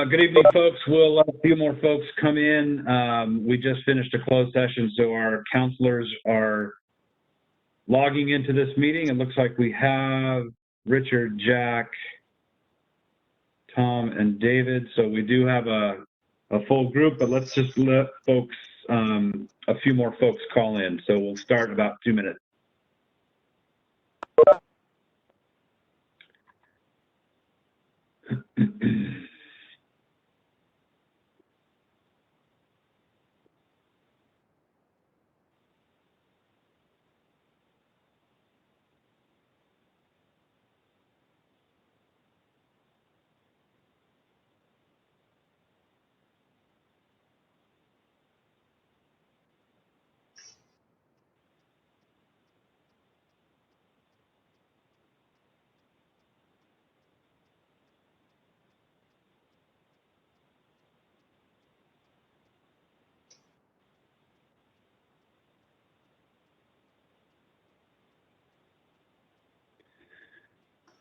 Good evening, folks. We'll let a few more folks come in. We just finished a closed session, so our counselors are logging into this meeting. It looks like we have Richard, Jack, Tom, and David. So we do have a full group, but let's just let folks, a few more folks call in. So we'll start in about 2 minutes.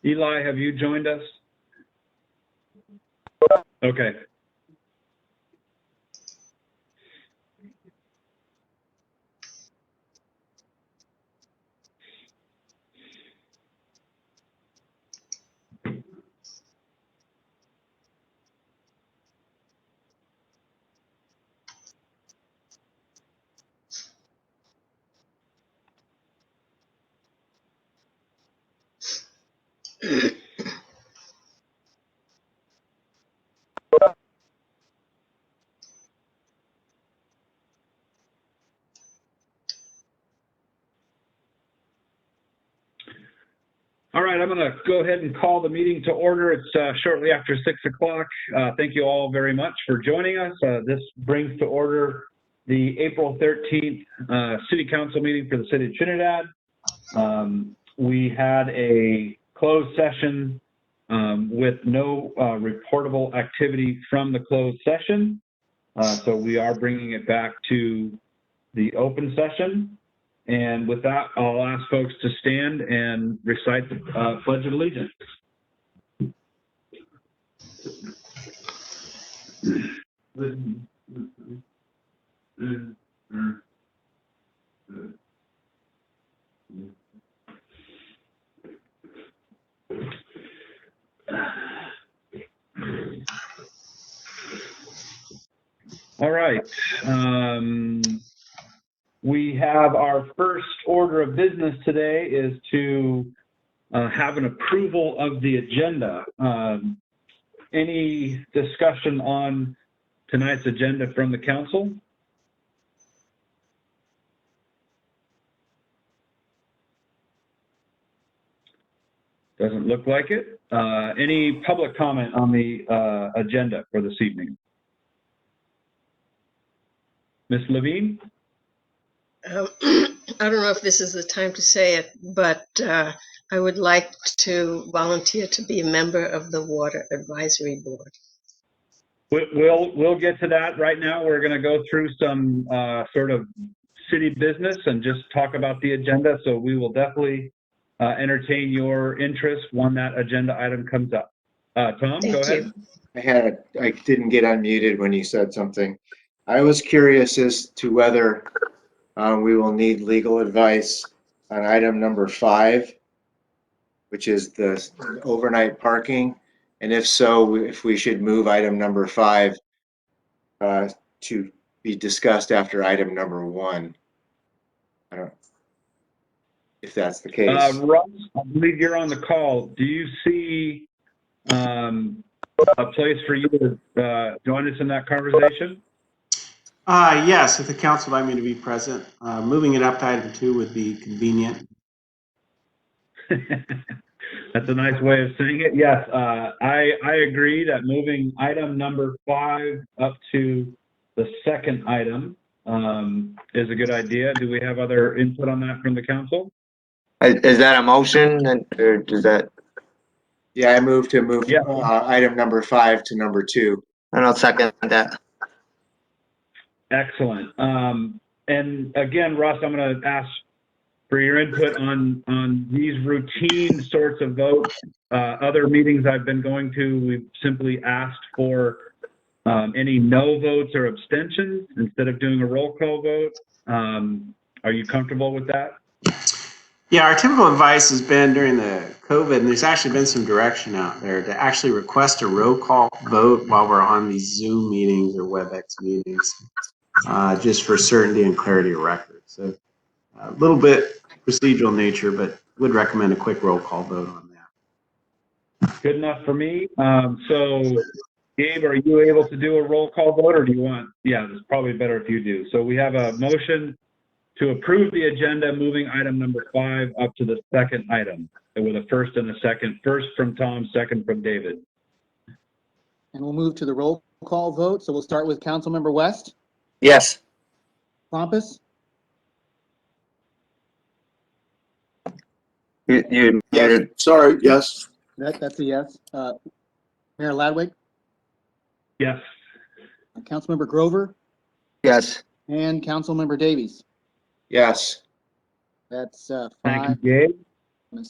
Eli, have you joined us? Okay. All right, I'm going to go ahead and call the meeting to order. It's shortly after 6 o'clock. Thank you all very much for joining us. This brings to order the April 13th City Council meeting for the City of Trinidad. We had a closed session with no reportable activity from the closed session. So we are bringing it back to the open session. And with that, I'll ask folks to stand and recite the Pledge of Allegiance. All right. We have our first order of business today is to have an approval of the agenda. Any discussion on tonight's agenda from the council? Doesn't look like it. Any public comment on the agenda for this evening? Ms. Levine? I don't know if this is the time to say it, but I would like to volunteer to be a member of the Water Advisory Board. We'll get to that. Right now, we're going to go through some sort of city business and just talk about the agenda. So we will definitely entertain your interest when that agenda item comes up. Tom, go ahead. I didn't get unmuted when you said something. I was curious as to whether we will need legal advice on item number 5, which is the overnight parking. And if so, if we should move item number 5 to be discussed after item number 1. I don't know if that's the case. Russ, I believe you're on the call. Do you see a place for you to join us in that conversation? Yes, if the council would like me to be present. Moving it up to item 2 would be convenient. That's a nice way of saying it. Yes, I agree that moving item number 5 up to the second item is a good idea. Do we have other input on that from the council? Is that a motion, or does that? Yeah, I move Yeah. item number 5 to number 2. And I'll second that. Excellent. And again, Russ, I'm going to ask for your input on these routine sorts of votes. Other meetings I've been going to, we've simply asked for any no votes or abstentions instead of doing a roll call vote. Are you comfortable with that? Yeah, our typical advice has been during the COVID, and there's actually been some direction out there to actually request a roll call vote while we're on these Zoom meetings or WebEx meetings, just for certainty and clarity of record. So a little bit procedural nature, but would recommend a quick roll call vote on that. Good enough for me. So Gabe, are you able to do a roll call vote, or do you want? Yeah, it's probably better if you do. So we have a motion to approve the agenda, moving item number 5 up to the second item, with a first and a second. First from Tom, second from David. And we'll move to the roll call vote. So we'll start with Councilmember West, Yes. Pompous, You Yes. muted. Sorry, yes. that's a yes. Mayor Ladwig, Yes. Councilmember Grover, Yes. and Councilmember Davies. Yes. That's Thank 5. you, Gabe.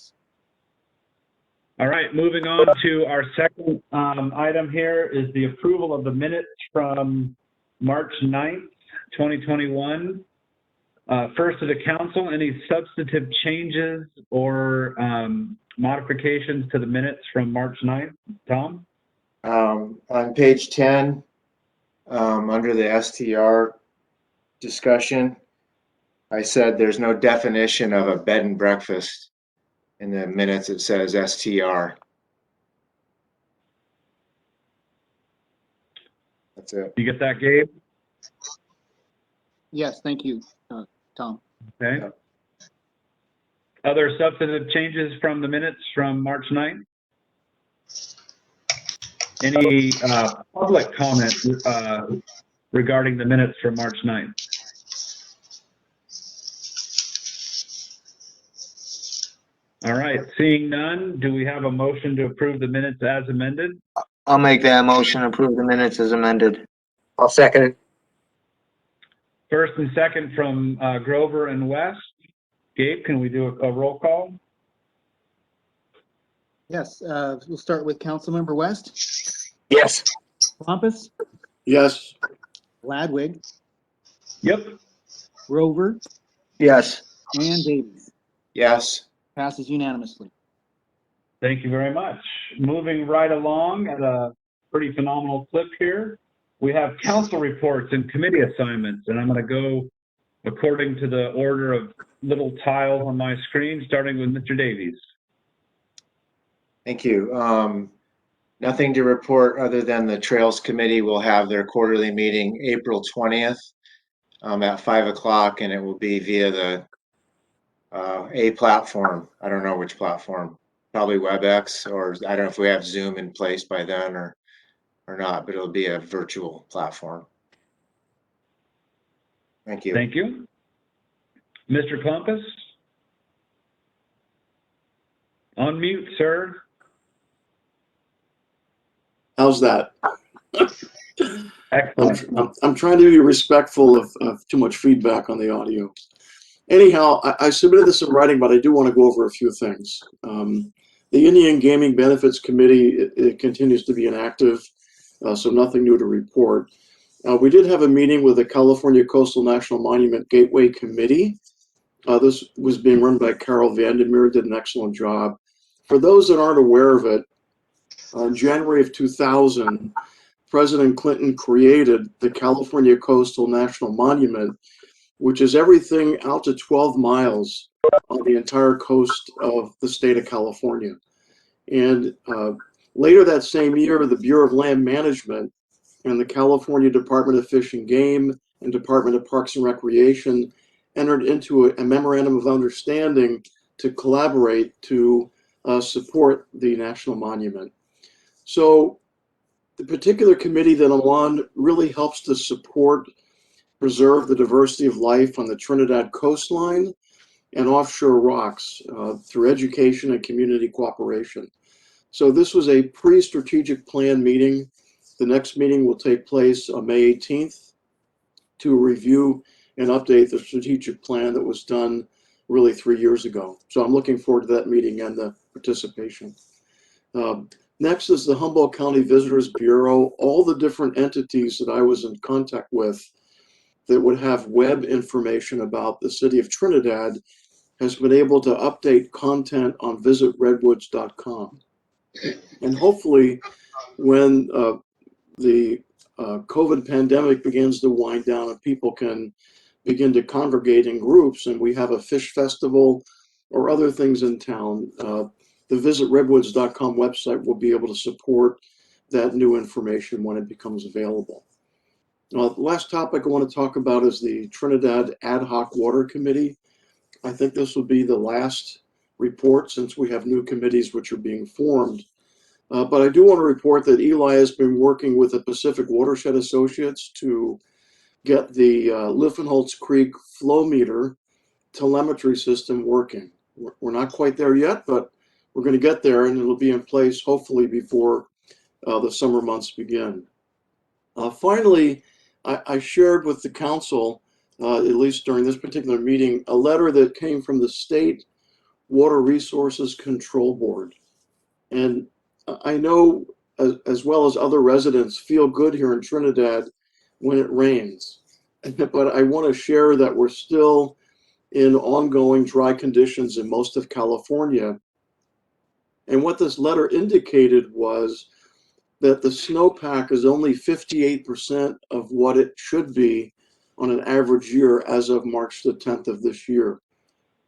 All right, moving on to our second item here is the approval of the minutes from March 9th, 2021. First to the council, any substantive changes or modifications to the minutes from March 9th? Tom? On page 10, under the STR discussion, I said there's no definition of a bed and breakfast. In the minutes, it says STR. That's it. You get that, Gabe? Yes, thank you, Tom. Okay. Yep. Other substantive changes from the minutes from March 9th? Any public comment regarding the minutes from March 9th? All right, seeing none, do we have a motion to approve the minutes as amended? I'll make that motion, approve the minutes as amended. I'll second it. First and second from Grover and West. Gabe, can we do a roll call? Yes, we'll start with Councilmember West, Yes. Pompous, Yes. Ladwig, Yep. Grover, Yes. and Davies. Yes. Passes unanimously. Thank you very much. Moving right along at a pretty phenomenal clip here, we have council reports and committee assignments, and I'm going to go according to the order of little tiles on my screen, starting with Mr. Davies. Thank you. Nothing to report other than the Trails Committee will have their quarterly meeting April 20th at 5 o'clock, and it will be via the a platform. I don't know which platform, probably WebEx, or I don't know if we have Zoom in place by then or not, but it'll be a virtual platform. Thank you. Thank you. Mr. Klumpus? On mute, sir. How's that? Excellent. I'm trying to be respectful of too much feedback on the audio. Anyhow, I submitted this in writing, but I do want to go over a few things. The Indian Gaming Benefits Committee, it continues to be inactive, so nothing new to report. We did have a meeting with the California Coastal National Monument Gateway Committee. This was being run by Carol Vandermeer, did an excellent job. For those that aren't aware of it, in January of 2000, President Clinton created the California Coastal National Monument, which is everything out to 12 miles on the entire coast of the state of California. And later that same year, the Bureau of Land Management and the California Department of Fish and Game and Department of Parks and Recreation entered into a memorandum of understanding to collaborate to support the national monument. So the particular committee that I'm on really helps to support, preserve the diversity of life on the Trinidad coastline and offshore rocks through education and community cooperation. So this was a pre-strategic plan meeting. The next meeting will take place on May 18th to review and update the strategic plan that was done really 3 years ago. So I'm looking forward to that meeting and the participation. Next is the Humboldt County Visitors Bureau. All the different entities that I was in contact with that would have web information about the city of Trinidad has been able to update content on visitredwoods.com. And hopefully when the COVID pandemic begins to wind down and people can begin to congregate in groups and we have a fish festival or other things in town, the visitredwoods.com website will be able to support that new information when it becomes available. The last topic I want to talk about is the Trinidad Ad Hoc Water Committee. I think this will be the last report since we have new committees which are being formed. But I do want to report that Eli has been working with the Pacific Watershed Associates to get the Liffenholtz Creek flow meter telemetry system working. We're not quite there yet, but we're going to get there, and it'll be in place hopefully before the summer months begin. Finally, I shared with the council, at least during this particular meeting, a letter that came from the State Water Resources Control Board. And I know, as well as other residents, feel good here in Trinidad when it rains. But I want to share that we're still in ongoing dry conditions in most of California. And what this letter indicated was that the snowpack is only 58% of what it should be on an average year as of March the 10th of this year.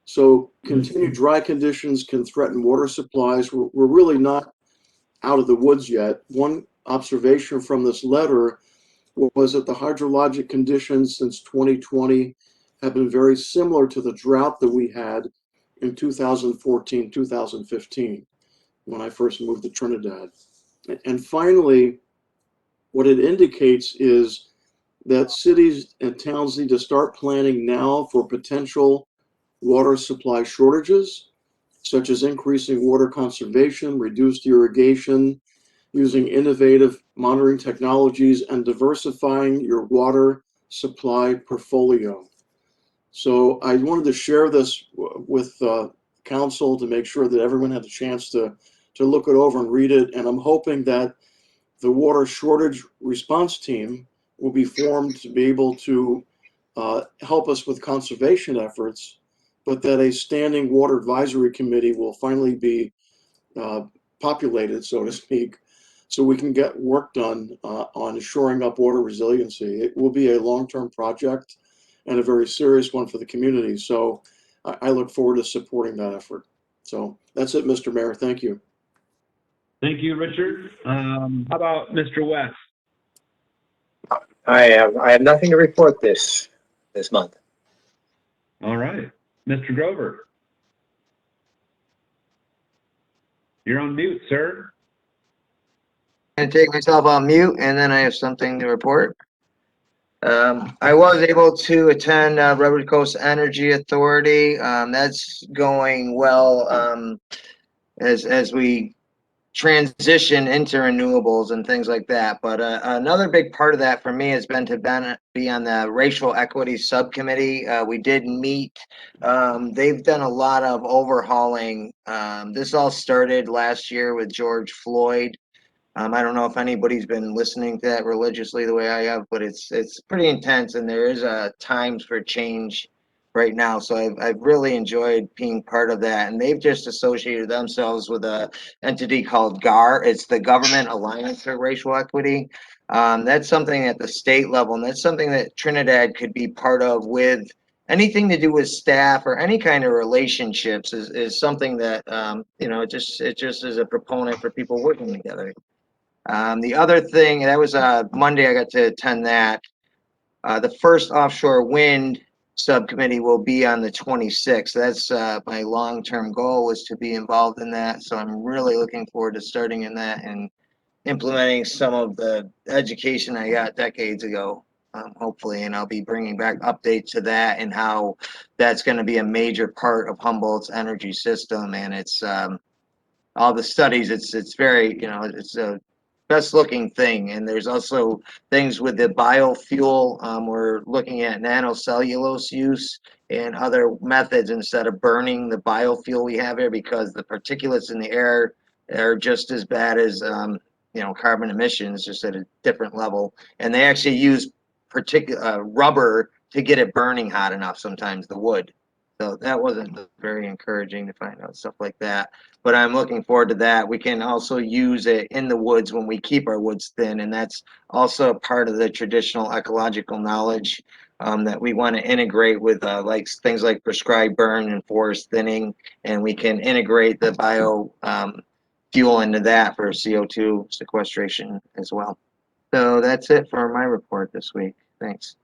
So continued dry conditions can threaten water supplies. We're really not out of the woods yet. One observation from this letter was that the hydrologic conditions since 2020 have been very similar to the drought that we had in 2014, 2015, when I first moved to Trinidad. And finally, what it indicates is that cities and towns need to start planning now for potential water supply shortages, such as increasing water conservation, reduced irrigation, using innovative monitoring technologies, and diversifying your water supply portfolio. So I wanted to share this with council to make sure that everyone had a chance to look it over and read it. And I'm hoping that the water shortage response team will be formed to be able to help us with conservation efforts, but that a standing water advisory committee will finally be populated, so to speak, so we can get work done on shoring up water resiliency. It will be a long-term project and a very serious one for the community. So I look forward to supporting that effort. So that's it, Mr. Mayor. Thank you. Thank you, Richard. How about Mr. West? I have nothing to report this month. All right. Mr. Grover. You're on mute, sir. I'm gonna take myself on mute, and then I have something to report. I was able to attend Redwood Coast Energy Authority. That's going well as we transition into renewables and things like that. But another big part of that for me has been to be on the racial equity subcommittee. We did meet. They've done a lot of overhauling. This all started last year with George Floyd. I don't know if anybody's been listening to that religiously the way I have, but it's pretty intense, and there is times for change right now. So I've really enjoyed being part of that, and they've just associated themselves with a entity called GAR. It's the Government Alliance for Racial Equity. That's something at the state level, and that's something that Trinidad could be part of with anything to do with staff or any kind of relationships is something that it just is a proponent for people working together. The other thing, that was Monday, I got to attend that. The first offshore wind subcommittee will be on the 26th. That's my long-term goal, was to be involved in that. So I'm really looking forward to starting in that and implementing some of the education I got decades ago, hopefully. And I'll be bringing back updates to that and how that's going to be a major part of Humboldt's energy system. And it's all the studies, it's very, it's a best looking thing. And there's also things with the biofuel. We're looking at nanocellulose use and other methods instead of burning the biofuel we have here, because the particulates in the air are just as bad as carbon emissions, just at a different level. And they actually use particular rubber to get it burning hot enough, sometimes the wood. So that wasn't very encouraging to find out stuff like that. But I'm looking forward to that. We can also use it in the woods when we keep our woods thin, and that's also part of the traditional ecological knowledge that we want to integrate with like things like prescribed burn and forest thinning, and we can integrate the bio fuel into that for CO2 sequestration as well. So that's it for my report this week. Thanks.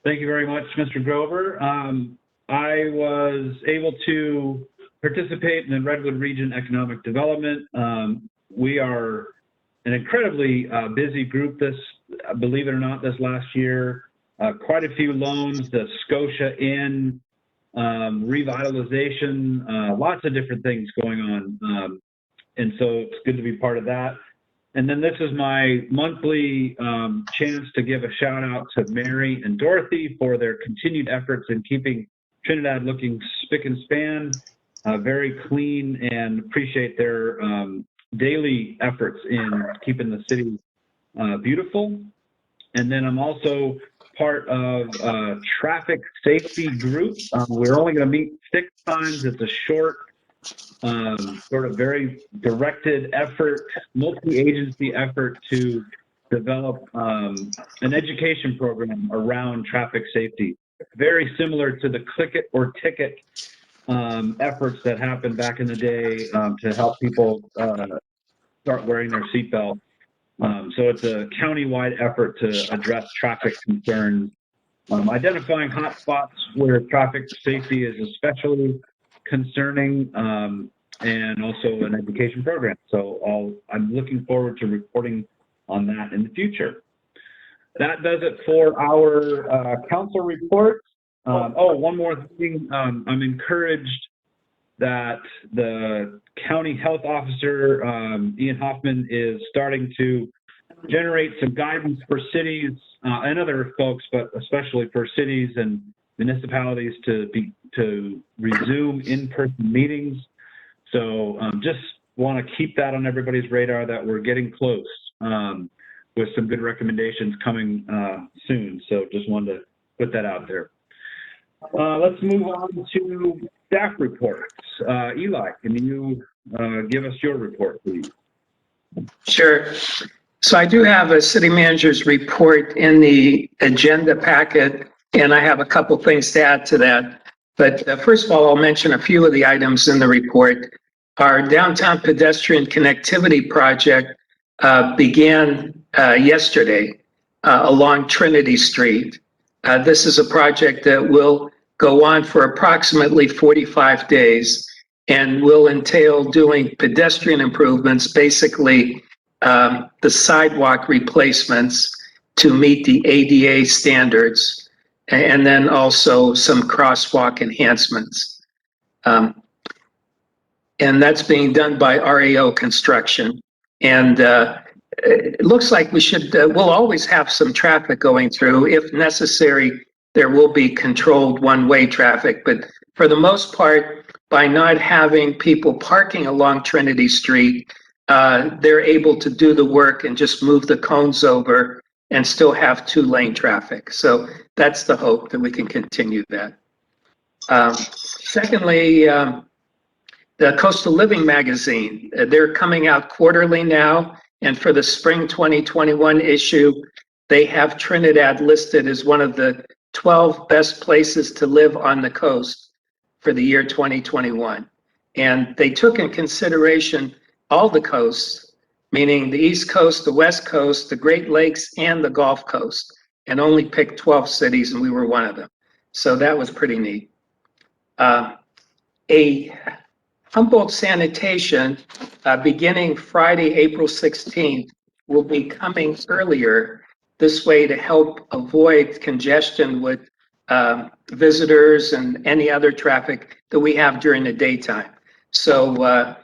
Thank you very much, Mr. Grover. I was able to participate in the Redwood Region Economic Development. We are an incredibly busy group believe it or not, this last year. Quite a few loans, the Scotia Inn, revitalization, lots of different things going on. And so it's good to be part of that. And then this is my monthly chance to give a shout out to Mary and Dorothy for their continued efforts in keeping Trinidad looking spick and span, very clean, and appreciate their daily efforts in keeping the city beautiful. And then I'm also part of a traffic safety group. We're only going to meet 6 times. It's a short, sort of very directed effort, multi-agency effort to develop an education program around traffic safety, very similar to the click it or ticket efforts that happened back in the day to help people start wearing their seatbelt. So it's a county-wide effort to address traffic concerns, identifying hot spots where traffic safety is especially concerning, and also an education program. So I'm looking forward to reporting on that in the future. That does it for our council report. One more thing. I'm encouraged that the county health officer, Ian Hoffman, is starting to generate some guidance for cities and other folks, but especially for cities and municipalities to resume in-person meetings. So just want to keep that on everybody's radar that we're getting close with some good recommendations coming soon. So just wanted to put that out there. Let's move on to staff reports. Eli, can you give us your report, please? Sure. So I do have a city manager's report in the agenda packet, and I have a couple things to add to that. But first of all, I'll mention a few of the items in the report. Our downtown pedestrian connectivity project began yesterday along Trinity Street. This is a project that will go on for approximately 45 days and will entail doing pedestrian improvements, basically the sidewalk replacements to meet the ADA standards, and then also some crosswalk enhancements. And that's being done by REO Construction. And it looks like we'll always have some traffic going through. If necessary, there will be controlled one-way traffic. But for the most part, by not having people parking along Trinity Street, they're able to do the work and just move the cones over and still have 2-lane traffic. So that's the hope, that we can continue that. Secondly, the Coastal Living magazine, they're coming out quarterly now. And for the spring 2021 issue, they have Trinidad listed as one of the 12 best places to live on the coast for the year 2021. And they took in consideration all the coasts, meaning the East Coast, the West Coast, the Great Lakes, and the Gulf Coast, and only picked 12 cities, and we were one of them. So that was pretty neat. A Humboldt sanitation, beginning Friday, April 16th, will be coming earlier this way to help avoid congestion with visitors and any other traffic that we have during the daytime. So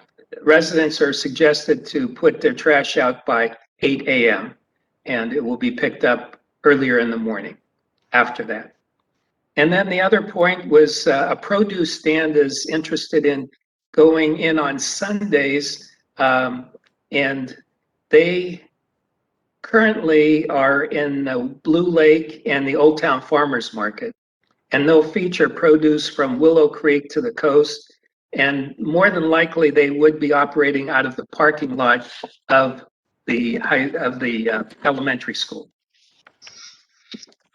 residents are suggested to put their trash out by 8 a.m. and it will be picked up earlier in the morning after that. And then the other point was a produce stand is interested in going in on Sundays, and they currently are in the Blue Lake and the Old Town Farmers Market. And they'll feature produce from Willow Creek to the coast. And more than likely, they would be operating out of the parking lot of the elementary school.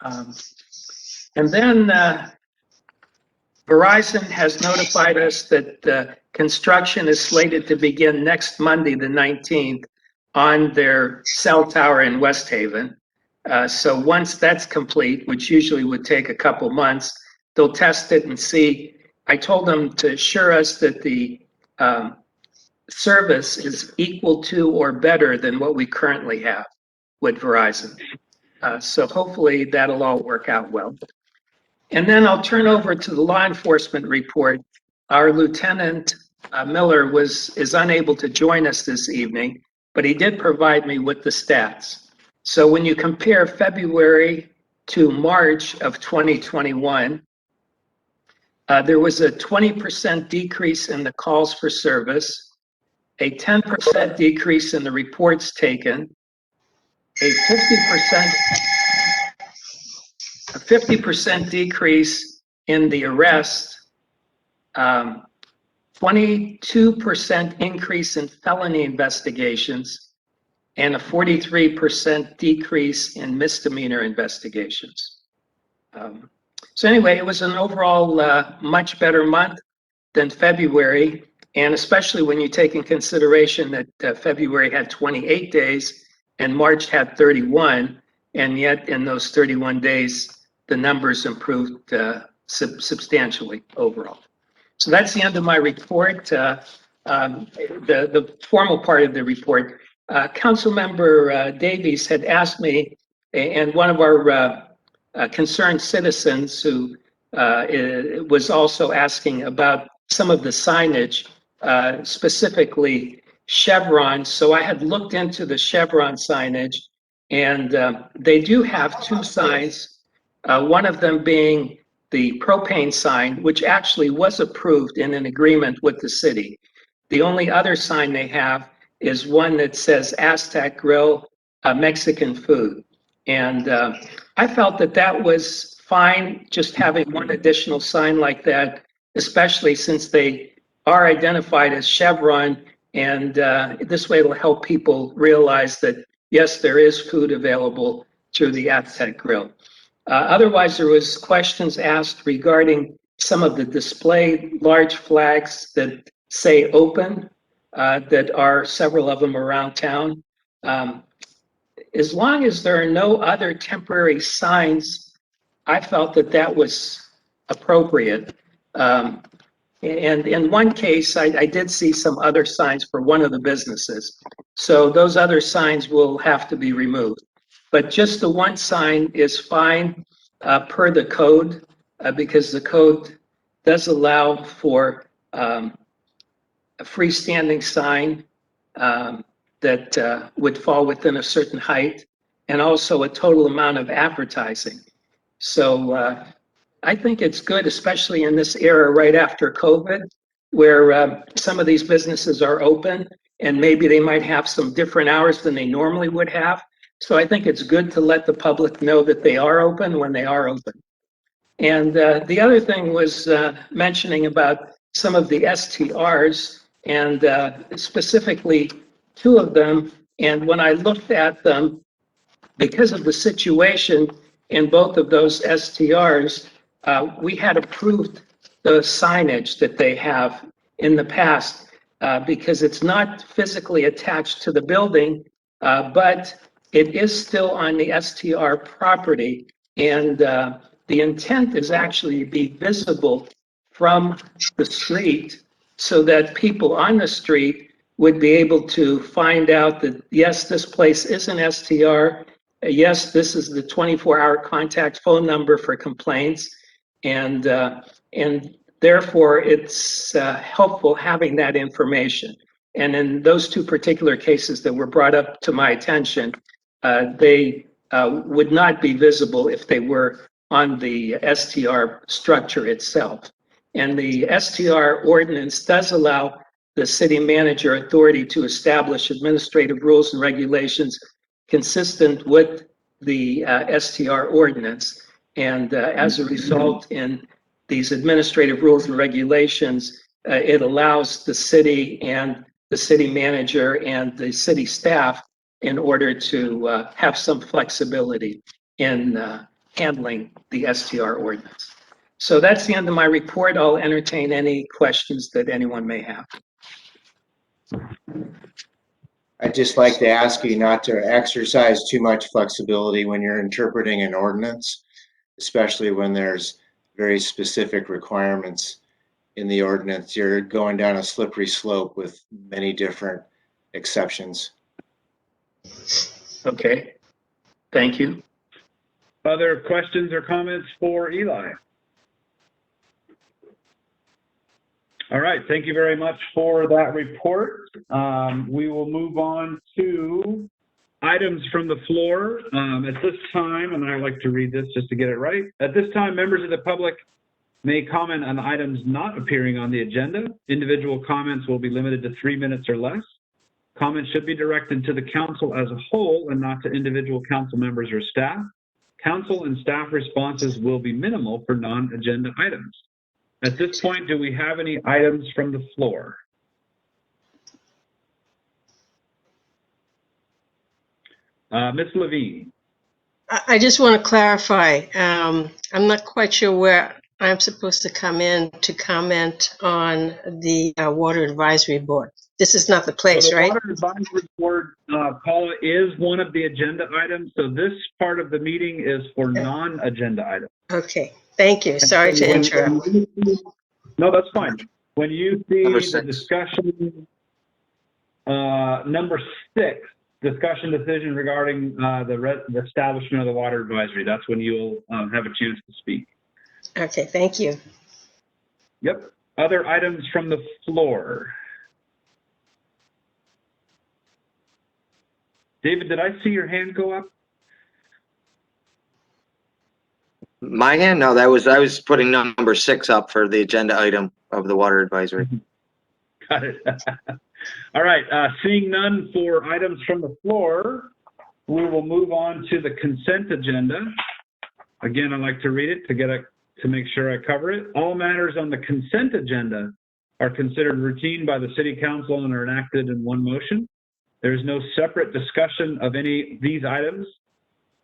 And then Verizon has notified us that construction is slated to begin next Monday, the 19th, on their cell tower in West Haven. So once that's complete, which usually would take a couple months, they'll test it and see. I told them to assure us that the service is equal to or better than what we currently have with Verizon. So hopefully that'll all work out well. And then I'll turn over to the law enforcement report. Our Lieutenant Miller is unable to join us this evening, but he did provide me with the stats. So when you compare February to March of 2021, there was a 20% decrease in the calls for service, a 10% decrease in the reports taken, a 50% decrease in the arrest, 22% increase in felony investigations, and a 43% decrease in misdemeanor investigations. So anyway, it was an overall much better month than February, and especially when you take in consideration that February had 28 days and March had 31, and yet in those 31 days, the numbers improved substantially overall. So that's the end of my report. The formal part of the report. Councilmember Davies had asked me, and one of our concerned citizens who was also asking about some of the signage, specifically Chevron. So I had looked into the Chevron signage, and they do have two signs, one of them being the propane sign, which actually was approved in an agreement with the city. The only other sign they have is one that says Aztec Grill, Mexican food. And I felt that that was fine, just having one additional sign like that, especially since they are identified as Chevron. And this way it'll help people realize that, yes, there is food available through the Aztec Grill. Otherwise, there was questions asked regarding some of the displayed large flags that say open, that are several of them around town. As long as there are no other temporary signs, I felt that that was appropriate. And in one case, I did see some other signs for one of the businesses. So those other signs will have to be removed. But just the one sign is fine per the code, because the code does allow for a freestanding sign that would fall within a certain height, and also a total amount of advertising. So I think it's good, especially in this era right after COVID, where some of these businesses are open and maybe they might have some different hours than they normally would have. So I think it's good to let the public know that they are open when they are open. And the other thing was mentioning about some of the STRs, and specifically two of them. And when I looked at them, because of the situation in both of those STRs, we had approved the signage that they have in the past, because it's not physically attached to the building, but it is still on the STR property. And the intent is actually to be visible from the street so that people on the street would be able to find out that, yes, this place is an STR. Yes, this is the 24-hour contact phone number for complaints. And therefore, it's helpful having that information. And in those two particular cases that were brought up to my attention, they would not be visible if they were on the STR structure itself. And the STR ordinance does allow the city manager authority to establish administrative rules and regulations consistent with the STR ordinance. And as a result, in these administrative rules and regulations, it allows the city and the city manager and the city staff in order to have some flexibility in handling the STR ordinance. So that's the end of my report. I'll entertain any questions that anyone may have. I'd just like to ask you not to exercise too much flexibility when you're interpreting an ordinance, especially when there's very specific requirements in the ordinance. You're going down a slippery slope with many different exceptions. Okay, thank you. Other questions or comments for Eli? All right, thank you very much for that report. We will move on to items from the floor. At this time, and I like to read this just to get it right. At this time, members of the public may comment on items not appearing on the agenda. Individual comments will be limited to 3 minutes or less. Comments should be directed to the council as a whole and not to individual council members or staff. Council and staff responses will be minimal for non-agenda items. At this point, do we have any items from the floor? Ms. Levine. I just want to clarify. I'm not quite sure where I'm supposed to come in to comment on the Water Advisory Board. This is not the place, So the right? Water Advisory Board, Paula, is one of the agenda items. So this part of the meeting is for non-agenda items. Okay, thank you. Sorry to interrupt. No, that's fine. When you see Number the 6. discussion, number 6, discussion decision regarding the establishment of the Water Advisory, that's when you'll have a chance to speak. Okay, thank you. Yep. Other items from the floor. David, did I see your hand go up? My hand? No, I was putting number 6 up for the agenda item of the water advisory. Got it. All right. Seeing none for items from the floor, we will move on to the consent agenda. Again, I'd like to read it to make sure I cover it. All matters on the consent agenda are considered routine by the City Council and are enacted in one motion. There is no separate discussion of any of these items.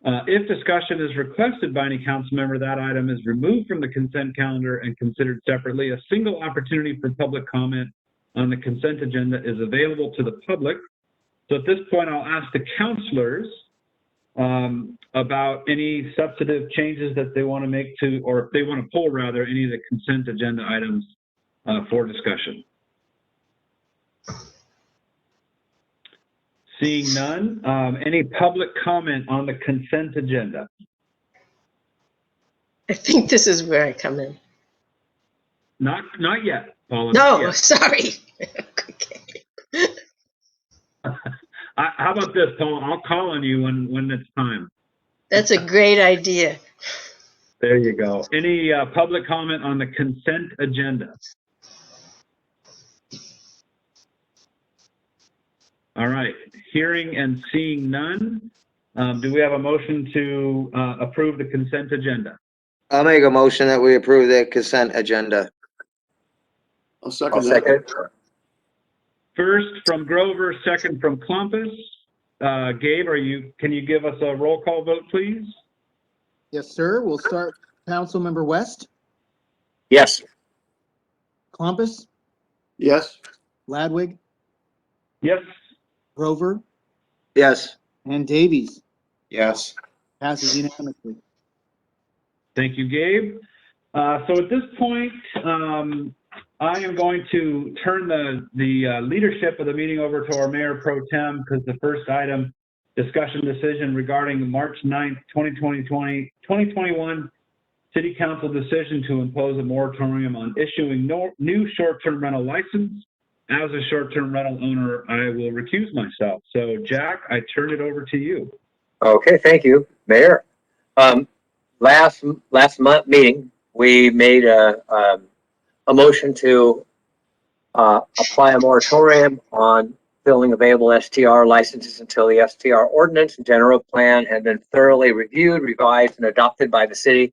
If discussion is requested by any council member, that item is removed from the consent calendar and considered separately. A single opportunity for public comment on the consent agenda is available to the public. So at this point, I'll ask the councilors about any substantive changes that they want to make to, or if they want to pull rather, any of the consent agenda items for discussion. Seeing none, any public comment on the consent agenda? I think this is where I come in. Not yet, Paula. No, Yes. sorry. Okay. How about this, Paula? I'll call on you when it's time. That's a great idea. There you go. Any public comment on the consent agenda? All right. Hearing and seeing none, do we have a motion to approve the consent agenda? I'll make a motion that we approve the consent agenda. I'll second that. First from Grover, second from Clumpus. Gabe, can you give us a roll call vote, please? Yes, sir. We'll start Councilmember West, Yes. Clumpus, Yes. Ladwig, Yes. Grover, Yes. and Davies. Yes. Passes unanimously. Thank you, Gabe. So at this point, I am going to turn the leadership of the meeting over to our Mayor Pro Tem, because the first item, discussion decision regarding the March 9th, 2021 City Council decision to impose a moratorium on issuing new short-term rental license as a short-term rental owner, I will recuse myself. So Jack, I turn it over to you. Okay, thank you, Mayor. Last month meeting, we made a motion to apply a moratorium on filling available STR licenses until the STR ordinance and general plan had been thoroughly reviewed, revised, and adopted by the city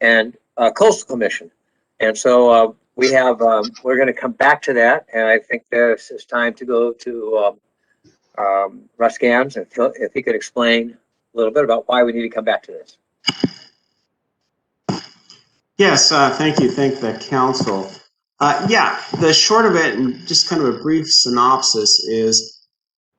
and coastal commission. And so we have, we're going to come back to that, and I think this is time to go to Russ Gans, if he could explain a little bit about why we need to come back to this. Yes, thank you. Thank the council. Yeah, the short of it, and just kind of a brief synopsis, is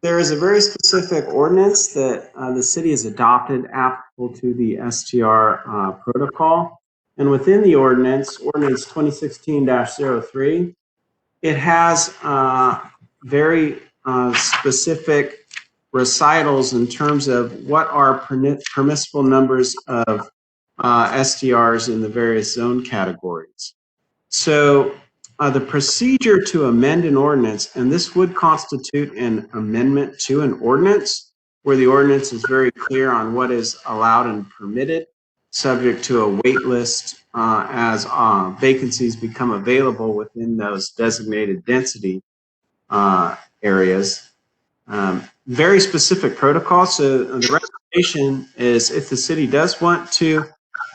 there is a very specific ordinance that the city has adopted applicable to the STR protocol. And within the ordinance 2016-03, it has very specific recitals in terms of what are permissible numbers of STRs in the various zone categories. So the procedure to amend an ordinance, and this would constitute an amendment to an ordinance, where the ordinance is very clear on what is allowed and permitted, subject to a wait list as vacancies become available within those designated density areas. Very specific protocol. So the recommendation is, if the city does want to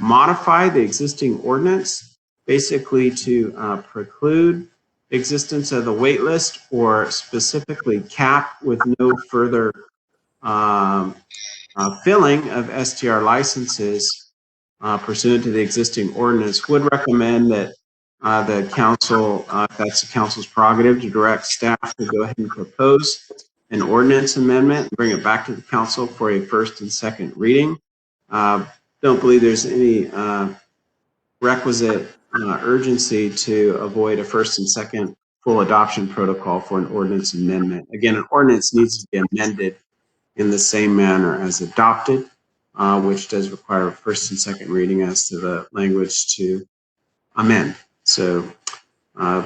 modify the existing ordinance, basically to preclude existence of the wait list or specifically cap with no further filling of STR licenses pursuant to the existing ordinance, would recommend that the council, that's the council's prerogative, to direct staff to go ahead and propose an ordinance amendment and bring it back to the council for a first and second reading. Don't believe there's any requisite urgency to avoid a first and second full adoption protocol for an ordinance amendment. Again, an ordinance needs to be amended in the same manner as adopted, which does require a first and second reading as to the language to amend. So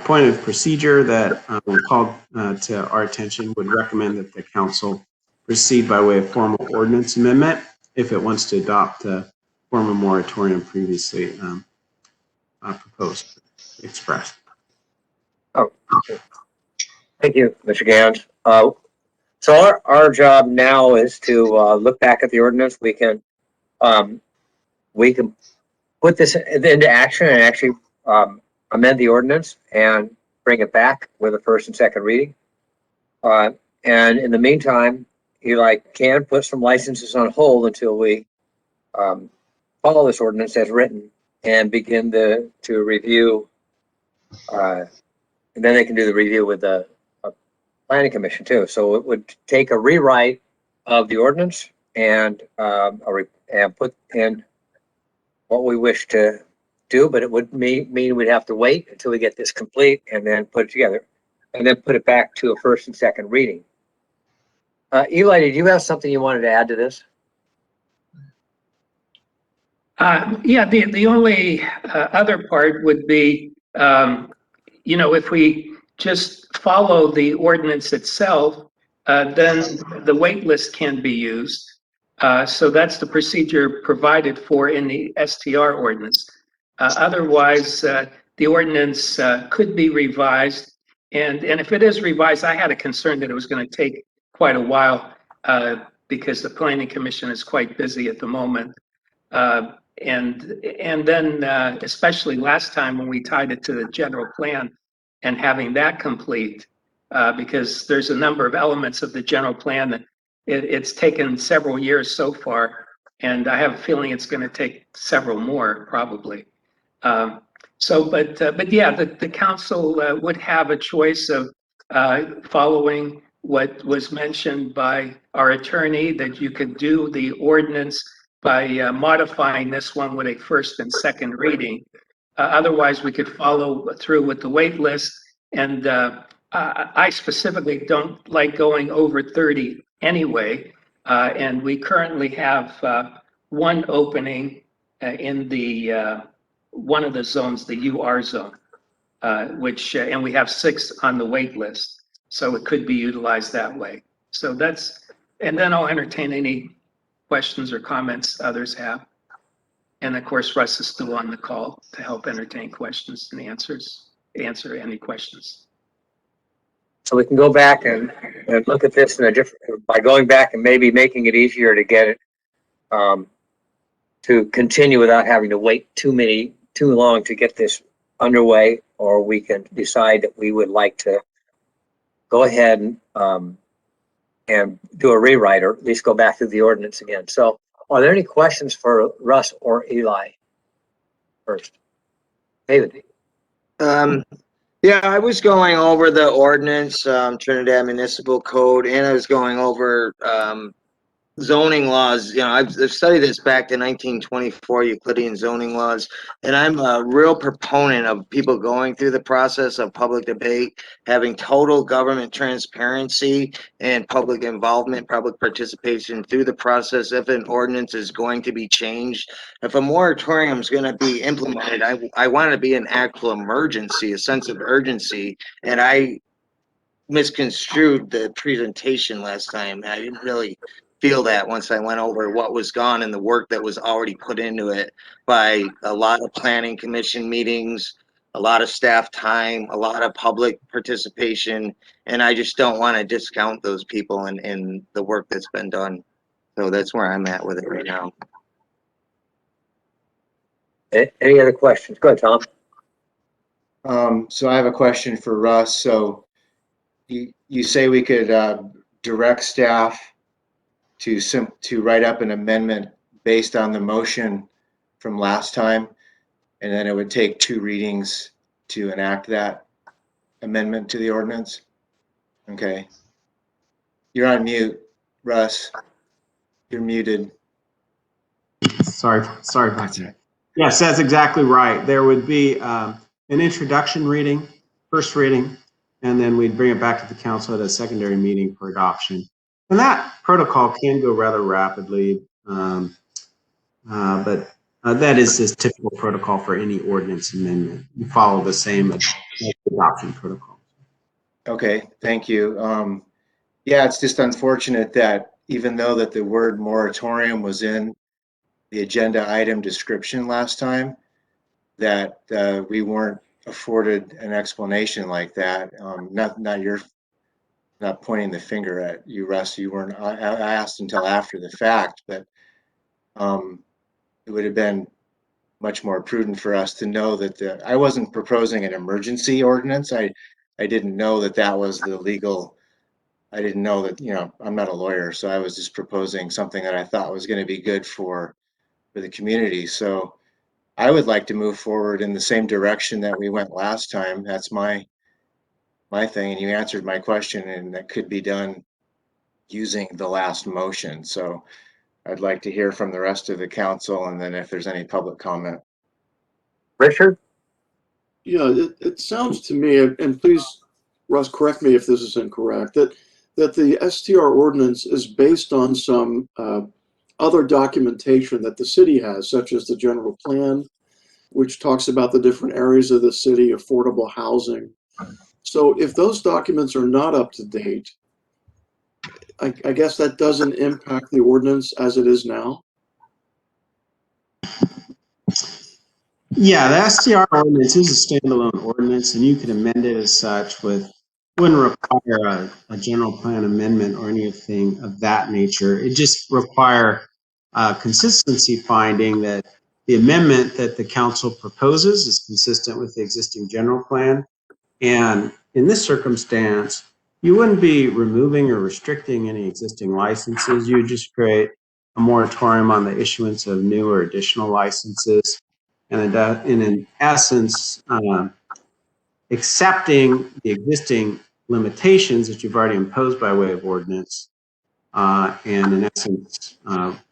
point of procedure that when called to our attention, would recommend that the council proceed by way of formal ordinance amendment if it wants to adopt a form of moratorium previously proposed, expressed. Oh, thank you, Mr. Gans. So our job now is to look back at the ordinance. We can put this into action and actually amend the ordinance and bring it back with a first and second reading. And in the meantime, you can put some licenses on hold until we follow this ordinance as written and begin to review. And then they can do the review with the planning commission too. So it would take a rewrite of the ordinance and put in what we wish to do, but it would mean we'd have to wait until we get this complete and then put it together and then put it back to a first and second reading. Eli, did you have something you wanted to add to this? Yeah, the only other part would be, if we just follow the ordinance itself, then the wait list can be used. So that's the procedure provided for in the STR ordinance. Otherwise, the ordinance could be revised. And if it is revised, I had a concern that it was going to take quite a while because the Planning Commission is quite busy at the moment. And then especially last time when we tied it to the general plan and having that complete, because there's a number of elements of the general plan that it's taken several years so far, and I have a feeling it's going to take several more probably. But yeah, the council would have a choice of following what was mentioned by our attorney, that you could do the ordinance by modifying this one with a first and second reading. Otherwise, we could follow through with the wait list. And I specifically don't like going over 30 anyway. And we currently have one opening in the one of the zones, the UR zone. and we have 6 on the wait list. So it could be utilized that way. So and then I'll entertain any questions or comments others have. And of course, Russ is still on the call to help entertain questions and answer any questions. So we can go back and look at this in a different, by going back and maybe making it easier to get it, to continue without having to wait too long to get this underway, or we can decide that we would like to go ahead and do a rewrite, or at least go back through the ordinance again. So are there any questions for Russ or Eli first? David? Yeah, I was going over the ordinance, Trinidad Municipal Code, and I was going over, zoning laws. You know, I've studied this back to 1924 Euclidean zoning laws, and I'm a real proponent of people going through the process of public debate, having total government transparency and public involvement, public participation through the process. If an ordinance is going to be changed, if a moratorium is going to be implemented, I want it to be an actual emergency, a sense of urgency, and I misconstrued the presentation last time. I didn't really feel that once I went over what was gone and the work that was already put into it by a lot of planning commission meetings, a lot of staff time, a lot of public participation, and I just don't want to discount those people and the work that's been done. So that's where I'm at with it right now. Any other questions? Go ahead, Tom. So I have a question for Russ. So you say we could direct staff to write up an amendment based on the motion from last time, and then it would take 2 readings to enact that amendment to the ordinance? Okay. You're on mute, Russ. You're muted. Sorry about that. Yes, that's exactly right. There would be an introduction reading, first reading, and then we'd bring it back to the council at a secondary meeting for adoption. And that protocol can go rather rapidly, but that is this typical protocol for any ordinance amendment. You follow the same adoption protocol. Okay, thank you. Yeah, it's just unfortunate that even though that the word moratorium was in the agenda item description last time, that we weren't afforded an explanation like that. Not pointing the finger at you, Russ. You weren't asked until after the fact, but it would have been much more prudent for us to know that I wasn't proposing an emergency ordinance. I didn't know that was the legal. I didn't know that, you know, I'm not a lawyer, so I was just proposing something that I thought was going to be good for the community. So I would like to move forward in the same direction that we went last time. That's my thing, and you answered my question, and that could be done using the last motion. So I'd like to hear from the rest of the council, and then if there's any public comment. Richard? Yeah, it sounds to me, and please, Russ, correct me if this is incorrect, that the STR ordinance is based on some other documentation that the city has, such as the general plan, which talks about the different areas of the city, affordable housing. So if those documents are not up to date, I guess that doesn't impact the ordinance as it is now. Yeah, the STR ordinance is a standalone ordinance, and you can amend it as such. Wouldn't require a general plan amendment or anything of that nature. It just require a consistency finding that the amendment that the council proposes is consistent with the existing general plan. And in this circumstance, you wouldn't be removing or restricting any existing licenses. You would just create a moratorium on the issuance of new or additional licenses. And in essence, accepting the existing limitations that you've already imposed by way of ordinance, and in essence,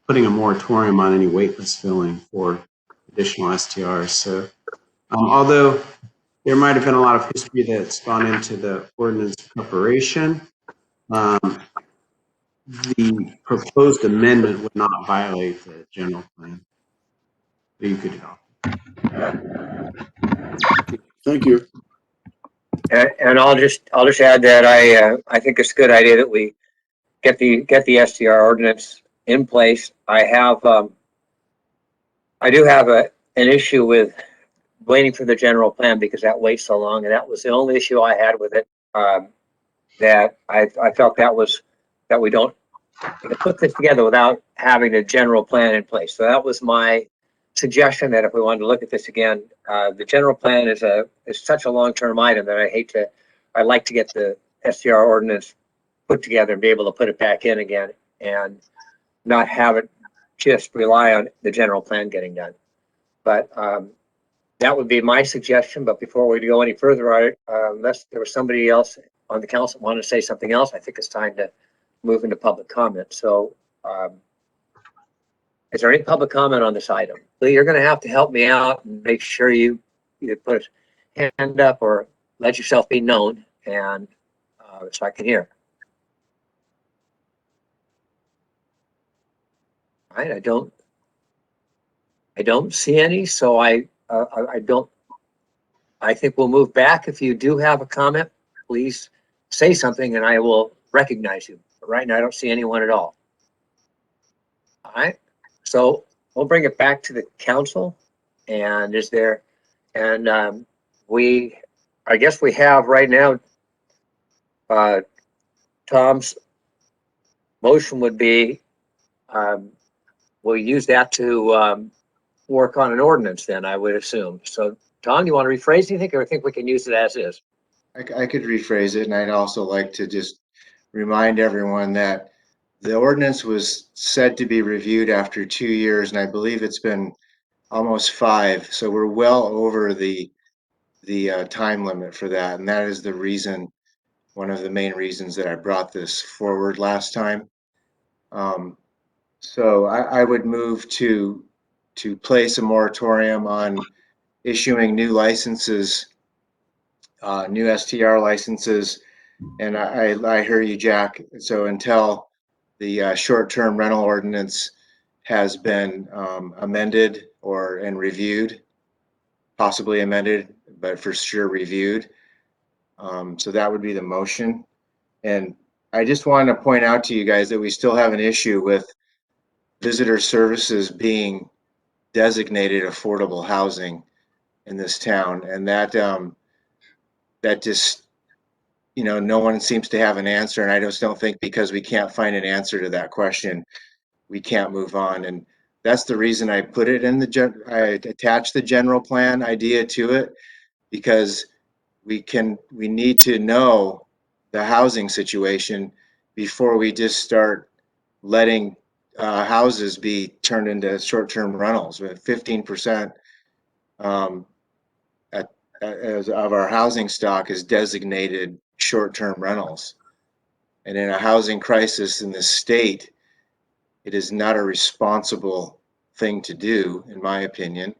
putting a moratorium on any waitlist filling for additional STRs. So although there might have been a lot of history that's gone into the ordinance preparation, the proposed amendment would not violate the general plan. So you could adopt. Thank you. And I'll just add that I think it's a good idea that we get the STR ordinance in place. I do have an issue with waiting for the general plan because that waits so long, and that was the only issue I had with it. That I felt that we don't put this together without having a general plan in place. So that was my suggestion, that if we wanted to look at this again, the general plan is such a long-term item that I'd like to get the STR ordinance put together and be able to put it back in again and not have it just rely on the general plan getting done. But that would be my suggestion. But before we go any further, unless there was somebody else on the council wanted to say something else, I think it's time to move into public comment. So is there any public comment on this item? Lee, you're going to have to help me out and make sure you put a hand up or let yourself be known, and so I can hear. All right, I don't see any, so I think we'll move back. If you do have a comment, please say something and I will recognize you. But right now, I don't see anyone at all. All right, so we'll bring it back to the council. And I guess we have right now, Tom's motion would be, we'll use that to work on an ordinance then, I would assume. So Tom, you want to rephrase anything, or I think we can use it as is? I could rephrase it, and I'd also like to just remind everyone that the ordinance was said to be reviewed after 2 years, and I believe it's been almost 5. So we're well over the time limit for that, and that is the reason, one of the main reasons that I brought this forward last time. So I would move to place a moratorium on issuing new licenses, new STR licenses. And I hear you, Jack. So until the short-term rental ordinance has been amended and reviewed, possibly amended, but for sure reviewed. So that would be the motion. And I just wanted to point out to you guys that we still have an issue with visitor services being designated affordable housing in this town, and that just, no one seems to have an answer, and I just don't think because we can't find an answer to that question, we can't move on. And that's the reason I put it in I attached the general plan idea to it, because we need to know the housing situation before we just start letting houses be turned into short-term rentals. With 15% of our housing stock is designated short-term rentals. And in a housing crisis in this state, it is not a responsible thing to do, in my opinion.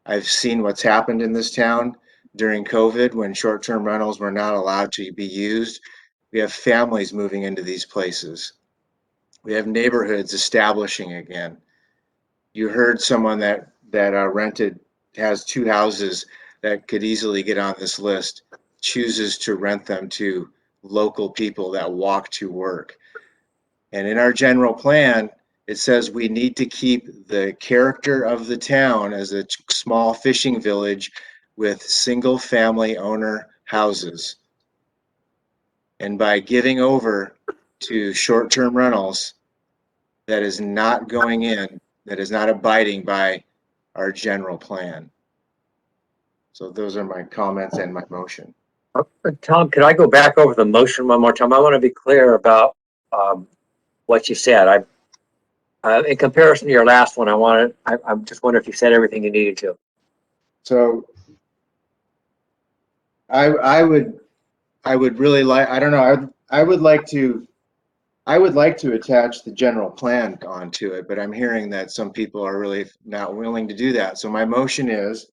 I've seen what's happened in this town during COVID when short-term rentals were not allowed to be used. We have families moving into these places. We have neighborhoods establishing again. You heard someone that has 2 houses that could easily get on this list, chooses to rent them to local people that walk to work. And in our general plan, it says we need to keep the character of the town as a small fishing village with single family owner houses. And by giving over to short-term rentals, that is not going in, that is not abiding by our general plan. So those are my comments and my motion. Tom, could I go back over the motion one more time? I want to be clear about what you said. In comparison to your last one, I'm just wondering if you said everything you needed to. So I would really like, I don't know, I would like to attach the general plan onto it, but I'm hearing that some people are really not willing to do that. So my motion is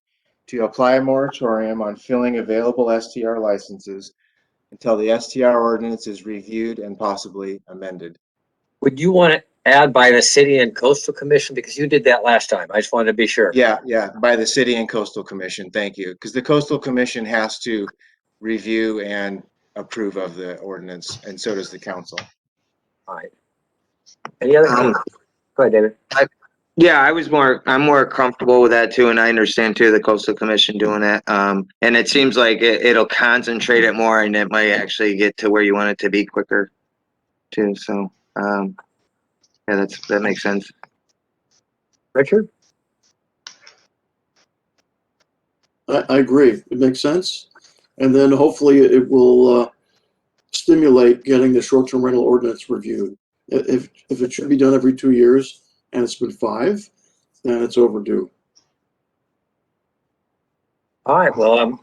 to apply a moratorium on filling available STR licenses until the STR ordinance is reviewed and possibly amended. Would you want to add by the City and Coastal Commission? Because you did that last time. I just wanted to be sure. Yeah, by the City and Coastal Commission. Thank you. Because the Coastal Commission has to review and approve of the ordinance, and so does the council. All right. Any other? Um, Go ahead, David. Yeah, I'm more comfortable with that too, and I understand too, the coastal commission doing that. And it seems like it'll concentrate it more and it might actually get to where you want it to be quicker too, so, yeah, that makes sense. Richard? I agree. It makes sense. And then hopefully it will stimulate getting the short-term rental ordinance reviewed. If it should be done every 2 years and it's been 5, then it's overdue. All right, well,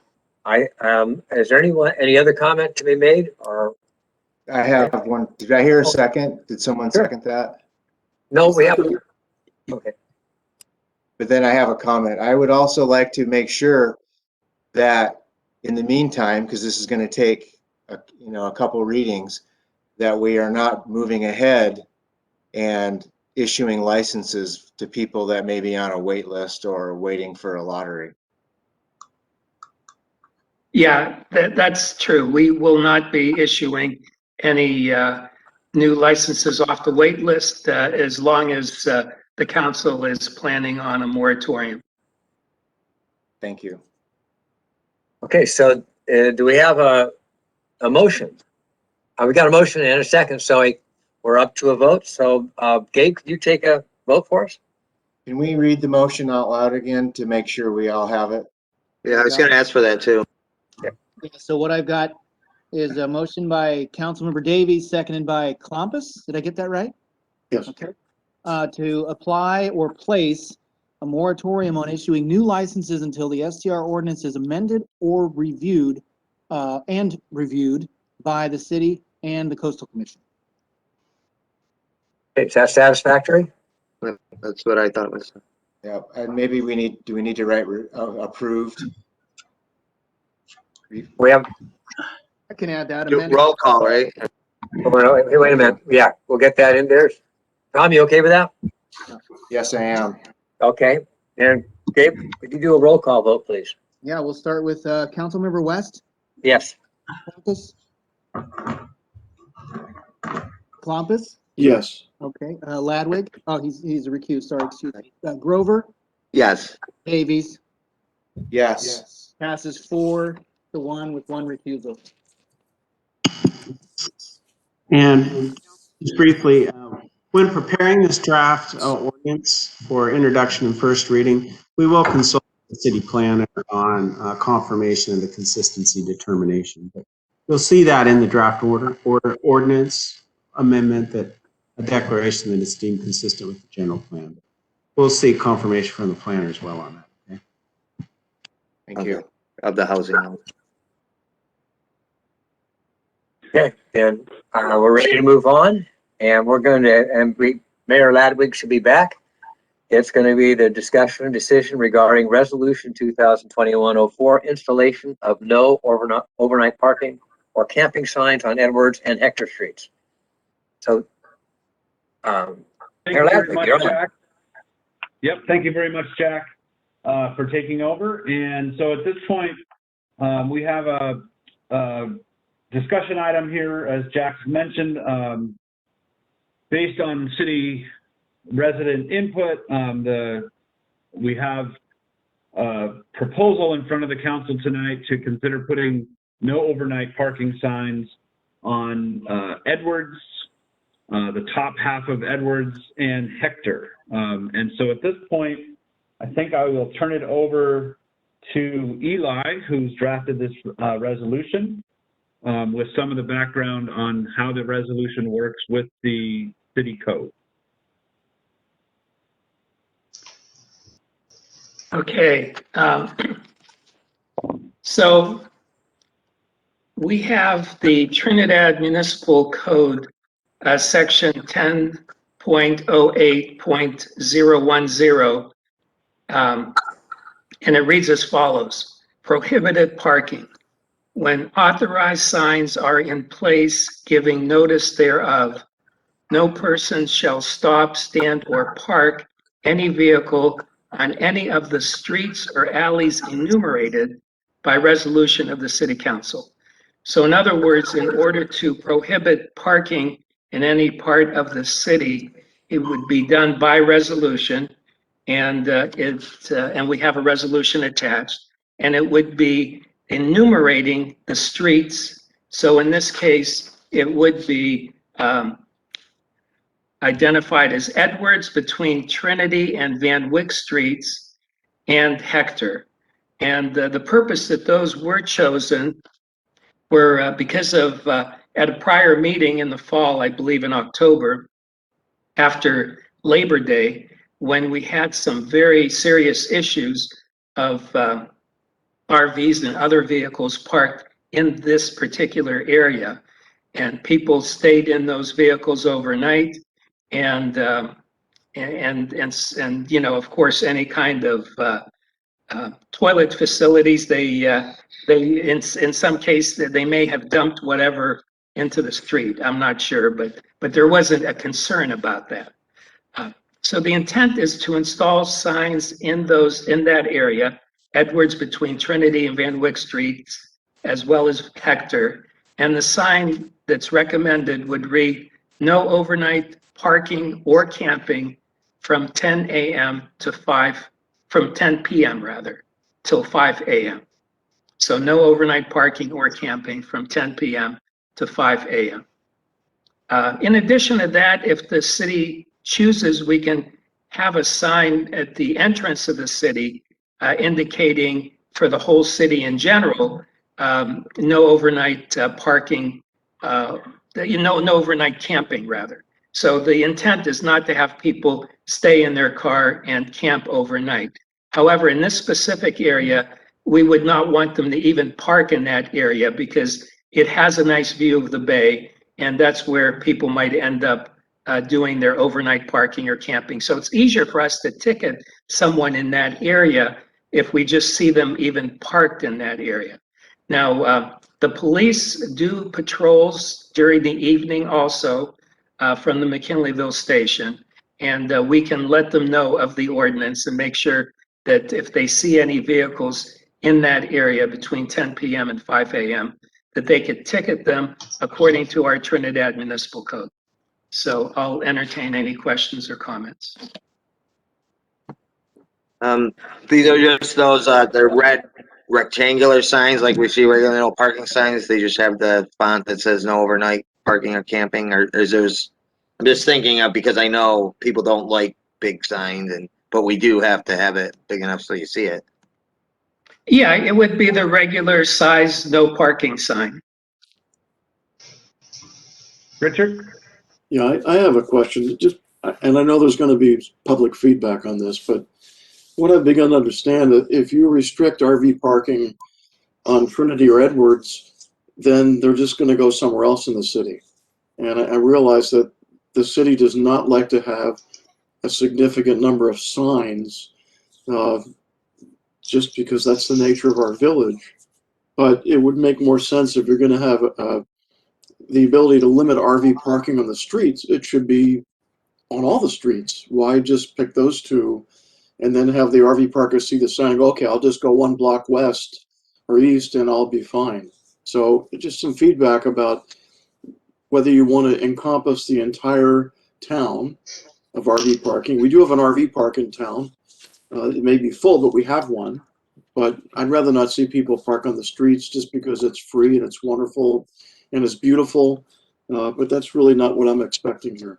is there any other comment to be made or? I have one. Did I hear a second? Did someone Sure. second that? No, we haven't. Okay. But then I have a comment. I would also like to make sure that in the meantime, because this is going to take a couple readings, that we are not moving ahead and issuing licenses to people that may be on a wait list or waiting for a lottery. Yeah, that's true. We will not be issuing any new licenses off the wait list as long as the council is planning on a moratorium. Thank you. Okay, so do we have a motion? We got a motion and a second, so we're up to a vote. So Gabe, could you take a vote for us? Can we read the motion out loud again to make sure we all have it? Yeah, I was gonna ask for that too. Yeah, so what I've got is a motion by Councilmember Davies, seconded by Klompus. Did I get that right? Yes. Okay. To apply or place a moratorium on issuing new licenses until the STR ordinance is amended or reviewed by the city and the coastal commission. Okay, is that satisfactory? That's what I thought it was. Yeah, and maybe do we need to write approved? We have, I can add that Do amendment. roll call, right? wait a minute. Yeah, we'll get that in there. Tom, you okay with that? Yes, I am. Okay, and Gabe, could you do a roll call vote, please? Yeah, we'll start with Councilmember West. Yes. Klompus. Yes. Okay. Ladwig. Oh, he's recused. Sorry, excuse me. Grover. Yes. Davies. Yes. Passes 4-1 with 1 recusal. And just briefly, when preparing this draft ordinance for introduction and first reading, we will consult the city planner on confirmation of the consistency determination. But you'll see that in the draft ordinance amendment, that a declaration that is deemed consistent with the general plan. We'll seek confirmation from the planner as well on that. Okay? Thank you. Of the housing. Okay, then we're ready to move on, and Mayor Ladwig should be back. It's going to be the discussion and decision regarding Resolution 2021-04, installation of no overnight parking or camping signs on Edwards and Hector Streets. So, Thank Mayor you very Ladwig, much, you're on. Jack. Yep, thank you very much, Jack, for taking over. And so at this point, we have a discussion item here, as Jack mentioned, based on city resident input. We have a proposal in front of the council tonight to consider putting no overnight parking signs on Edwards, the top half of Edwards and Hector. And so at this point, I think I will turn it over to Eli, who's drafted this resolution, with some of the background on how the resolution works with the city code. Okay. So we have the Trinidad Municipal Code, section 10.08.010. And it reads as follows: prohibited parking. When authorized signs are in place giving notice thereof, no person shall stop, stand, or park any vehicle on any of the streets or alleys enumerated by resolution of the city council. So in other words, in order to prohibit parking in any part of the city, it would be done by resolution, and and we have a resolution attached, and it would be enumerating the streets. So in this case, it would be identified as Edwards between Trinity and Van Wyck Streets and Hector. And the purpose that those were chosen were because of, at a prior meeting in the fall, I believe in October, after Labor Day, when we had some very serious issues of RVs and other vehicles parked in this particular area. And people stayed in those vehicles overnight. And you know, of course, any kind of toilet facilities, they in some case they may have dumped whatever into the street. I'm not sure, but there wasn't a concern about that. So the intent is to install signs in that area, Edwards between Trinity and Van Wyck Streets, as well as Hector. And the sign that's recommended would read, "No overnight parking or camping from 10 a.m. to 5, from 10 p.m. rather, till 5 a.m. So no overnight parking or camping from 10 p.m. to 5 a.m. In addition to that, if the city chooses, we can have a sign at the entrance of the city indicating for the whole city in general, no overnight parking, no overnight camping rather. So the intent is not to have people stay in their car and camp overnight. However, in this specific area, we would not want them to even park in that area because it has a nice view of the bay, and that's where people might end up doing their overnight parking or camping. So it's easier for us to ticket someone in that area if we just see them even parked in that area. Now, the police do patrols during the evening also from the McKinleyville station, and we can let them know of the ordinance and make sure that if they see any vehicles in that area between 10 p.m. and 5 a.m., that they could ticket them according to our Trinidad Municipal Code. So I'll entertain any questions or comments. These are just those, the red rectangular signs like we see regular little parking signs. They just have the font that says no overnight parking or camping, or is there's, I'm just thinking of, because I know people don't like big signs, but we do have to have it big enough so you see it. Yeah, it would be the regular size, no parking sign. Richard? Yeah, I have a question. Just, and I know there's going to be public feedback on this, but what I've begun to understand that if you restrict RV parking on Trinity or Edwards, then they're just going to go somewhere else in the city. And I realize that the city does not like to have a significant number of signs, just because that's the nature of our village. But it would make more sense if you're going to have the ability to limit RV parking on the streets. It should be on all the streets. Why just pick those two and then have the RV parkers see the sign and go, okay, I'll just go 1 block west or east and I'll be fine. So just some feedback about whether you want to encompass the entire town of RV parking. We do have an RV park in town. It may be full, but we have one. But I'd rather not see people park on the streets just because it's free and it's wonderful and it's beautiful. But that's really not what I'm expecting here.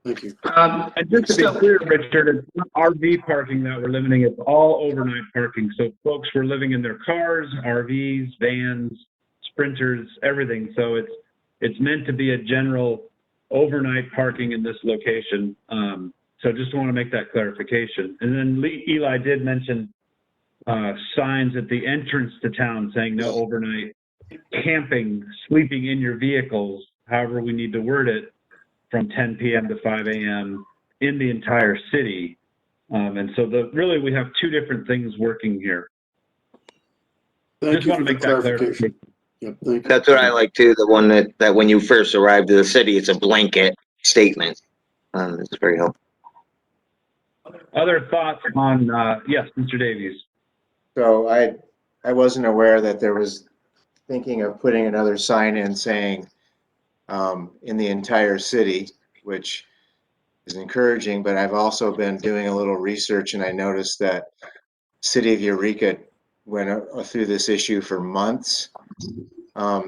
Thank you. And just to be clear, Richard, it's not RV parking that we're limiting, it's all overnight parking. So folks were living in their cars, RVs, vans, sprinters, everything. So it's meant to be a general overnight parking in this location. So just want to make that clarification. And then Eli did mention signs at the entrance to town saying no overnight camping, sleeping in your vehicles, however we need to word it, from 10 p.m. to 5 a.m. in the entire city. And so really we have two different things working here. Thank you for the clarification. Yep, thank you. That's what I like too, the one that when you first arrive to the city, it's a blanket statement. It's very helpful. Other thoughts on, yes, Mr. Davies? So I wasn't aware that there was thinking of putting another sign in saying in the entire city, which is encouraging, but I've also been doing a little research and I noticed that City of Eureka went through this issue for months.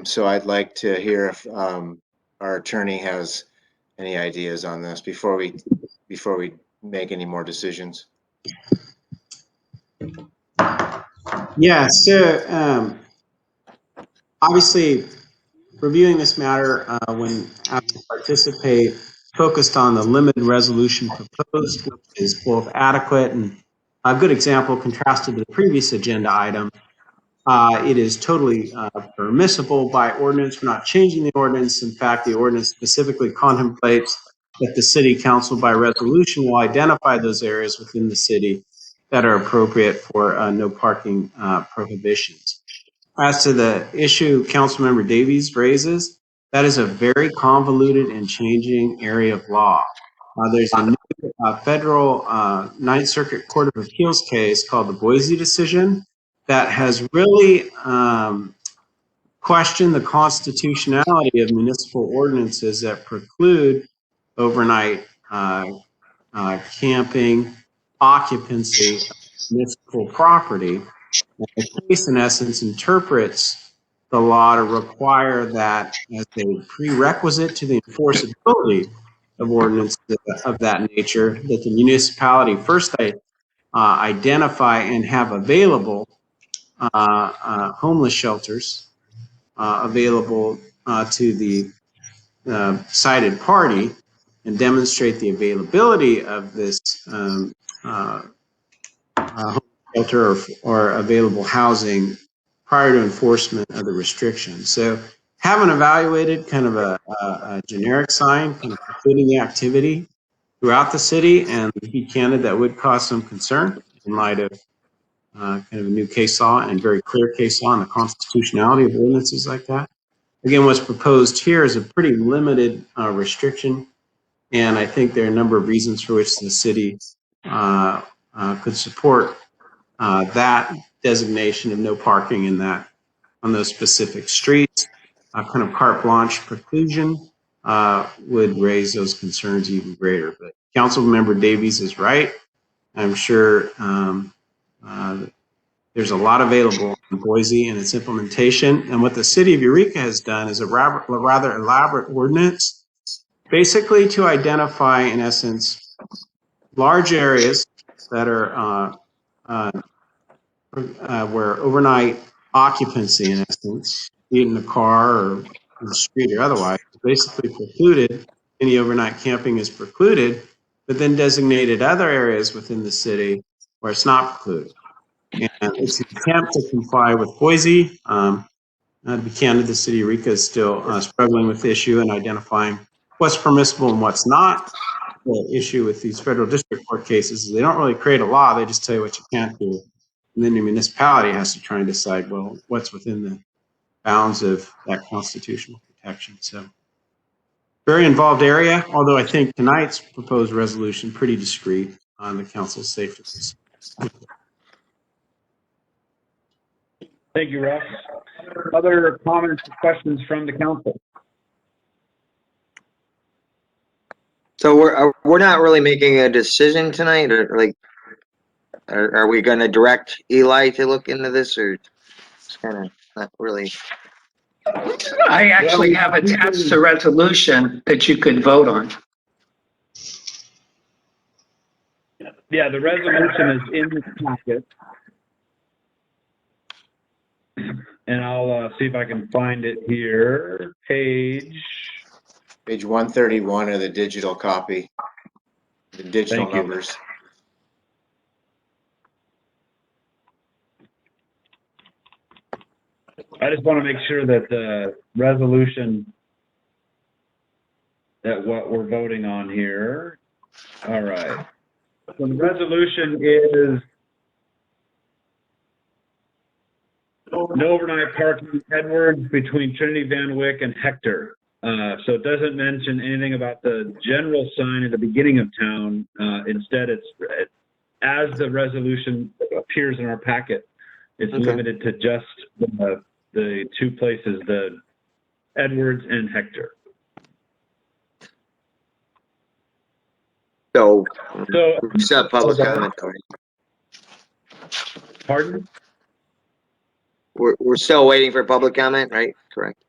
So I'd like to hear if our attorney has any ideas on this before we make any more decisions. Yeah, so obviously reviewing this matter when asked to participate focused on the limited resolution proposed, which is both adequate and a good example contrasted to the previous agenda item. It is totally permissible by ordinance. We're not changing the ordinance. In fact, the ordinance specifically contemplates that the city council by resolution will identify those areas within the city that are appropriate for no parking prohibitions. As to the issue Councilmember Davies raises, that is a very convoluted and changing area of law. There's a new federal Ninth Circuit Court of Appeals case called the Boise decision that has really questioned the constitutionality of municipal ordinances that preclude overnight camping, occupancy of municipal property. And the case, in essence, interprets the law to require that as a prerequisite to the enforceability of ordinances of that nature, that the municipality first identify and have available homeless shelters available to the cited party and demonstrate the availability of this shelter or available housing prior to enforcement of the restriction. So having evaluated kind of a generic sign, kind of precluding the activity throughout the city, and to be candid, that would cause some concern in light of kind of a new case law and very clear case law on the constitutionality of ordinances like that. Again, what's proposed here is a pretty limited restriction, and I think there are a number of reasons for which the city could support that designation of no parking in that on those specific streets. Kind of carte blanche preclusion would raise those concerns even greater. But Councilmember Davies is right. I'm sure there's a lot available in Boise and its implementation. And what the city of Eureka has done is a rather elaborate ordinance, basically to identify, in essence, large areas that are where overnight occupancy, in essence, be it in a car or in the street or otherwise, basically precluded. Any overnight camping is precluded, but then designated other areas within the city where it's not precluded. And it's an attempt to comply with Boise. To be candid, the city of Eureka is still struggling with the issue and identifying what's permissible and what's not. The issue with these federal district court cases is they don't really create a law, they just tell you what you can't do. And then the municipality has to try and decide, well, what's within the bounds of that constitutional protection. So very involved area, although I think tonight's proposed resolution pretty discreet on the council's safety. Thank you, Russ. Other comments or questions from the council? So we're not really making a decision tonight, or like, are we going to direct Eli to look into this, or it's kind of not really? I actually have attached a resolution that you could vote on. Yeah, the resolution is in the packet. And I'll see if I can find it here. Page 131 of the digital copy, the digital Thank you. numbers. I just want to make sure that the resolution, that what we're voting on here. All right. So the resolution is no overnight parking Edwards between Trinity Van Wyck and Hector. So it doesn't mention anything about the general sign at the beginning of town. Instead, it's as the resolution appears in our packet. It's Okay. limited to just the two places, the Edwards and Hector. So, So, we still have public comment, though, right? pardon? We're still waiting for public comment, right? Correct.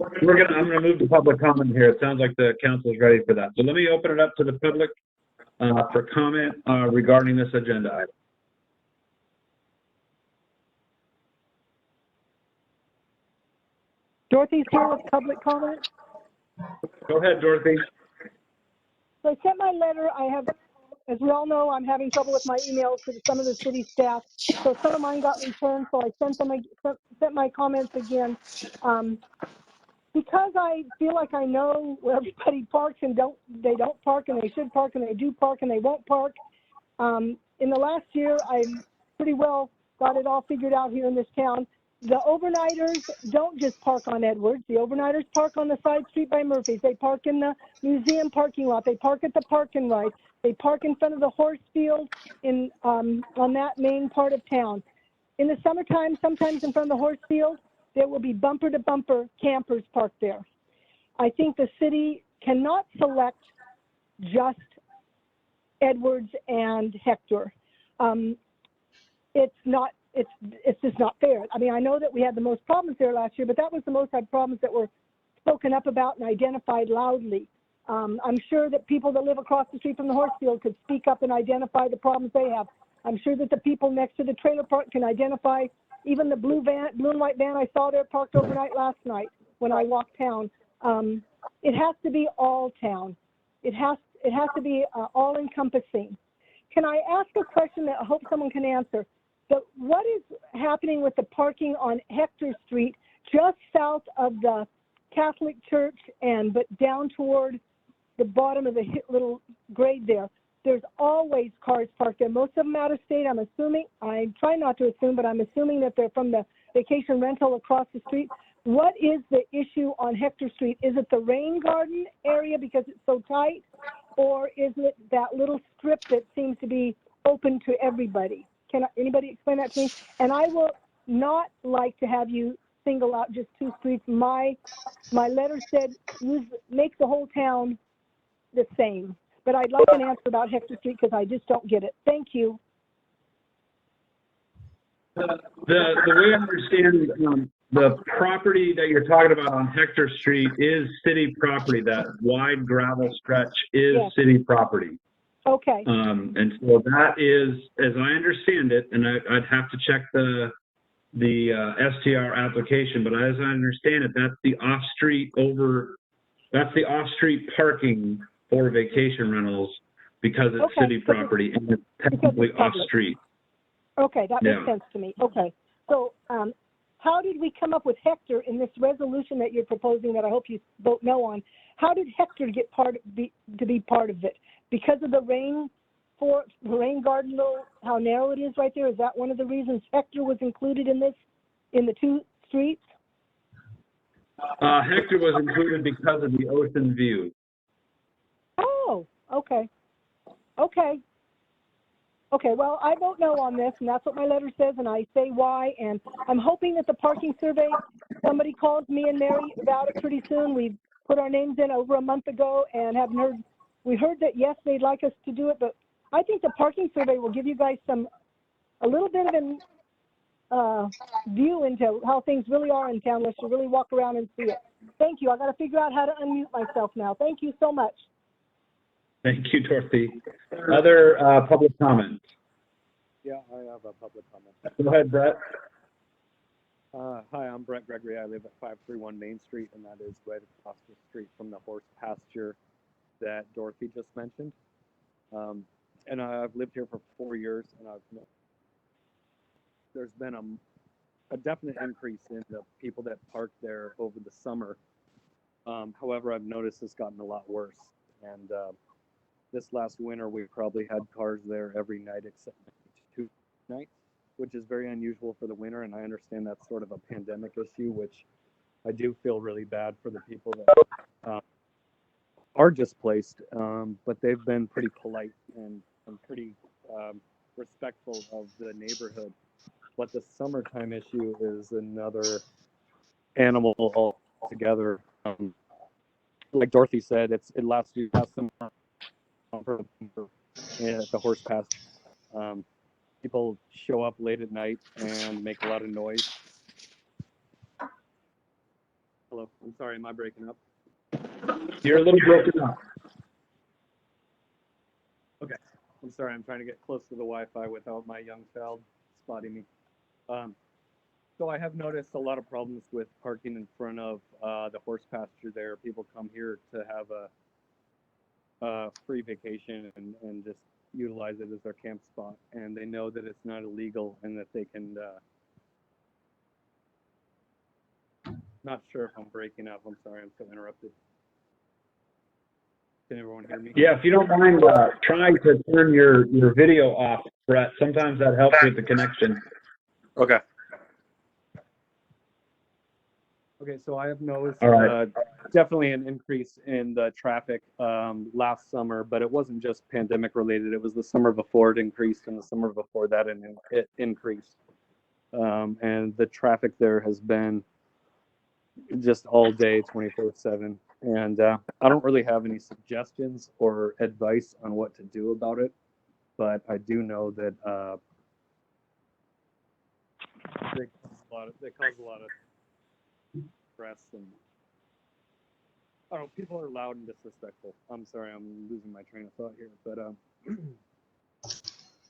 I'm gonna move to public comment here. It sounds like the council is ready for that. So let me open it up to the public for comment regarding this agenda item. Dorothy's here with public comment. Go ahead, Dorothy. So I sent my letter. I have, as we all know, I'm having trouble with my emails to some of the city staff. So some of mine got returned, so I sent my comments again. Because I feel like I know where everybody parks and they don't park and they should park and they do park and they won't park. In the last year, I pretty well got it all figured out here in this town. The overnighters don't just park on Edwards. The overnighters park on the side street by Murphy's. They park in the museum parking lot. They park at the park and ride. They park in front of the horse field on that main part of town. In the summertime, sometimes in front of the horse field, there will be bumper to bumper campers parked there. I think the city cannot select just Edwards and Hector. It's just not fair. I mean, I know that we had the most problems there last year, but that was the most problems that were spoken up about and identified loudly. I'm sure that people that live across the street from the horse field could speak up and identify the problems they have. I'm sure that the people next to the trailer park can identify even the blue and white van I saw there parked overnight last night when I walked town. It has to be all town. It has to be all encompassing. Can I ask a question that I hope someone can answer? So what is happening with the parking on Hector Street, just south of the Catholic Church but down toward the bottom of the little grade there? There's always cars parked there. Most of them out of state, I'm assuming. I try not to assume, but I'm assuming that they're from the vacation rental across the street. What is the issue on Hector Street? Is it the rain garden area because it's so tight? Or is it that little strip that seems to be open to everybody? Can anybody explain that to me? And I will not like to have you single out just two streets. My letter said make the whole town the same. But I'd like an answer about Hector Street because I just don't get it. Thank you. The way I understand the property that you're talking about on Hector Street is city property. That wide gravel stretch is Yes. city property. Okay. And so that is, as I understand it, and I'd have to check the STR application, but as I understand it, that's the off-street parking for vacation rentals because it's Okay. city property and it's technically off-street. Okay, that makes Yeah. sense to me. Okay. So how did we come up with Hector in this resolution that you're proposing that I hope you vote no on? How did Hector get to be part of it? Because of the rain garden, how narrow it is right there? Is that one of the reasons Hector was included in the two streets? Hector was included because of the ocean view. Oh, okay. Okay. Okay, well, I vote no on this, and that's what my letter says, and I say why. And I'm hoping that the parking survey, somebody calls me and Mary about it pretty soon. We put our names in over a month ago and haven't heard. We heard that, yes, they'd like us to do it, but I think the parking survey will give you guys a little bit of an view into how things really are in town, unless you really walk around and see it. Thank you. I got to figure out how to unmute myself now. Thank you so much. Thank you, Dorothy. Other public comments? Yeah, I have a public comment. Go ahead, Brett. Hi, I'm Brett Gregory. I live at 531 Main Street, and that is right across the street from the horse pasture that Dorothy just mentioned. And I've lived here for 4 years, and there's been a definite increase in the people that park there over the summer. However, I've noticed it's gotten a lot worse. And this last winter, we probably had cars there every night except 2 nights, which is very unusual for the winter. And I understand that's sort of a pandemic issue, which I do feel really bad for the people that are displaced. But they've been pretty polite and pretty respectful of the neighborhood. But the summertime issue is another animal altogether. Like Dorothy said, it last summer at the horse pasture. People show up late at night and make a lot of noise. Hello, I'm sorry, am I breaking up? You're a little broken up. Okay, I'm sorry, I'm trying to get close to the Wi-Fi without my young child spotting me. So I have noticed a lot of problems with parking in front of the horse pasture there. People come here to have a free vacation and just utilize it as their camp spot. And they know that it's not illegal and that they can, not sure if I'm breaking up. I'm sorry, I'm so interrupted. Can everyone hear me? Yeah, if you don't mind trying to turn your video off, Brett. Sometimes that helps with the connection. Okay. Okay, so I have noticed All right. definitely an increase in the traffic last summer, but it wasn't just pandemic related. It was the summer before it increased, and the summer before that it increased. And the traffic there has been just all day, 24/7. And I don't really have any suggestions or advice on what to do about it, but I do know that they cause a lot of stress, and I don't know, people are loud and disrespectful. I'm sorry, I'm losing my train of thought here, but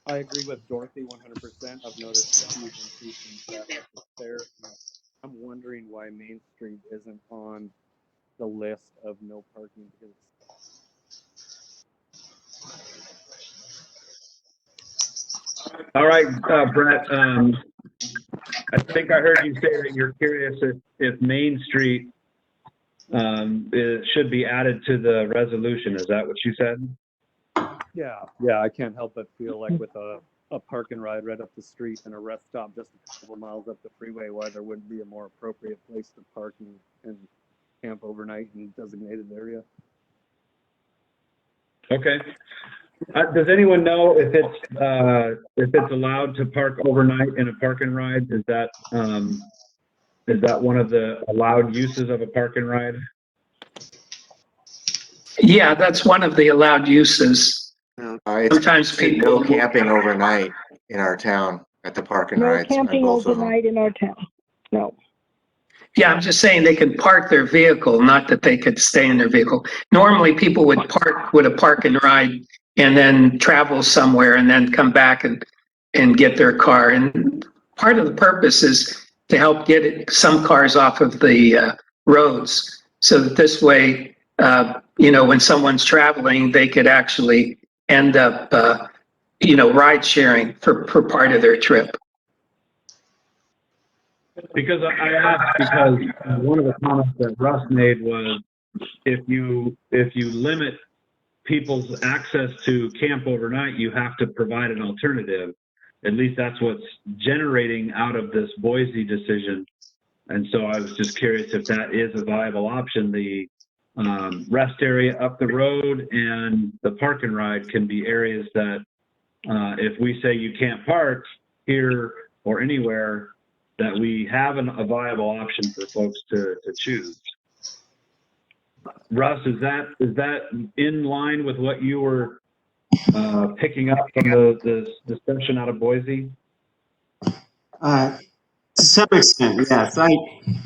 I agree with Dorothy 100%. I've noticed a huge increase in traffic there. I'm wondering why Main Street isn't on the list of no parking because All right, Brett. I think I heard you say that you're curious if Main Street should be added to the resolution. Is that what you said? yeah, I can't help but feel like with a park and ride right up the street and a rest stop just a couple miles up the freeway, why there wouldn't be a more appropriate place to park and camp overnight in a designated area. Okay. Does anyone know if it's allowed to park overnight in a park and ride? Is that one of the allowed uses of a park and ride? Yeah, that's one of the allowed uses. It's Sometimes no people, camping overnight in our town at the park and No rides on camping both of them. overnight in our town. No. yeah, I'm just saying they can park their vehicle, not that they could stay in their vehicle. Normally, people would park with a park and ride and then travel somewhere and then come back and get their car. And part of the purpose is to help get some cars off of the roads so that this way, when someone's traveling, they could actually end up, ride sharing for part of their trip. Because I asked because one of the comments that Russ made was if you limit people's access to camp overnight, you have to provide an alternative. At least that's what's generating out of this Boise decision. And so I was just curious if that is a viable option. The rest area up the road and the park and ride can be areas that if we say you can't park here or anywhere, that we have a viable option for folks to choose. Russ, is that in line with what you were picking up from the discussion out of Boise? To some extent, yes.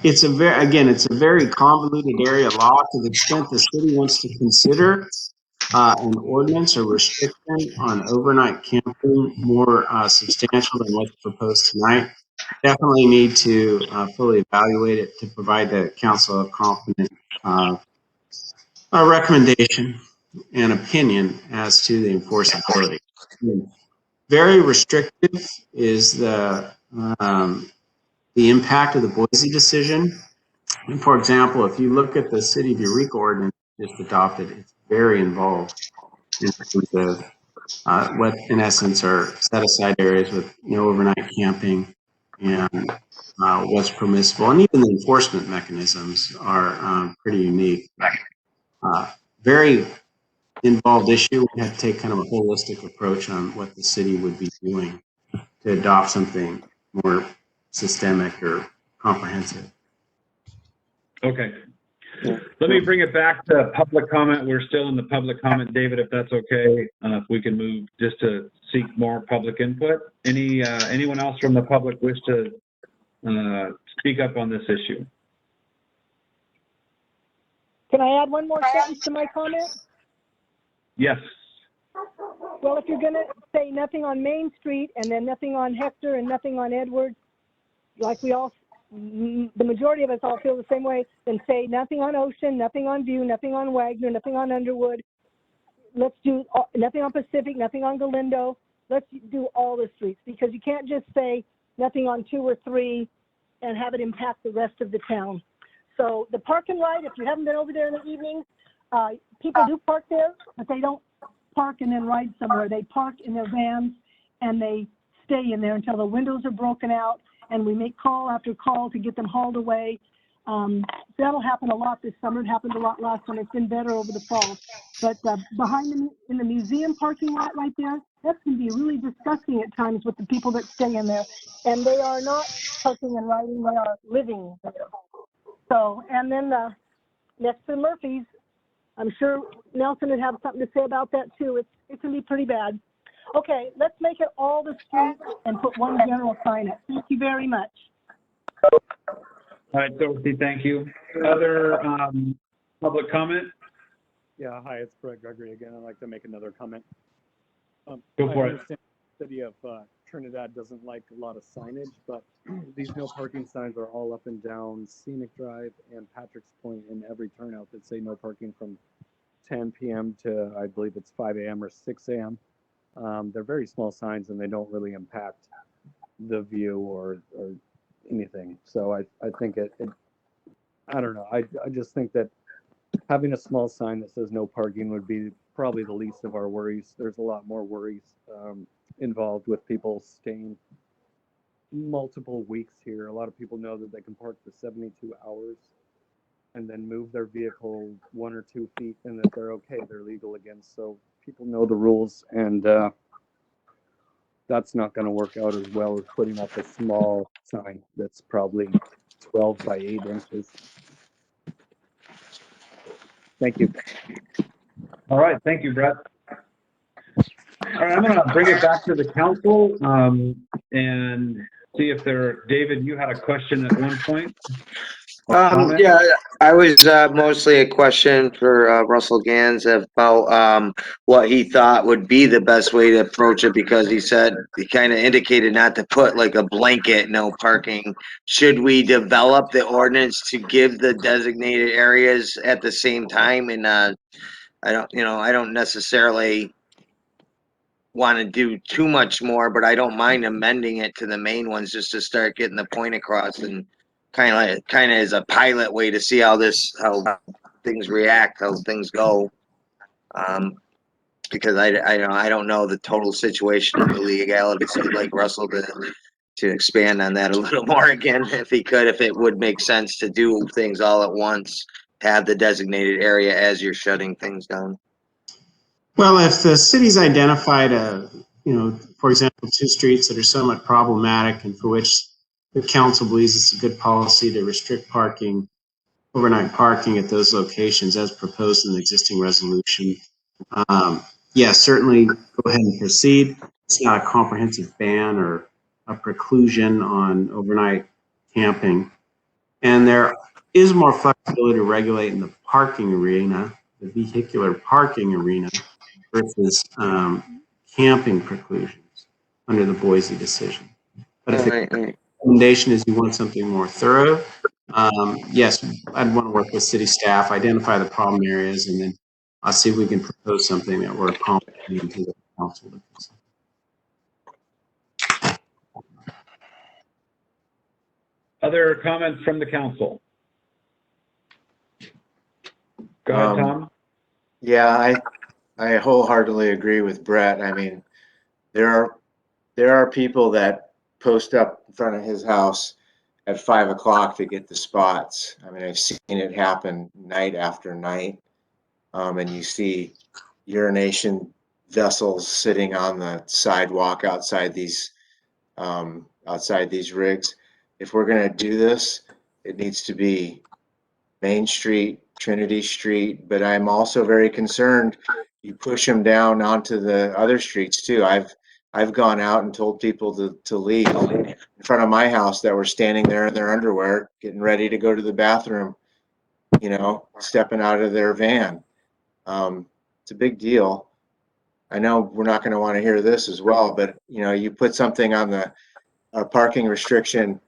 It's a very convoluted area of law. To the extent the city wants to consider an ordinance or restriction on overnight camping more substantial than what's proposed tonight, definitely need to fully evaluate it to provide the council a competent recommendation and opinion as to the enforceability. Very restrictive is the impact of the Boise decision. And for example, if you look at the City of Eureka ordinance just adopted, it's very involved in terms of what in essence are set aside areas with no overnight camping and what's permissible. And even the enforcement mechanisms are pretty unique. Very involved issue. We have to take kind of a holistic approach on what the city would be doing to adopt something more systemic or comprehensive. Okay. Yeah. Let me bring it back to public comment. We're still in the public comment, David, if that's okay. If we can move just to seek more public input. Anyone else from the public wish to speak up on this issue? Can I add one more sentence to my comment? Yes. Well, if you're gonna say nothing on Main Street and then nothing on Hector and nothing on Edwards, like the majority of us all feel the same way, then say nothing on Ocean, nothing on View, nothing on Wagner, nothing on Underwood. Let's do nothing on Pacific, nothing on Galindo. Let's do all the streets, because you can't just say nothing on 2 or 3 and have it impact the rest of the town. So the park and ride, if you haven't been over there in the evening, people do park there, but they don't park and then ride somewhere. They park in their vans and they stay in there until the windows are broken out, and we make call after call to get them hauled away. That'll happen a lot this summer. It happened a lot last summer. It's been better over the fall. But behind in the museum parking lot right there, that can be really disgusting at times with the people that stay in there. And they are not parking and riding, they are living there. So, and then next to Murphy's, I'm sure Nelson would have something to say about that too. It can be pretty bad. Okay, let's make it all the streets and put one general sign up. Thank you very much. All right, Dorothy, thank you. Other public comment? Yeah, hi, it's Brett Gregory again. I'd like to make another comment. Go for it. I understand the city of Trinidad doesn't like a lot of signage, but these no parking signs are all up and down Scenic Drive and Patrick's Point in every turnout that say no parking from 10 p.m. to, I believe it's 5 a.m. or 6 a.m. They're very small signs and they don't really impact the view or anything. So I think I don't know. I just think that having a small sign that says no parking would be probably the least of our worries. There's a lot more worries involved with people staying multiple weeks here. A lot of people know that they can park for 72 hours and then move their vehicle 1 or 2 feet and that they're okay, they're legal again. So people know the rules, and that's not going to work out as well as putting up a small sign that's probably 12 by 8 inches. Thank you. All right, thank you, Brett. All right, I'm going to bring it back to the council and see if David, you had a question at one point. Yeah, I was mostly a question for Russell Gans about what he thought would be the best way to approach it, because he said, he kind of indicated not to put like a blanket no parking. Should we develop the ordinance to give the designated areas at the same time? And I don't necessarily want to do too much more, but I don't mind amending it to the main ones just to start getting the point across, and kind of as a pilot way to see how things react, how things go. Because I don't know the total situation of the legality. So I'd like Russell to expand on that a little more again, if he could, if it would make sense to do things all at once, have the designated area as you're shutting things down. Well, if the city's identified for example, 2 streets that are somewhat problematic and for which the council believes it's a good policy to restrict overnight parking at those locations as proposed in the existing resolution, certainly go ahead and proceed. It's not a comprehensive ban or a preclusion on overnight camping. And there is more flexibility to regulate in the parking arena, the vehicular parking arena, versus camping preclusions under the Boise decision. But if the recommendation is you want something more thorough, yes, I'd want to work with city staff, identify the problem areas, and then I'll see if we can propose something that we're accommodating to the council. Other comments from the council? Go ahead, Tom. Yeah, I wholeheartedly agree with Brett. I mean, there are people that post up in front of his house at 5 o'clock to get the spots. I mean, I've seen it happen night after night. And you see urination vessels sitting on the sidewalk outside these outside these rigs. If we're gonna do this, it needs to be Main Street, Trinity Street, but I'm also very concerned you push them down onto the other streets too. I've gone out and told people to leave in front of my house that were standing there in their underwear, getting ready to go to the bathroom, you know, stepping out of their van. It's a big deal. I know we're not going to want to hear this as well, but you know, you put something on the parking restriction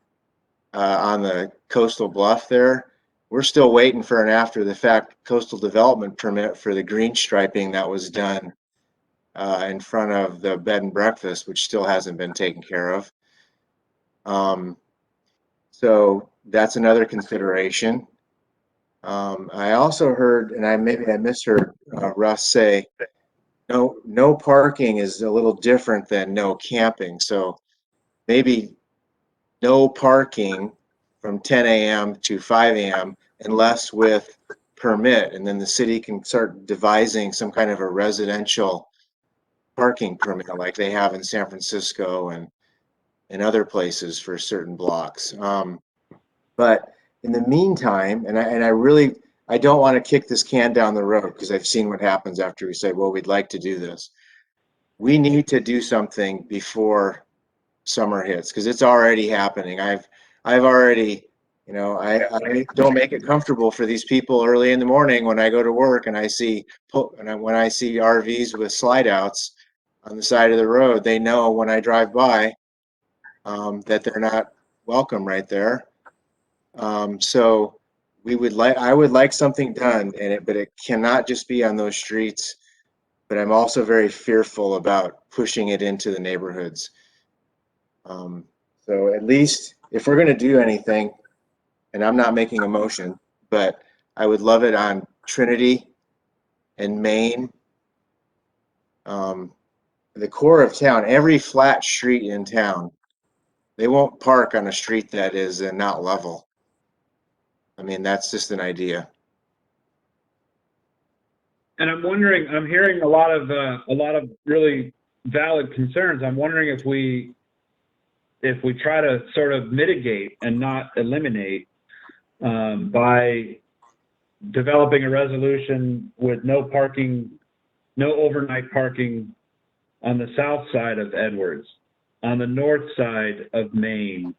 on the coastal bluff there. We're still waiting for an after the fact coastal development permit for the green striping that was done in front of the bed and breakfast, which still hasn't been taken care of. So that's another consideration. I also heard, and maybe I misheard Russ say, no parking is a little different than no camping. So maybe no parking from 10 a.m. to 5 a.m. unless with permit, and then the city can start devising some kind of a residential parking permit like they have in San Francisco and in other places for certain blocks. But in the meantime, and I don't want to kick this can down the road because I've seen what happens after we say, well, we'd like to do this. We need to do something before summer hits because it's already happening. I've already, you know, I don't make it comfortable for these people early in the morning when I go to work and when I see RVs with slide outs on the side of the road. They know when I drive by that they're not welcome right there. So I would like something done but it cannot just be on those streets. But I'm also very fearful about pushing it into the neighborhoods. So at least if we're going to do anything, and I'm not making a motion, but I would love it on Trinity and Main, the core of town, every flat street in town. They won't park on a street that is not level. I mean, that's just an idea. And I'm wondering, I'm hearing a lot of really valid concerns. I'm wondering if we try to sort of mitigate and not eliminate by developing a resolution with no overnight parking on the south side of Edwards, on the north side of Maine,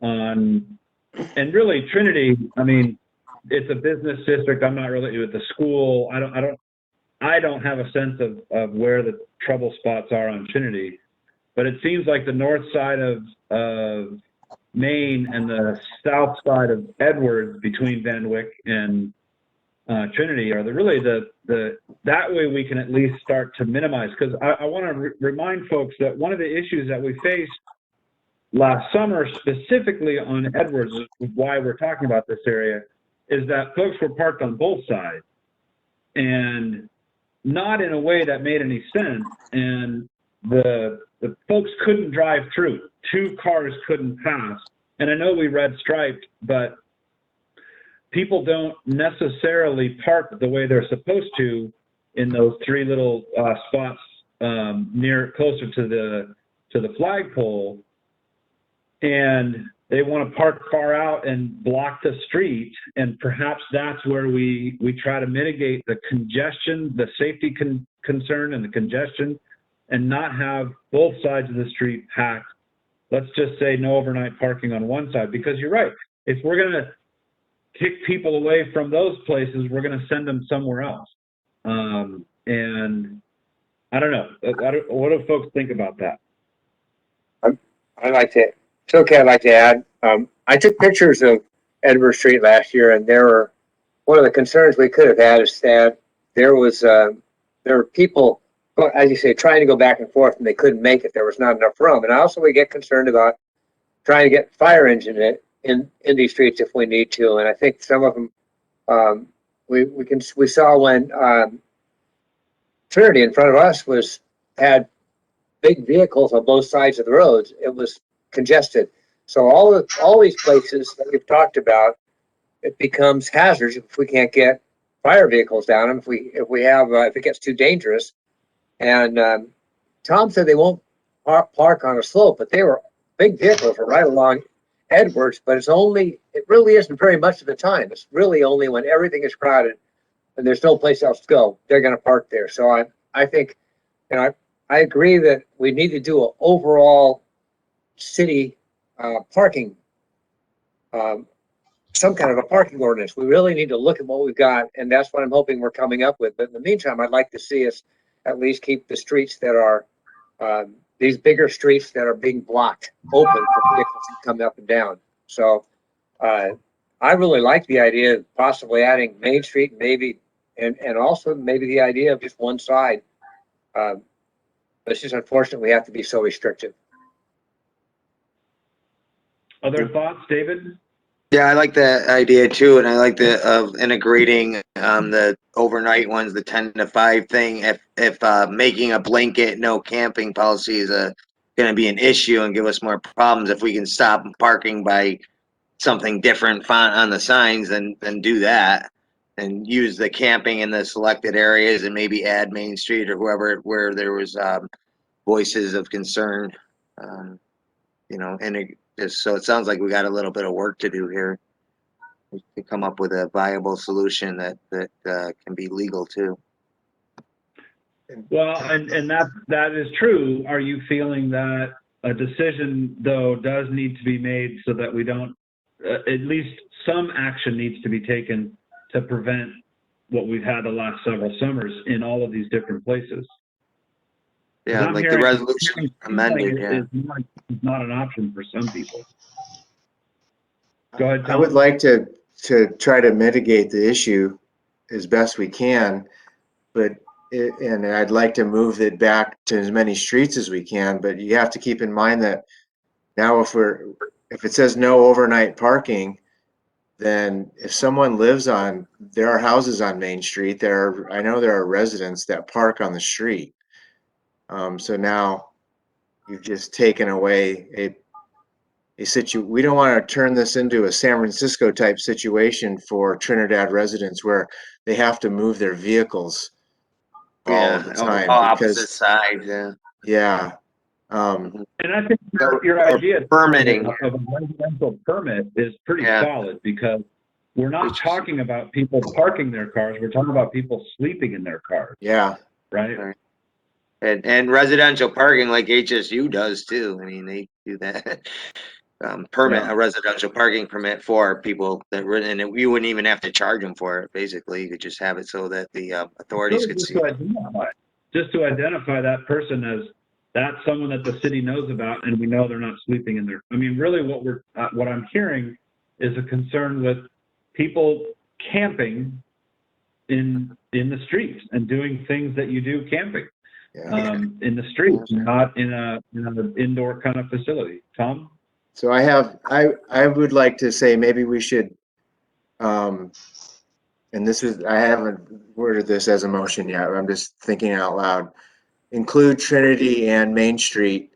and really Trinity. I mean, it's a business district. I'm not really with the school. I don't have a sense of where the trouble spots are on Trinity, but it seems like the north side of Maine and the south side of Edwards between Van Wyck and Trinity are that way we can at least start to minimize. Because I want to remind folks that one of the issues that we faced last summer, specifically on Edwards, why we're talking about this area, is that folks were parked on both sides and not in a way that made any sense. And the folks couldn't drive through. 2 cars couldn't pass. And I know we red striped, but people don't necessarily park the way they're supposed to in those 3 little spots closer to the flagpole, and they want to park far out and block the street. And perhaps that's where we try to mitigate the congestion, the safety concern and the congestion, and not have both sides of the street packed. Let's just say no overnight parking on one side, because you're right. If we're going to kick people away from those places, we're going to send them somewhere else. And I don't know. What do folks think about that? I'd like to add, I took pictures of Edward Street last year, and one of the concerns we could have had is that there were people, as you say, trying to go back and forth, and they couldn't make it. There was not enough room. And also we get concerned about trying to get fire engine in these streets if we need to. And I think some of them, we saw when Trinity in front of us had big vehicles on both sides of the roads. It was congested. So all these places that we've talked about, it becomes hazards if we can't get fire vehicles down them. If it gets too dangerous. And Tom said they won't park on a slope, but they were big vehicles are right along Edwards, but it really isn't very much of the time. It's really only when everything is crowded and there's no place else to go, they're going to park there. So I think, I agree that we need to do an overall city parking, some kind of a parking ordinance. We really need to look at what we've got, and that's what I'm hoping we're coming up with. But in the meantime, I'd like to see us at least keep the streets that are these bigger streets that are being blocked open for vehicles to come up and down. So I really like the idea of possibly adding Main Street, maybe, and also maybe the idea of just one side. But it's just unfortunate we have to be so restrictive. Other thoughts, David? Yeah, I like that idea too, and I like the of integrating the overnight ones, the 10 to 5 thing. If making a blanket no camping policy is going to be an issue and give us more problems, if we can stop parking by something different font on the signs, then do that, and use the camping in the selected areas, and maybe add Main Street or whoever where there was voices of concern, and just so it sounds like we got a little bit of work to do here to come up with a viable solution that can be legal too. Well, and that is true. Are you feeling that a decision though does need to be made so that we don't, at least some action needs to be taken to prevent what we've had the last several summers in all of these different places? Yeah, like the resolution amended. Yeah, is not an option for some people. Go ahead, Tom. I would like to try to mitigate the issue as best we can, and I'd like to move it back to as many streets as we can. But you have to keep in mind that now if it says no overnight parking, then if someone lives there are houses on Main Street. I know there are residents that park on the street. So now you've just taken away we don't want to turn this into a San Francisco type situation for Trinidad residents where they have to move their vehicles all the time. Opposite sides. Yeah. And I think your idea permitting of a residential permit is pretty solid, because we're not talking about people parking their cars. We're talking about people sleeping in their cars. Yeah. Right. And residential parking like HSU does too. I mean, they do that. A residential parking permit for people that were in it. You wouldn't even have to charge them for it. Basically, you could just have it so that the authorities could see it. Just to identify that person as that's someone that the city knows about, and we know they're not sleeping in there. I mean, really, what I'm hearing is a concern with people camping in the streets and doing things that you do camping in the streets, not in an indoor kind of facility. Tom? So I would like to say maybe we should, and I haven't worded this as a motion yet. I'm just thinking out loud. Include Trinity and Main Street.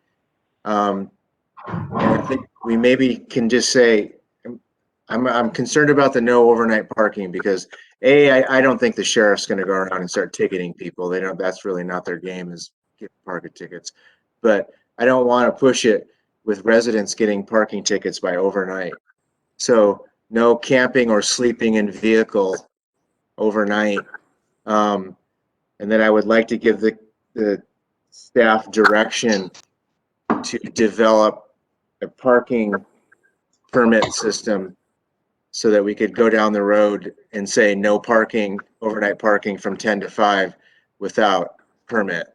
And I think we maybe can just say, I'm concerned about the no overnight parking because I don't think the sheriff's going to go around and start ticketing people. That's really not their game, is get parking tickets. But I don't want to push it with residents getting parking tickets by overnight. So no camping or sleeping in vehicle overnight. And then I would like to give the staff direction to develop a parking permit system so that we could go down the road and say no parking, overnight parking from 10 to 5 without permit.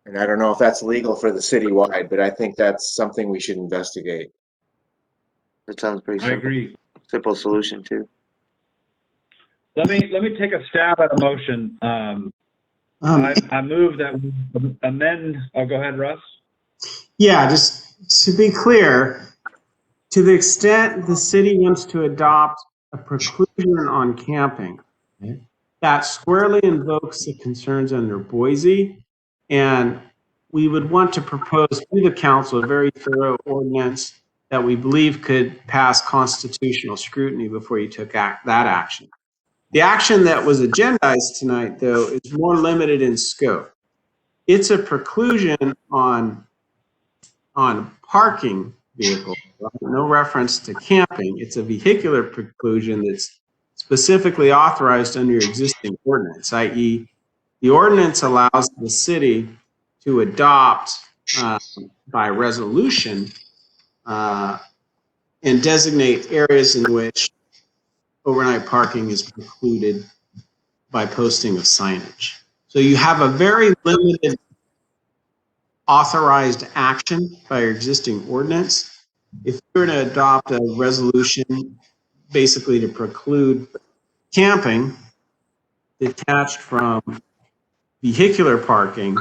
And I don't know if that's legal for the citywide, but I think that's something we should investigate. That sounds pretty simple. I agree. Simple solution too. Let me take a stab at a motion. I move that we amend. Oh, go ahead, Russ. Yeah, just to be clear, to the extent the city wants to adopt a preclusion on camping, that squarely invokes the concerns under Boise. And we would want to propose to the council a very thorough ordinance that we believe could pass constitutional scrutiny before you took that action. The action that was agendized tonight, though, is more limited in scope. It's a preclusion on on parking vehicles, no reference to camping. It's a vehicular preclusion that's specifically authorized under your existing ordinance, i.e. the ordinance allows the city to adopt by resolution and designate areas in which overnight parking is precluded by posting of signage. So you have a very limited authorized action by your existing ordinance. If you were to adopt a resolution basically to preclude camping detached from vehicular parking,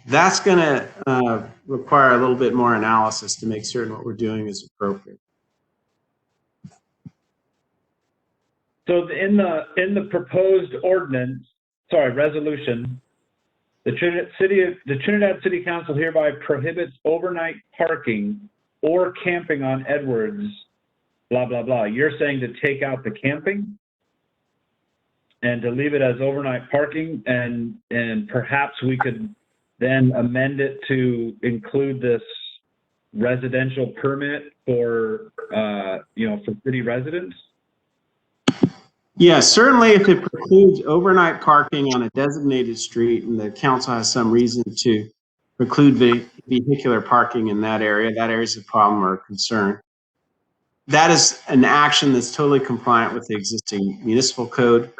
that's going to require a little bit more analysis to make certain what we're doing is appropriate. So in the proposed ordinance, resolution, the Trinidad City Council hereby prohibits overnight parking or camping on Edwards, blah, blah, blah. You're saying to take out the camping and to leave it as overnight parking, and perhaps we could then amend it to include this residential permit for, for city residents? Yeah, certainly if it precludes overnight parking on a designated street and the council has some reason to preclude vehicular parking in that area is a problem or a concern. That is an action that's totally compliant with the existing municipal code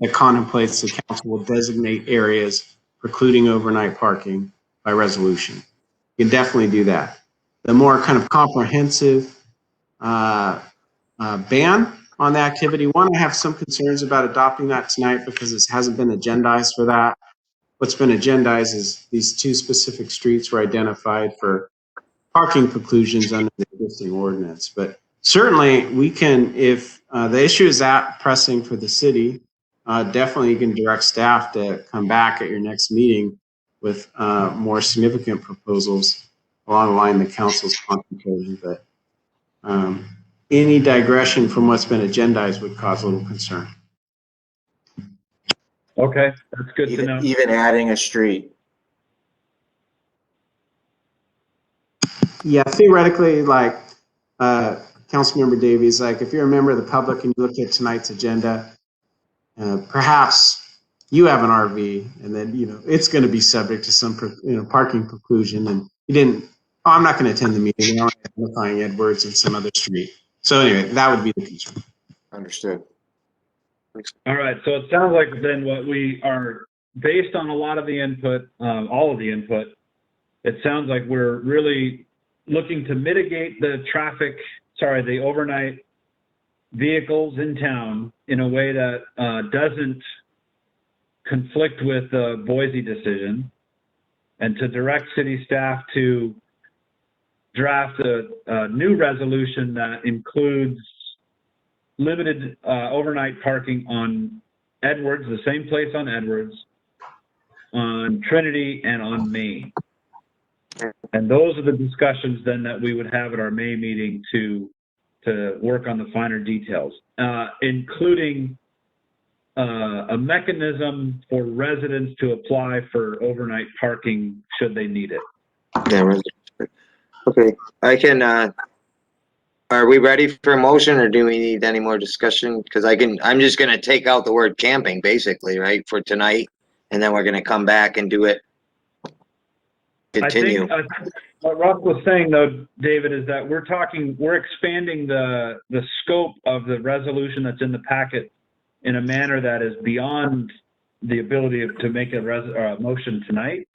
that contemplates the council will designate areas precluding overnight parking by resolution. You can definitely do that. The more kind of comprehensive ban on the activity. One, I have some concerns about adopting that tonight because it hasn't been agendized for that. What's been agendized is these two specific streets were identified for parking preclusions under the existing ordinance. But certainly we can, if the issue is that pressing for the city, definitely you can direct staff to come back at your next meeting with more significant proposals along the line the council's contemplating. But any digression from what's been agendized would cause a little concern. Okay, that's good to know. Even adding a street. Yeah, theoretically, like Councilmember Davies, like if you're a member of the public and you look at tonight's agenda, perhaps you have an RV and then, it's going to be subject to some, parking preclusion, and you didn't, I'm not going to attend the meeting. I'm identifying Edwards and some other street. So anyway, that would be the concern. Understood. All right, so it sounds like then what we are, based on a lot of the input, all of the input, it sounds like we're really looking to mitigate the overnight vehicles in town in a way that doesn't conflict with the Boise decision, and to direct city staff to draft a new resolution that includes limited overnight parking on Edwards, the same place on Edwards, on Trinity, and on Main. And those are the discussions then that we would have at our May meeting to work on the finer details, including a mechanism for residents to apply for overnight parking should they need it. Yeah, okay, I can, are we ready for a motion, or do we need any more discussion? Because I'm just gonna take out the word camping, basically, right, for tonight, and then we're gonna come back and do it. Continue. I think what Russ was saying, though, David, is that we're expanding the scope of the resolution that's in the packet in a manner that is beyond the ability to make a motion tonight,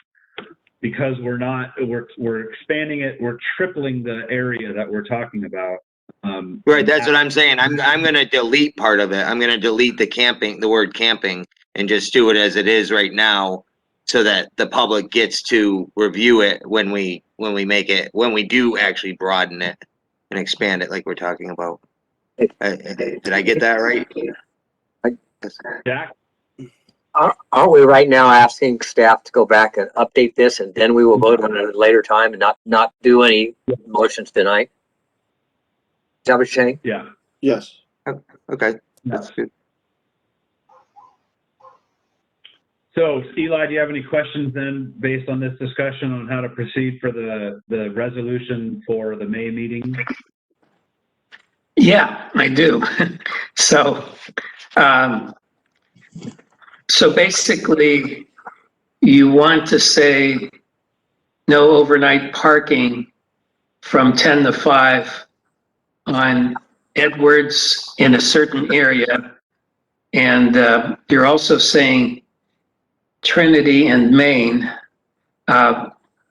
because we're expanding it, we're tripling the area that we're talking about. Right, that's what I'm saying. I'm gonna delete part of it. I'm gonna delete the word camping, and just do it as it is right now, so that the public gets to review it when we do actually broaden it and expand it like we're talking about. Did I get that right? Jack? Aren't we right now asking staff to go back and update this, and then we will vote on it at a later time and not do any motions tonight? Is that what you're saying? Yeah. Yes. Okay, that's good. So Eli, do you have any questions then, based on this discussion on how to proceed for the resolution for the May meeting? Yeah, I do. So, so basically, you want to say no overnight parking from 10 to 5 on Edwards in a certain area. And you're also saying Trinity and Main.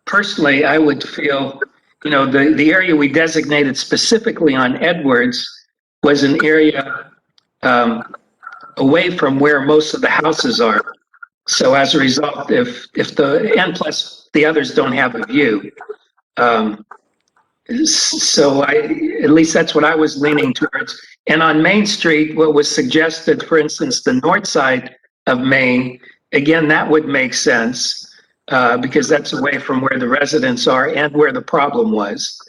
Personally, I would feel, you know, the area we designated specifically on Edwards was an area away from where most of the houses are. So as a result, and plus the others don't have a view. So at least that's what I was leaning towards. And on Main Street, what was suggested, for instance, the north side of Main, again, that would make sense because that's away from where the residents are and where the problem was.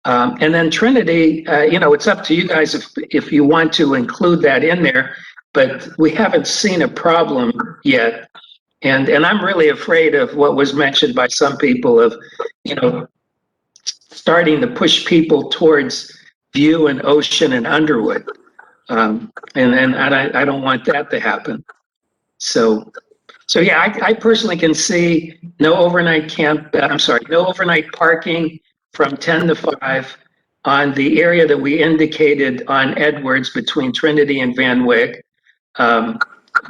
And then Trinity, you know, it's up to you guys if you want to include that in there, but we haven't seen a problem yet. And I'm really afraid of what was mentioned by some people of, you know, starting to push people towards View and Ocean and Underwood. And I don't want that to happen. So yeah, I personally can see no overnight no overnight parking from 10 to 5 on the area that we indicated on Edwards between Trinity and Van Wyck.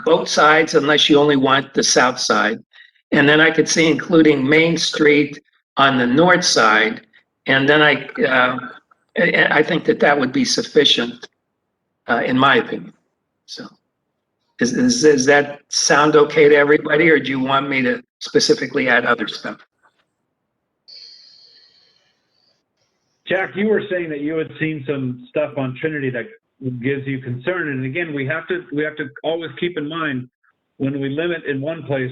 Both sides, unless you only want the south side. And then I could see including Main Street on the north side. And then I think that would be sufficient, in my opinion. So does that sound okay to everybody, or do you want me to specifically add other stuff? Jack, you were saying that you had seen some stuff on Trinity that gives you concern. And again, we have to always keep in mind, when we limit in one place,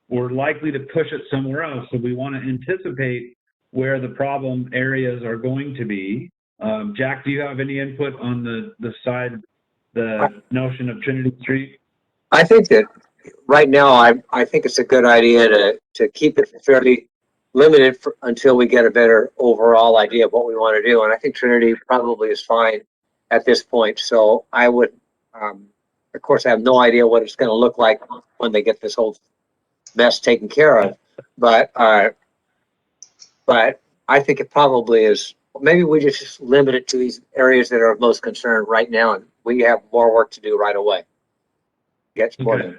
we're likely to push it somewhere else. So we want to anticipate where the problem areas are going to be. Jack, do you have any input on the notion of Trinity Street? I think that right now, I think it's a good idea to keep it fairly limited until we get a better overall idea of what we want to do. And I think Trinity probably is fine at this point. So I would, of course, I have no idea what it's going to look like when they get this whole mess taken care of. But I think it probably is. Maybe we just limit it to these areas that are of most concern right now, and we have more work to do right away. Get more Okay.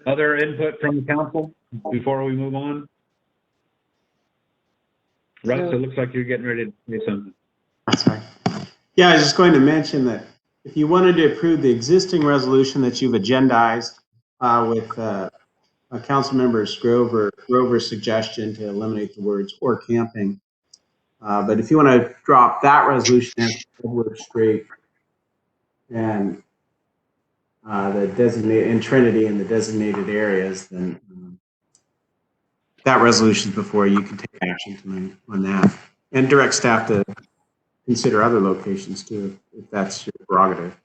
Other input from the council before we move on? Russ, it looks like you're getting ready to say something. That's right. Yeah, I was just going to mention that if you wanted to approve the existing resolution that you've agendized with Councilmember Grover's suggestion to eliminate the words "or camping," but if you want to drop that resolution as Edward Street and the designated in Trinity and the designated areas, then that resolution is before you can take action tonight on that, and direct staff to consider other locations too, if that's your prerogative.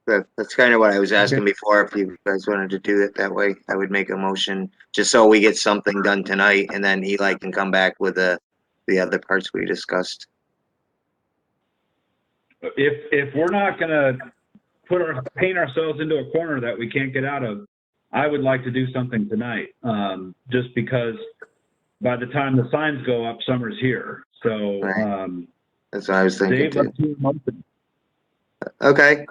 That's kind of what I was asking before. If you guys wanted to do it that way, I would make a motion just so we get something done tonight, and then Eli can come back with the other parts we discussed. If we're not going to paint ourselves into a corner that we can't get out of, I would like to do something tonight, just because by the time the signs go up, summer's here. So that's what I was thinking Dave, too. let's do something. Okay.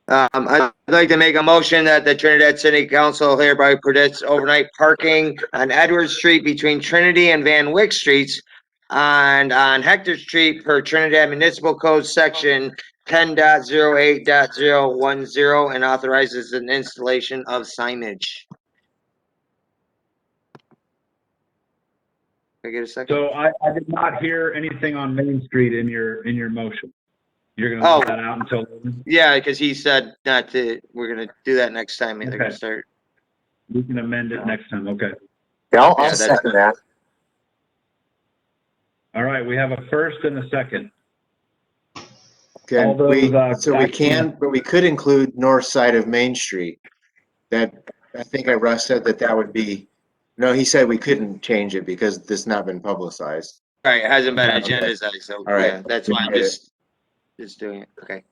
I'd like to make a motion that the Trinidad City Council hereby predicts overnight parking on Edward Street between Trinity and Van Wyck Streets and on Hector Street per Trinidad Municipal Code Section 10.08.010 and authorizes an installation of signage. Can I get a second? So I did not hear anything on Main Street in your motion. You're going to leave that out until later? Yeah, because he said not to. We're going to do that next time. They're going to start. We can amend it next time. Okay. Yeah, I'll second that. All right. We have a first and a second. All those, So we can, but we could include north side of Main Street. That, I think Russ said that would be, no, he said we couldn't change it because this has not been publicized. Right, it hasn't been Okay. agendized, so, All right. yeah, that's why I'm just doing it, okay.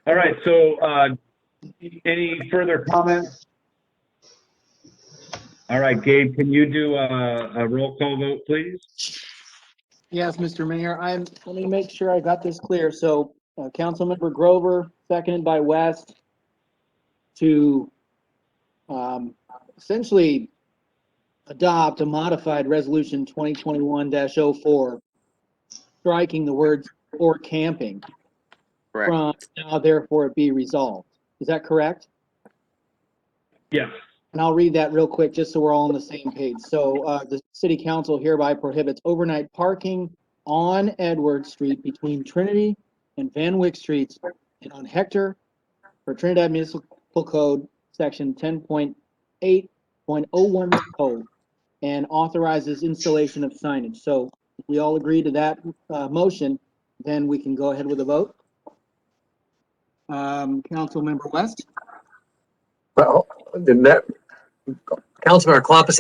All right, so any further comments? All right, Gabe, can you do a roll call vote, please? Yes, Mr. Mayor, let me make sure I got this clear. So, Councilmember Grover, seconded by West, to essentially adopt a modified resolution 2021-04, striking the words "or camping" Correct. from now therefore it be resolved. Is that correct? Yes. And I'll read that real quick just so we're all on the same page. So the city council hereby prohibits overnight parking on Edward Street between Trinity and Van Wyck Streets and on Hector for Trinidad Municipal Code section 10.8.01 code, and authorizes installation of signage. So if we all agree to that motion, then we can go ahead with a vote. Councilmember West? Well, Councilmember Klompus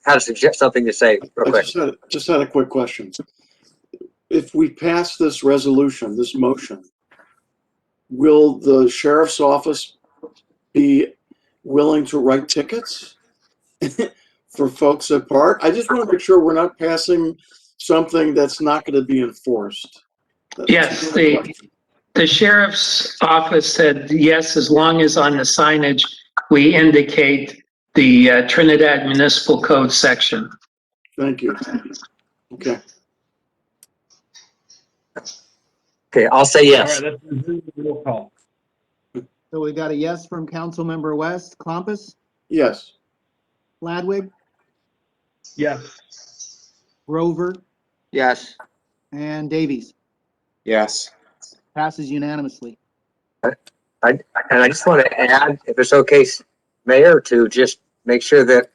had to suggest something to say real I quick. just had a quick question. If we pass this resolution, this motion, will the sheriff's office be willing to write tickets for folks that park? I just want to make sure we're not passing something that's not going to be enforced. Yes, the sheriff's office said yes, as long as on the signage, we indicate the Trinidad Municipal Code section. Thank you. Okay. Okay, I'll say All yes. right, let's resume the roll call. So we got a yes from Councilmember West. Klompus? Yes. Ladwig? Yes. Grover? Yes. And Davies? Yes. Passes unanimously. I just want to add, if it's okay, Mayor, to just make sure that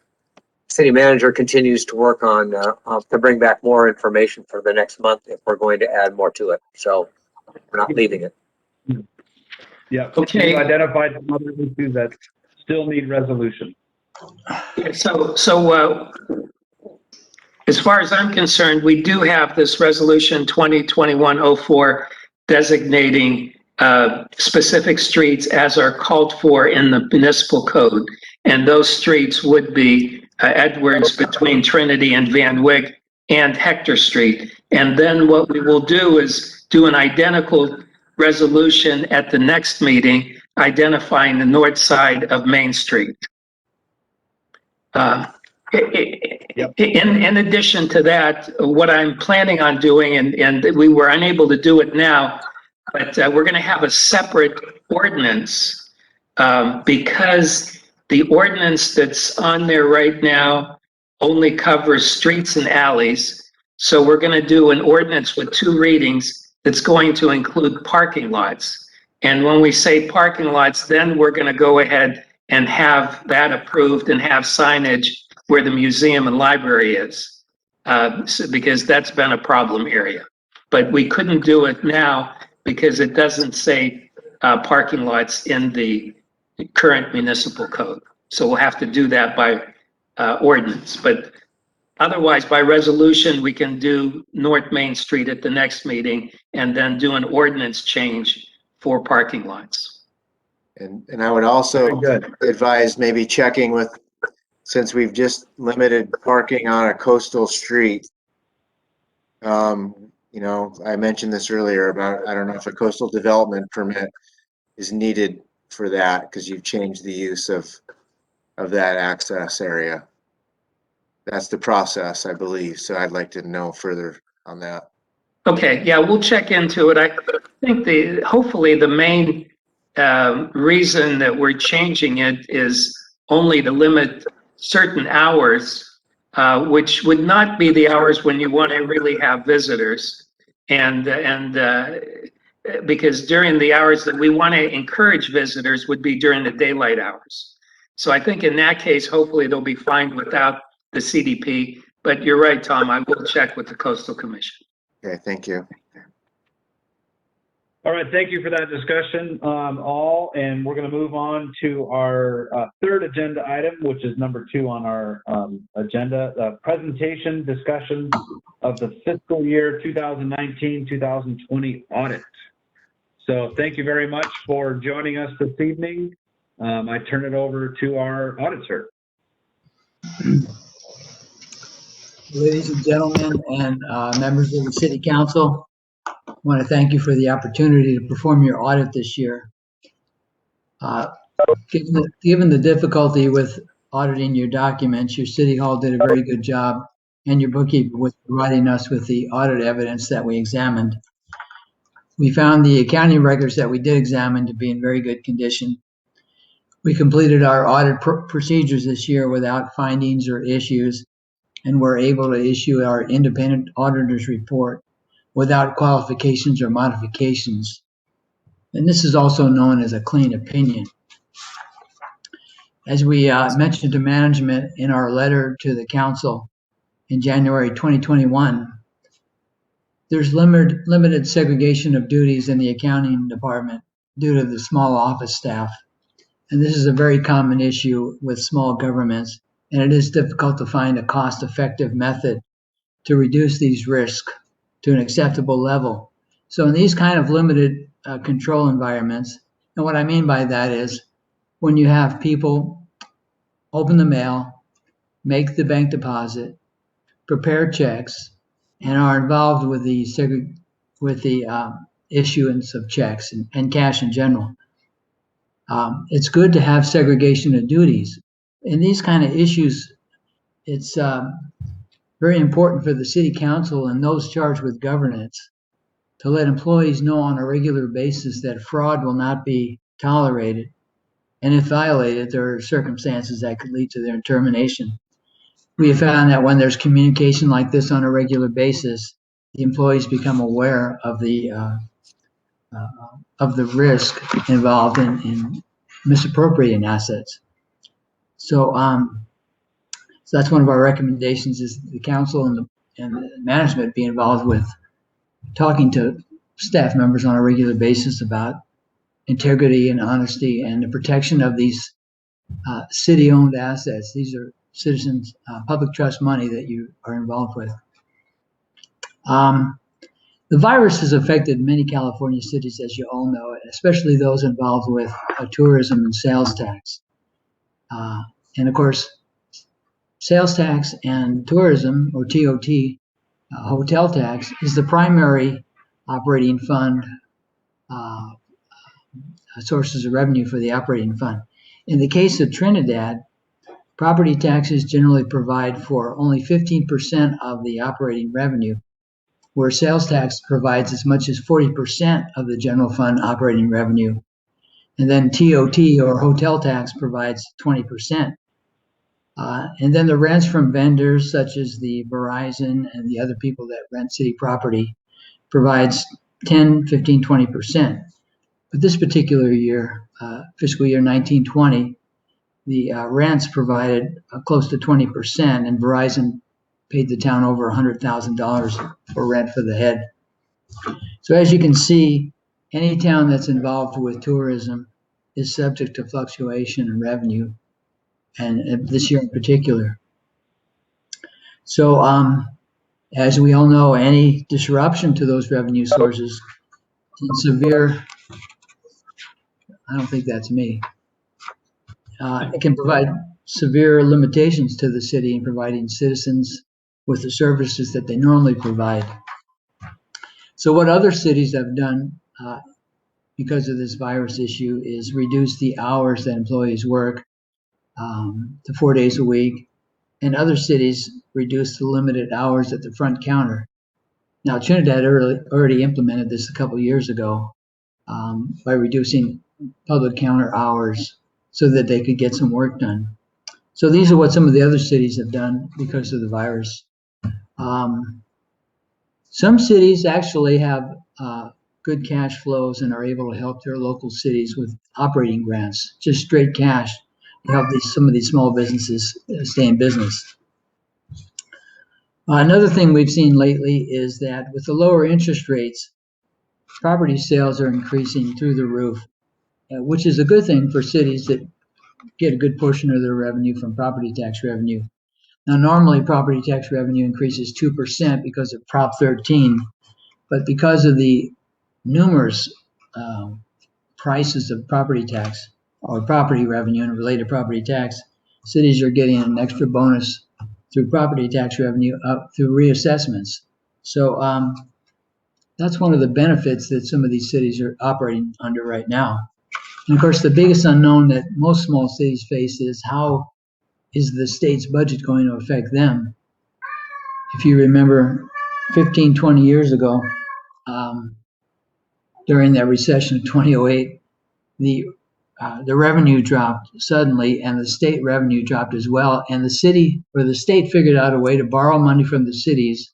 city manager continues to work on, to bring back more information for the next month if we're going to add more to it. So we're not leaving it. Yeah. Okay. You identified some other issues that still need resolution. So as far as I'm concerned, we do have this resolution 2021-04 designating specific streets as are called for in the municipal code. And those streets would be Edwards between Trinity and Van Wyck and Hector Street. And then what we will do is do an identical resolution at the next meeting identifying the north side of Main Street. In addition to that, what I'm planning on doing, and we were unable to do it now, but we're going to have a separate ordinance because the ordinance that's on there right now only covers streets and alleys. So we're going to do an ordinance with 2 readings that's going to include parking lots. And when we say parking lots, then we're going to go ahead and have that approved and have signage where the museum and library is, because that's been a problem area. But we couldn't do it now because it doesn't say parking lots in the current municipal code. So we'll have to do that by ordinance. But otherwise, by resolution, we can do North Main Street at the next meeting and then do an ordinance change for parking lots. And I would also advise maybe checking with, since we've just limited parking on a coastal street. You know, I mentioned this earlier about, I don't know if a coastal development permit is needed for that because you've changed the use of that access area. That's the process, I believe. So I'd like to know further on that. Okay, yeah, we'll check into it. I think hopefully the main reason that we're changing it is only to limit certain hours, which would not be the hours when you want to really have visitors. And because during the hours that we want to encourage visitors would be during the daylight hours. So I think in that case, hopefully they'll be fine without the CDP. But you're right, Tom, I will check with the Coastal Commission. Okay, thank you. All right, thank you for that discussion, all, and we're going to move on to our third agenda item, which is number 2 on our agenda, presentation discussion of the fiscal year 2019-2020 audit. So thank you very much for joining us this evening. I turn it over to our auditor. Ladies and gentlemen, and members of the City Council, I want to thank you for the opportunity to perform your audit this year. Given the difficulty with auditing your documents, your City Hall did a very good job, and your bookkeeper with providing us with the audit evidence that we examined. We found the accounting records that we did examine to be in very good condition. We completed our audit procedures this year without findings or issues, and were able to issue our independent auditor's report without qualifications or modifications. And this is also known as a clean opinion. As we mentioned to management in our letter to the council in January 2021, there's limited segregation of duties in the accounting department due to the small office staff. And this is a very common issue with small governments, and it is difficult to find a cost-effective method to reduce these risks to an acceptable level. So in these kind of limited control environments, and what I mean by that is when you have people open the mail, make the bank deposit, prepare checks, and are involved with the issuance of checks and cash in general. It's good to have segregation of duties. In these kind of issues, it's very important for the City Council and those charged with governance to let employees know on a regular basis that fraud will not be tolerated. And if violated, there are circumstances that could lead to their termination. We have found that when there's communication like this on a regular basis, the employees become aware of the risk involved in misappropriating assets. So that's one of our recommendations: is the council and the management be involved with talking to staff members on a regular basis about integrity and honesty and the protection of these city-owned assets. These are citizens' public trust money that you are involved with. The virus has affected many California cities, as you all know, especially those involved with tourism and sales tax. And of course, sales tax and tourism, or TOT, hotel tax, is the primary operating fund sources of revenue for the operating fund. In the case of Trinidad, property taxes generally provide for only 15% of the operating revenue, where sales tax provides as much as 40% of the general fund operating revenue. And then TOT, or hotel tax, provides 20%. And then the rents from vendors such as the Verizon and the other people that rent city property provides 10, 15, 20%. But this particular year, fiscal year 1920, the rents provided close to 20%, and Verizon paid the town over $100,000 for rent for the head. So as you can see, any town that's involved with tourism is subject to fluctuation in revenue, and this year in particular. So as we all know, any disruption to those revenue sources can severe, I don't think that's me, it can provide severe limitations to the city in providing citizens with the services that they normally provide. So what other cities have done because of this virus issue is reduce the hours that employees work to 4 days a week, and other cities reduce the limited hours at the front counter. Now, Trinidad already implemented this a couple of years ago by reducing public counter hours so that they could get some work done. So these are what some of the other cities have done because of the virus. Some cities actually have good cash flows and are able to help their local cities with operating grants, just straight cash, to help some of these small businesses stay in business. Another thing we've seen lately is that with the lower interest rates, property sales are increasing through the roof, which is a good thing for cities that get a good portion of their revenue from property tax revenue. Now, normally property tax revenue increases 2% because of Prop 13, but because of the numerous prices of property tax or property revenue and related property tax, cities are getting an extra bonus through property tax revenue up through reassessments. So that's one of the benefits that some of these cities are operating under right now. And of course, the biggest unknown that most small cities face is how is the state's budget going to affect them? If you remember 15, 20 years ago, during that recession of 2008, the revenue dropped suddenly and the state revenue dropped as well. And the city or the state figured out a way to borrow money from the cities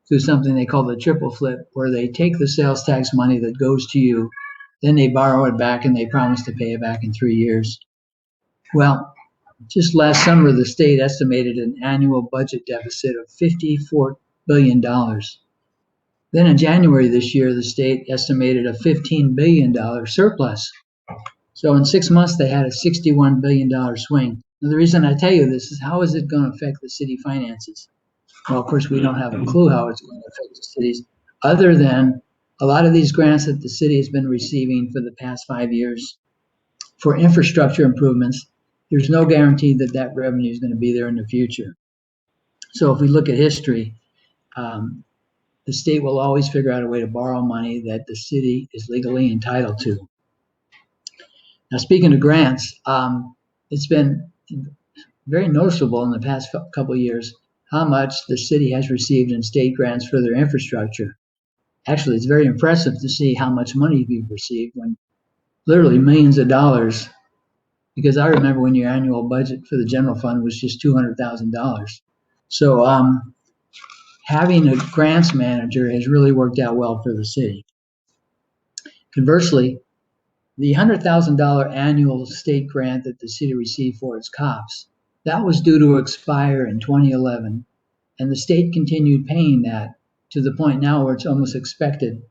through something they call the triple flip, where they take the sales tax money that goes to you, then they borrow it back and they promise to pay it back in 3 years. Well, just last summer, the state estimated an annual budget deficit of $54 billion. Then in January this year, the state estimated a $15 billion surplus. So in 6 months, they had a $61 billion swing. Now, the reason I tell you this is how is it going to affect the city finances? Well, of course, we don't have a clue how it's going to affect the cities, other than a lot of these grants that the city has been receiving for the past 5 years for infrastructure improvements. There's no guarantee that that revenue is going to be there in the future. So if we look at history, the state will always figure out a way to borrow money that the city is legally entitled to. Now, speaking of grants, it's been very noticeable in the past couple of years how much the city has received in state grants for their infrastructure. Actually, it's very impressive to see how much money you've received, when literally millions of dollars, because I remember when your annual budget for the general fund was just $200,000. So having a grants manager has really worked out well for the city. Conversely, the $100,000 annual state grant that the city received for its cops, that was due to expire in 2011, and the state continued paying that to the point now where it's almost expected.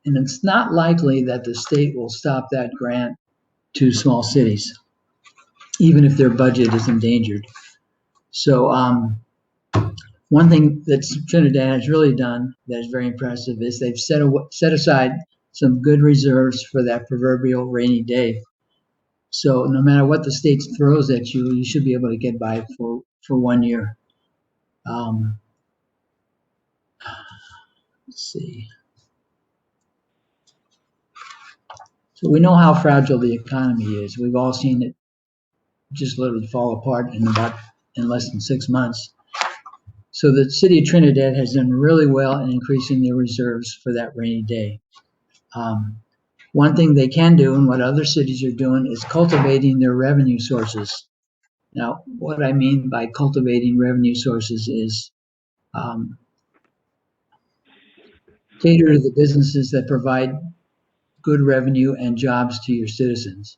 And it's not likely that the state will stop that grant to small cities, even if their budget is endangered. So one thing that Trinidad has really done that is very impressive is they've set aside some good reserves for that proverbial rainy day. So no matter what the state throws at you, you should be able to get by for 1 year. Let's see. So we know how fragile the economy is. We've all seen it just literally fall apart in less than 6 months. So the city of Trinidad has done really well in increasing their reserves for that rainy day. One thing they can do, and what other cities are doing, is cultivating their revenue sources. Now, what I mean by cultivating revenue sources is cater to the businesses that provide good revenue and jobs to your citizens.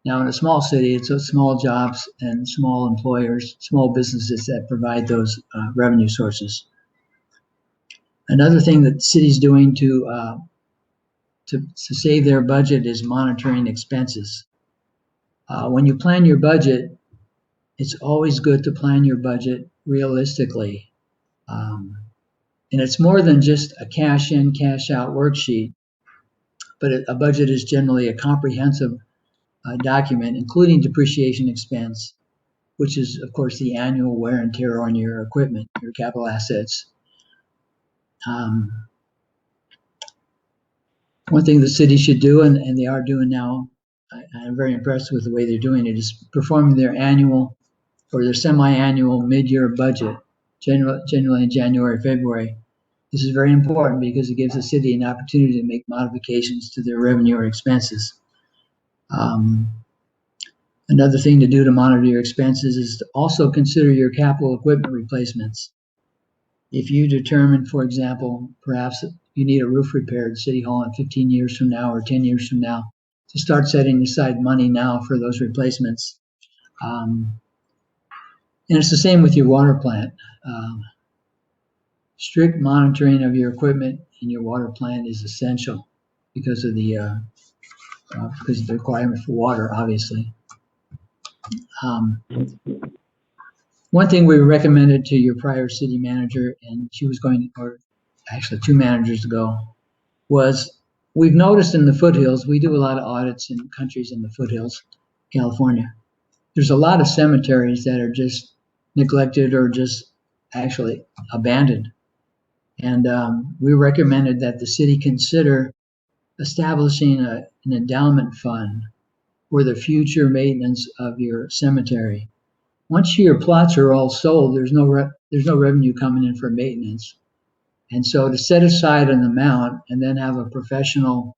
Now, in a small city, it's small jobs and small employers, small businesses that provide those revenue sources. Another thing that the city's doing to save their budget is monitoring expenses. When you plan your budget, it's always good to plan your budget realistically. And it's more than just a cash in, cash out worksheet, but a budget is generally a comprehensive document, including depreciation expense, which is, of course, the annual wear and tear on your equipment, your capital assets. One thing the city should do, and they are doing now, I'm very impressed with the way they're doing it, is performing their annual or their semi-annual mid-year budget, generally in January, February. This is very important because it gives the city an opportunity to make modifications to their revenue or expenses. Another thing to do to monitor your expenses is to also consider your capital equipment replacements. If you determine, for example, perhaps you need a roof repaired at City Hall in 15 years from now or 10 years from now, to start setting aside money now for those replacements. And it's the same with your water plant. Strict monitoring of your equipment in your water plant is essential. because of the requirement for water, obviously. One thing we recommended to your prior city manager, and she was going, or actually 2 managers ago, was we've noticed in the foothills, we do a lot of audits in countries in the foothills, California. There's a lot of cemeteries that are just neglected or just actually abandoned. And we recommended that the city consider establishing an endowment fund for the future maintenance of your cemetery. Once your plots are all sold, there's no revenue coming in for maintenance. And so to set aside an amount and then have a professional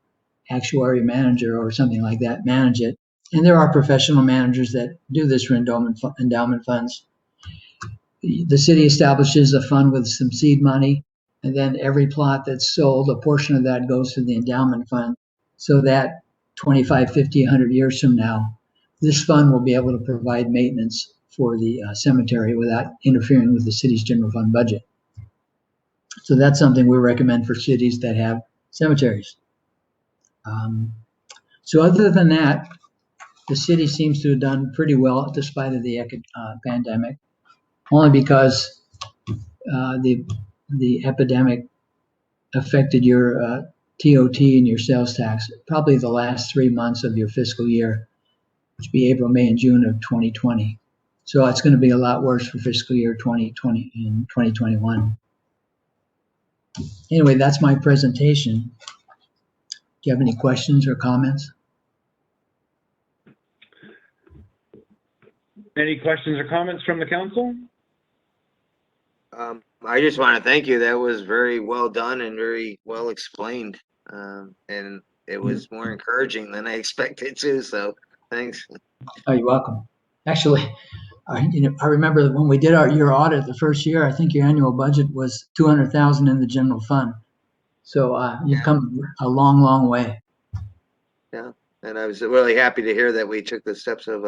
actuary manager or something like that manage it. And there are professional managers that do this for endowment funds. The city establishes a fund with some seed money, and then every plot that's sold, a portion of that goes to the endowment fund, so that 25, 50, 100 years from now, this fund will be able to provide maintenance for the cemetery without interfering with the city's general fund budget. So that's something we recommend for cities that have cemeteries. So other than that, the city seems to have done pretty well despite of the pandemic, only because the epidemic affected your TOT and your sales tax, probably the last 3 months of your fiscal year, which would be April, May, and June of 2020. So it's going to be a lot worse for fiscal year 2020 and 2021. Anyway, that's my presentation. Do you have any questions or comments? Any questions or comments from the council? I just want to thank you. That was very well done and very well explained. And it was more encouraging than I expected to. So thanks. Oh, you're welcome. Actually, I remember when we did your audit the first year, I think your annual budget was 200,000 in the general fund. So you've come a long, long way. Yeah. And I was really happy to hear that we took the steps of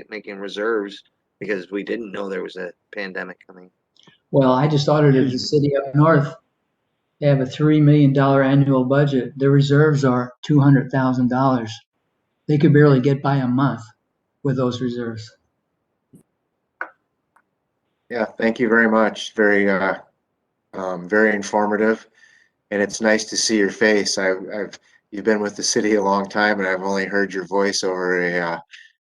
making reserves because we didn't know there was a pandemic coming. Well, I just audited the city up north. They have a $3 million annual budget. Their reserves are $200,000. They could barely get by a month with those reserves. Yeah, thank you very much. Very, very informative, and it's nice to see your face. You've been with the city a long time, and I've only heard your voice over a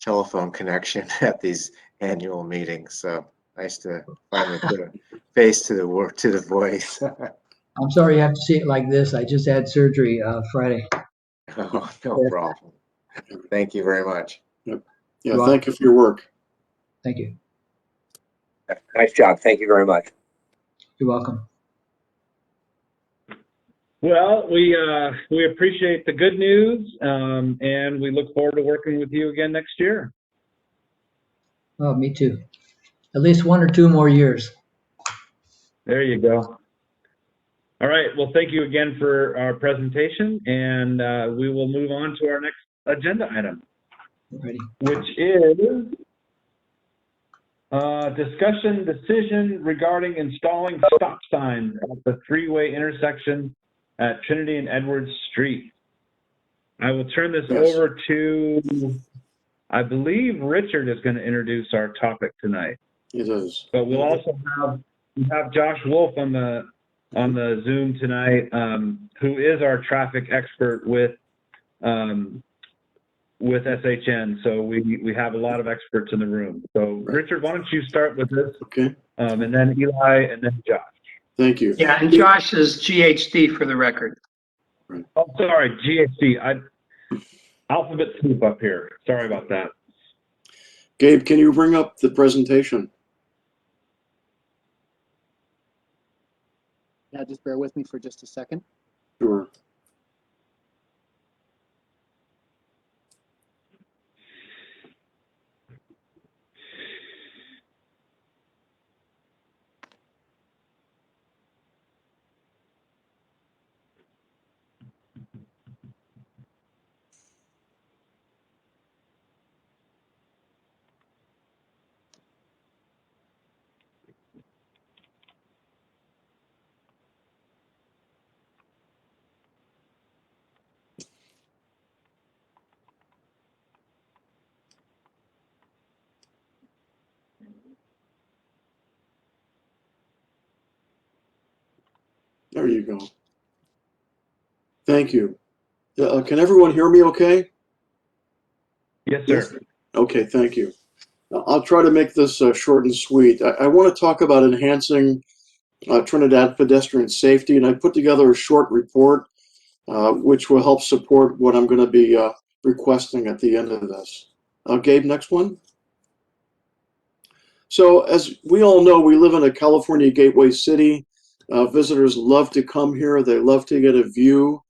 telephone connection at these annual meetings. So nice to finally put a face to the voice. I'm sorry you have to see it like this. I just had surgery Friday. Oh, no problem. Thank you very much. Yep. Yeah, thank you for your work. Thank you. Nice job. Thank you very much. You're welcome. Well, we appreciate the good news, and we look forward to working with you again next year. Oh, me too. At least 1 or 2 more years. There you go. All right. Well, thank you again for our presentation, and we will move on to our next agenda item, Ready. which is discussion decision regarding installing stop signs at the 3-way intersection at Trinity and Edwards Street. I will turn this over to, I believe Richard is going to introduce our topic tonight. It is. But we'll also have Josh Wolf on the Zoom tonight, who is our traffic expert with SHN. So we have a lot of experts in the room. So Richard, why don't you start with this? Okay. And then Eli, and then Josh. Thank you. Yeah, and Josh is GHD for the record. Oh, sorry, GHD. Alphabet soup up here. Sorry about that. Gabe, can you bring up the presentation? Yeah, just bear with me for just a second. Sure. There you go. Thank you. Can everyone hear me okay? Yes, sir. Okay, thank you. I'll try to make this short and sweet. I want to talk about enhancing Trinidad pedestrian safety, and I put together a short report which will help support what I'm going to be requesting at the end of this. Gabe, next one. So as we all know, we live in a California gateway city. Visitors love to come here. They love to get a view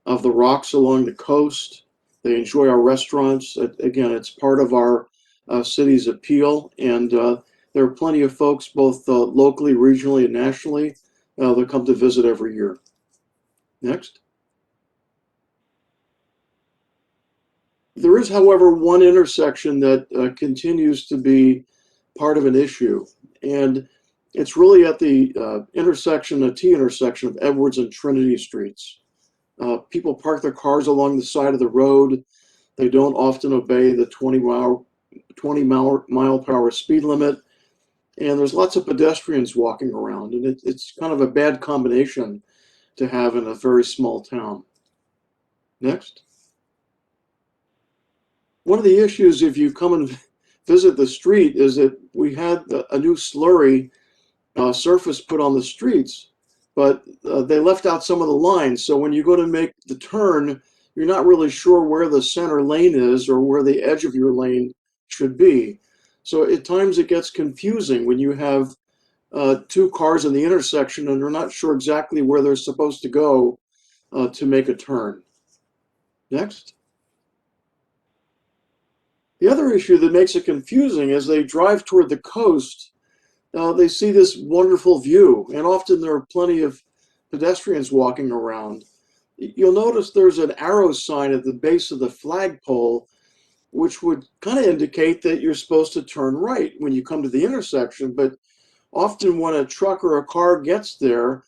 of the rocks along the coast. They enjoy our restaurants. Again, it's part of our city's appeal. And there are plenty of folks, both locally, regionally, and nationally, that come to visit every year. Next. There is, however, one intersection that continues to be part of an issue. And it's really at the intersection, the T intersection of Edwards and Trinity Streets. People park their cars along the side of the road. They don't often obey the 20 mile per hour speed limit. And there's lots of pedestrians walking around. And it's kind of a bad combination to have in a very small town. Next. One of the issues if you come and visit the street is that we had a new slurry surface put on the streets, but they left out some of the lines. So when you go to make the turn, you're not really sure where the center lane is or where the edge of your lane should be. So at times it gets confusing when you have two cars in the intersection and they're not sure exactly where they're supposed to go to make a turn. Next. The other issue that makes it confusing is they drive toward the coast. They see this wonderful view, and often there are plenty of pedestrians walking around. You'll notice there's an arrow sign at the base of the flagpole, which would kind of indicate that you're supposed to turn right when you come to the intersection. But often when a truck or a car gets there,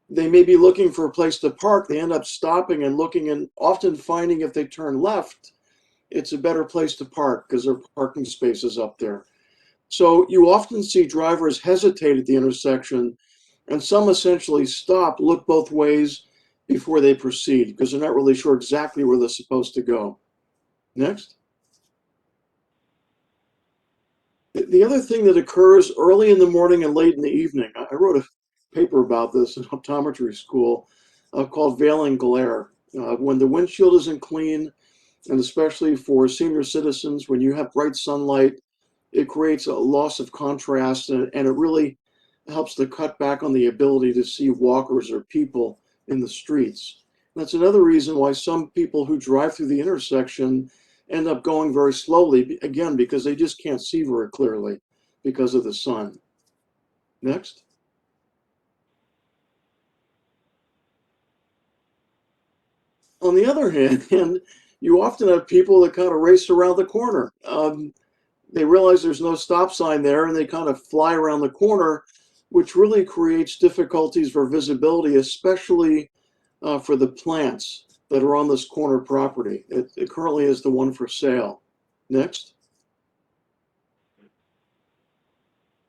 they may be looking for a place to park. They end up stopping and looking, and often finding if they turn left, it's a better place to park because there are parking spaces up there. So you often see drivers hesitate at the intersection, and some essentially stop, look both ways before they proceed because they're not really sure exactly where they're supposed to go. Next. The other thing that occurs early in the morning and late in the evening, I wrote a paper about this in optometry school called veiling glare. When the windshield isn't clean, and especially for senior citizens, when you have bright sunlight, it creates a loss of contrast, and it really helps to cut back on the ability to see walkers or people in the streets. That's another reason why some people who drive through the intersection end up going very slowly, again, because they just can't see very clearly because of the sun. Next. On the other hand, you often have people that kind of race around the corner. They realize there's no stop sign there and they kind of fly around the corner, which really creates difficulties for visibility, especially for the plants that are on this corner property. It currently is the one for sale. Next.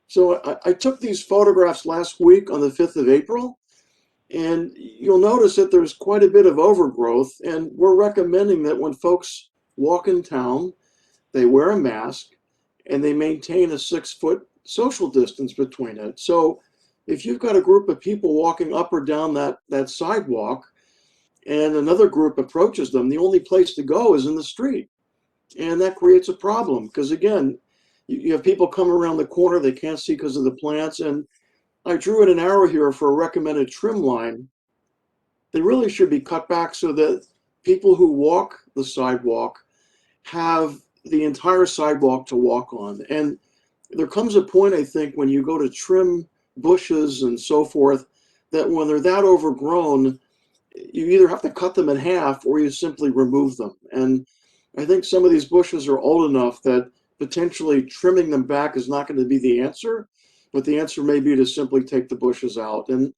So I took these photographs last week on the 5th of April. And you'll notice that there's quite a bit of overgrowth, and we're recommending that when folks walk in town, they wear a mask and they maintain a 6-foot social distance between it. So if you've got a group of people walking up or down that sidewalk and another group approaches them, the only place to go is in the street. And that creates a problem because, again, you have people come around the corner, they can't see because of the plants. And I drew in an arrow here for a recommended trim line. They really should be cut back so that people who walk the sidewalk have the entire sidewalk to walk on. And there comes a point, I think, when you go to trim bushes and so forth, that when they're that overgrown, you either have to cut them in half or you simply remove them. And I think some of these bushes are old enough that potentially trimming them back is not going to be the answer, but the answer may be to simply take the bushes out. And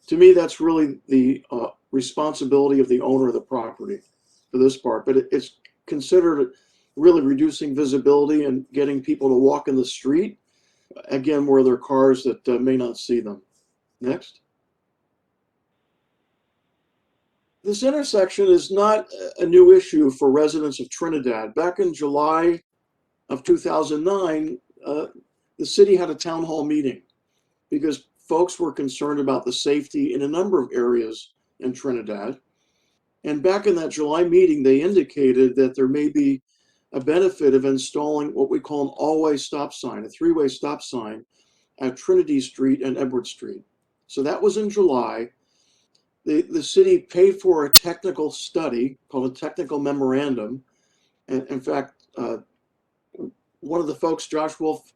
to me, that's really the responsibility of the owner of the property for this part. But it's considered really reducing visibility and getting people to walk in the street, again, where there are cars that may not see them. Next. This intersection is not a new issue for residents of Trinidad. Back in July of 2009, the city had a town hall meeting because folks were concerned about the safety in a number of areas in Trinidad. And back in that July meeting, they indicated that there may be a benefit of installing what we call an all-way stop sign, a three-way stop sign at Trinity Street and Edward Street. So that was in July. The city paid for a technical study called a technical memorandum. And in fact, one of the folks, Josh Wolf,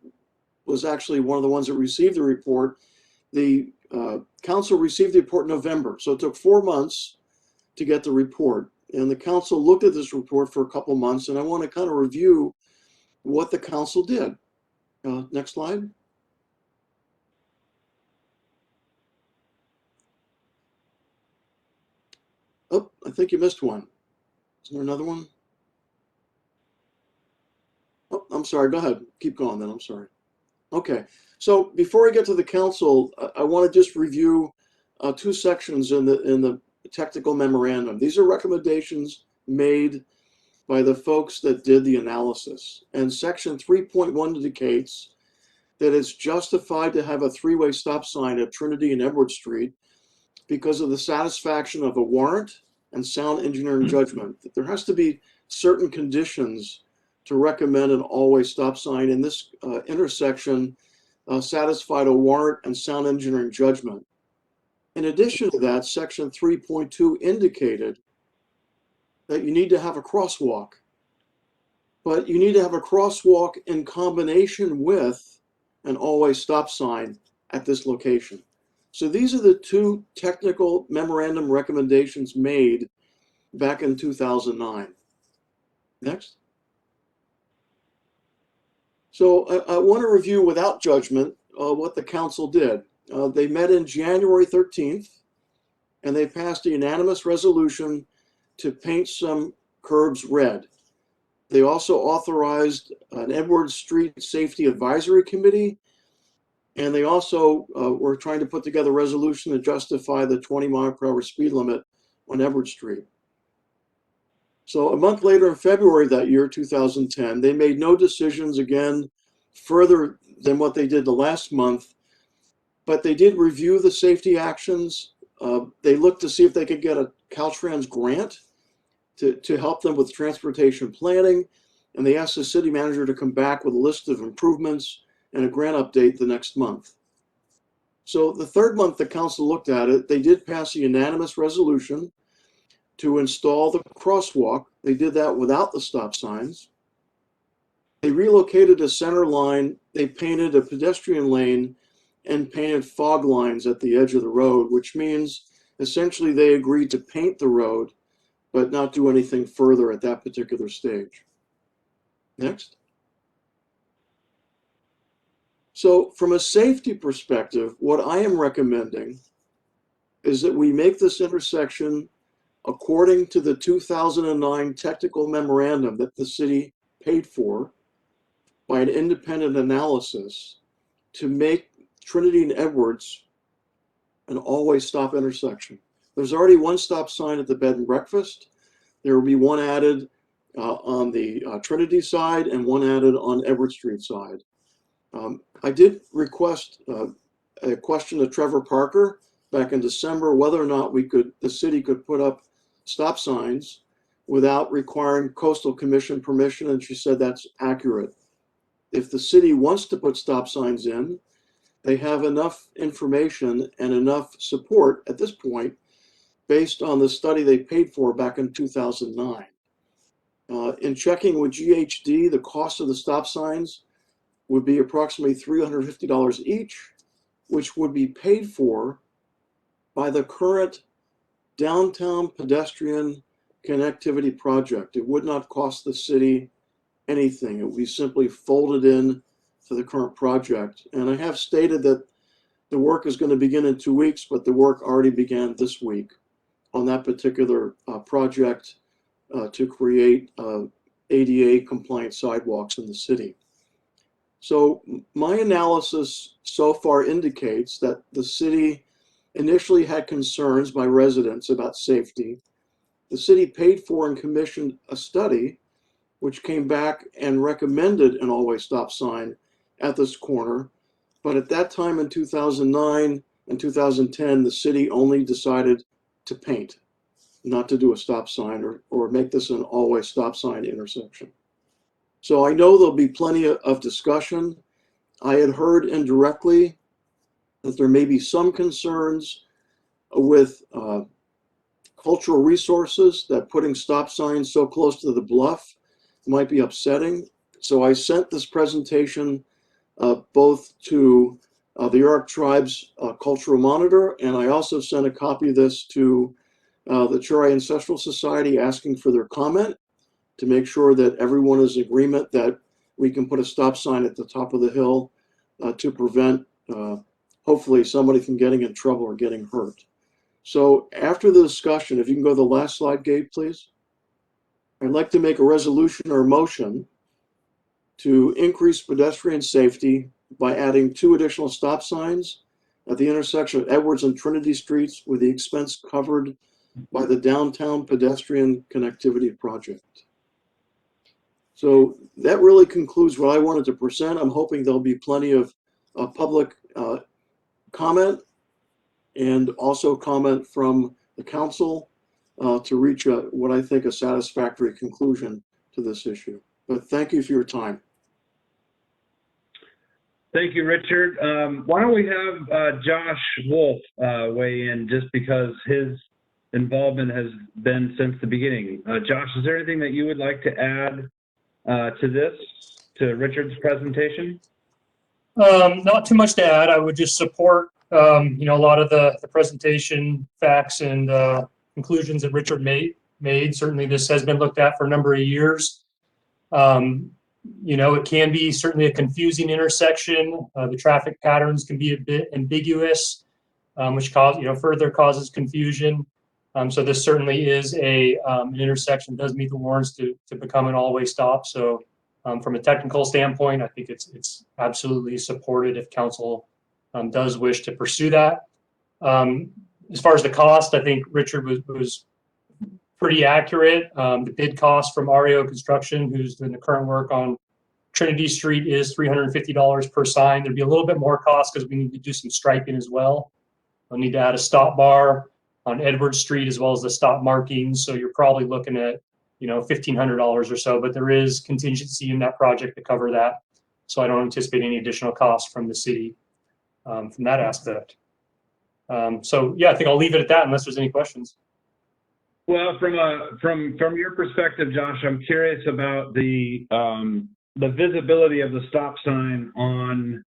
was actually one of the ones that received the report. The council received the report in November. So it took 4 months to get the report. And the council looked at this report for a couple months, and I want to kind of review what the council did. Next slide. Oh, I think you missed one. Is there another one? Oh, I'm sorry. Go ahead. Keep going then. I'm sorry. Okay. So before I get to the council, I want to just review 2 sections in the technical memorandum. These are recommendations made by the folks that did the analysis. And section 3.1 indicates that it's justified to have a three-way stop sign at Trinity and Edward Street because of the satisfaction of a warrant and sound engineering judgment. There has to be certain conditions to recommend an all-way stop sign. In this intersection, satisfied a warrant and sound engineering judgment. In addition to that, section 3.2 indicated that you need to have a crosswalk, but you need to have a crosswalk in combination with an all-way stop sign at this location. So these are the 2 technical memorandum recommendations made back in 2009. Next. So I want to review without judgment what the council did. They met in January 13th, and they passed a unanimous resolution to paint some curbs red. They also authorized an Edward Street Safety Advisory Committee, and they also were trying to put together a resolution to justify the 20-mile-per-hour speed limit on Edward Street. So a month later, in February that year, 2010, they made no decisions again further than what they did the last month, but they did review the safety actions. They looked to see if they could get a Caltrans grant to help them with transportation planning, and they asked the city manager to come back with a list of improvements and a grant update the next month. So the third month the council looked at it, they did pass a unanimous resolution to install the crosswalk. They did that without the stop signs. They relocated a center line, they painted a pedestrian lane, and painted fog lines at the edge of the road, which means essentially they agreed to paint the road, but not do anything further at that particular stage. Next. So from a safety perspective, what I am recommending is that we make this intersection according to the 2009 technical memorandum that the city paid for by an independent analysis to make Trinity and Edwards an always stop intersection. There's already one stop sign at the bed and breakfast. There will be one added on the Trinity side and one added on Edward Street side. I did request a question to Trevor Parker back in December whether or not the city could put up stop signs without requiring Coastal Commission permission, and she said that's accurate. If the city wants to put stop signs in, they have enough information and enough support at this point based on the study they paid for back in 2009. In checking with GHD, the cost of the stop signs would be approximately $350 each, which would be paid for by the current downtown pedestrian connectivity project. It would not cost the city anything. It would be simply folded in to the current project. And I have stated that the work is going to begin in 2 weeks, but the work already began this week on that particular project to create ADA compliant sidewalks in the city. So my analysis so far indicates that the city initially had concerns by residents about safety. the city paid for and commissioned a study which came back and recommended an always stop sign at this corner. But at that time in 2009 and 2010, the city only decided to paint, not to do a stop sign or make this an always stop sign intersection. So I know there'll be plenty of discussion. I had heard indirectly that there may be some concerns with cultural resources, that putting stop signs so close to the bluff might be upsetting. So I sent this presentation both to the Yurok Tribe's Cultural Monitor, and I also sent a copy of this to the Churi Ancestral Society asking for their comment to make sure that everyone is in agreement that we can put a stop sign at the top of the hill to prevent hopefully somebody from getting in trouble or getting hurt. So after the discussion, if you can go to the last slide, Gabe, please. I'd like to make a resolution or a motion to increase pedestrian safety by adding 2 additional stop signs at the intersection of Edwards and Trinity Streets with the expense covered by the Downtown Pedestrian Connectivity Project. So that really concludes what I wanted to present. I'm hoping there'll be plenty of public comment and also comment from the council to reach what I think a satisfactory conclusion to this issue. But thank you for your time. Thank you, Richard. Why don't we have Josh Wolf weigh in, just because his involvement has been since the beginning. Josh, is there anything that you would like to add to Richard's presentation? Not too much to add. I would just support, a lot of the presentation facts and conclusions that Richard made. Certainly this has been looked at for a number of years. It can be certainly a confusing intersection. The traffic patterns can be a bit ambiguous, which further causes confusion. So this certainly is an intersection, does meet the warrants to become an all-way stop. So from a technical standpoint, I think it's absolutely supported if council does wish to pursue that. As far as the cost, I think Richard was pretty accurate. The bid cost from REO Construction, who's doing the current work on Trinity Street, is $350 per sign. There'd be a little bit more cost because we need to do some striping as well. We'll need to add a stop bar on Edward Street as well as the stop markings. So you're probably looking at, $1,500 or so, but there is contingency in that project to cover that. So I don't anticipate any additional costs from the city from that aspect. So yeah, I think I'll leave it at that unless there's any questions. Well, from your perspective, Josh, I'm curious about the visibility of the stop sign on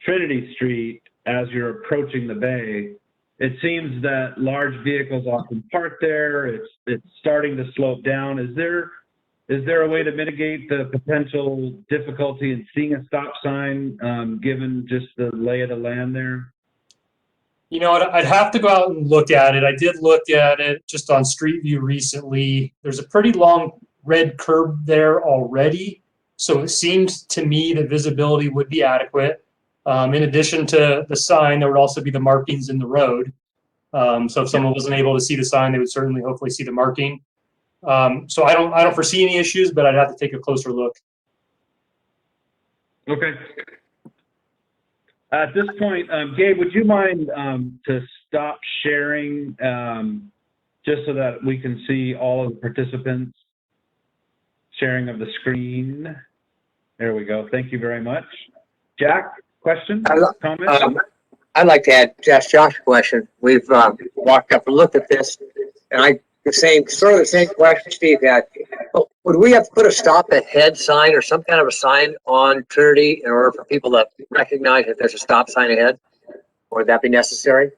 Trinity Street as you're approaching the bay. It seems that large vehicles often park there. It's starting to slope down. Is there a way to mitigate the potential difficulty in seeing a stop sign, given just the lay of the land there? I'd have to go out and look at it. I did look at it just on Street View recently. There's a pretty long red curb there already. So it seemed to me that visibility would be adequate. In addition to the sign, there would also be the markings in the road. So if someone wasn't able to see the sign, they would certainly hopefully see the marking. So I don't foresee any issues, but I'd have to take a closer look. Okay. At this point, Gabe, would you mind to stop sharing just so that we can see all of the participants? Sharing of the screen. There we go. Thank you very much. Jack, question? Comment? I'd like to ask Josh a question. We've walked up and looked at this, and the same question Steve had. Would we have to put a stop ahead sign or some kind of a sign on Trinity in order for people to recognize that there's a stop sign ahead? Or would that be necessary?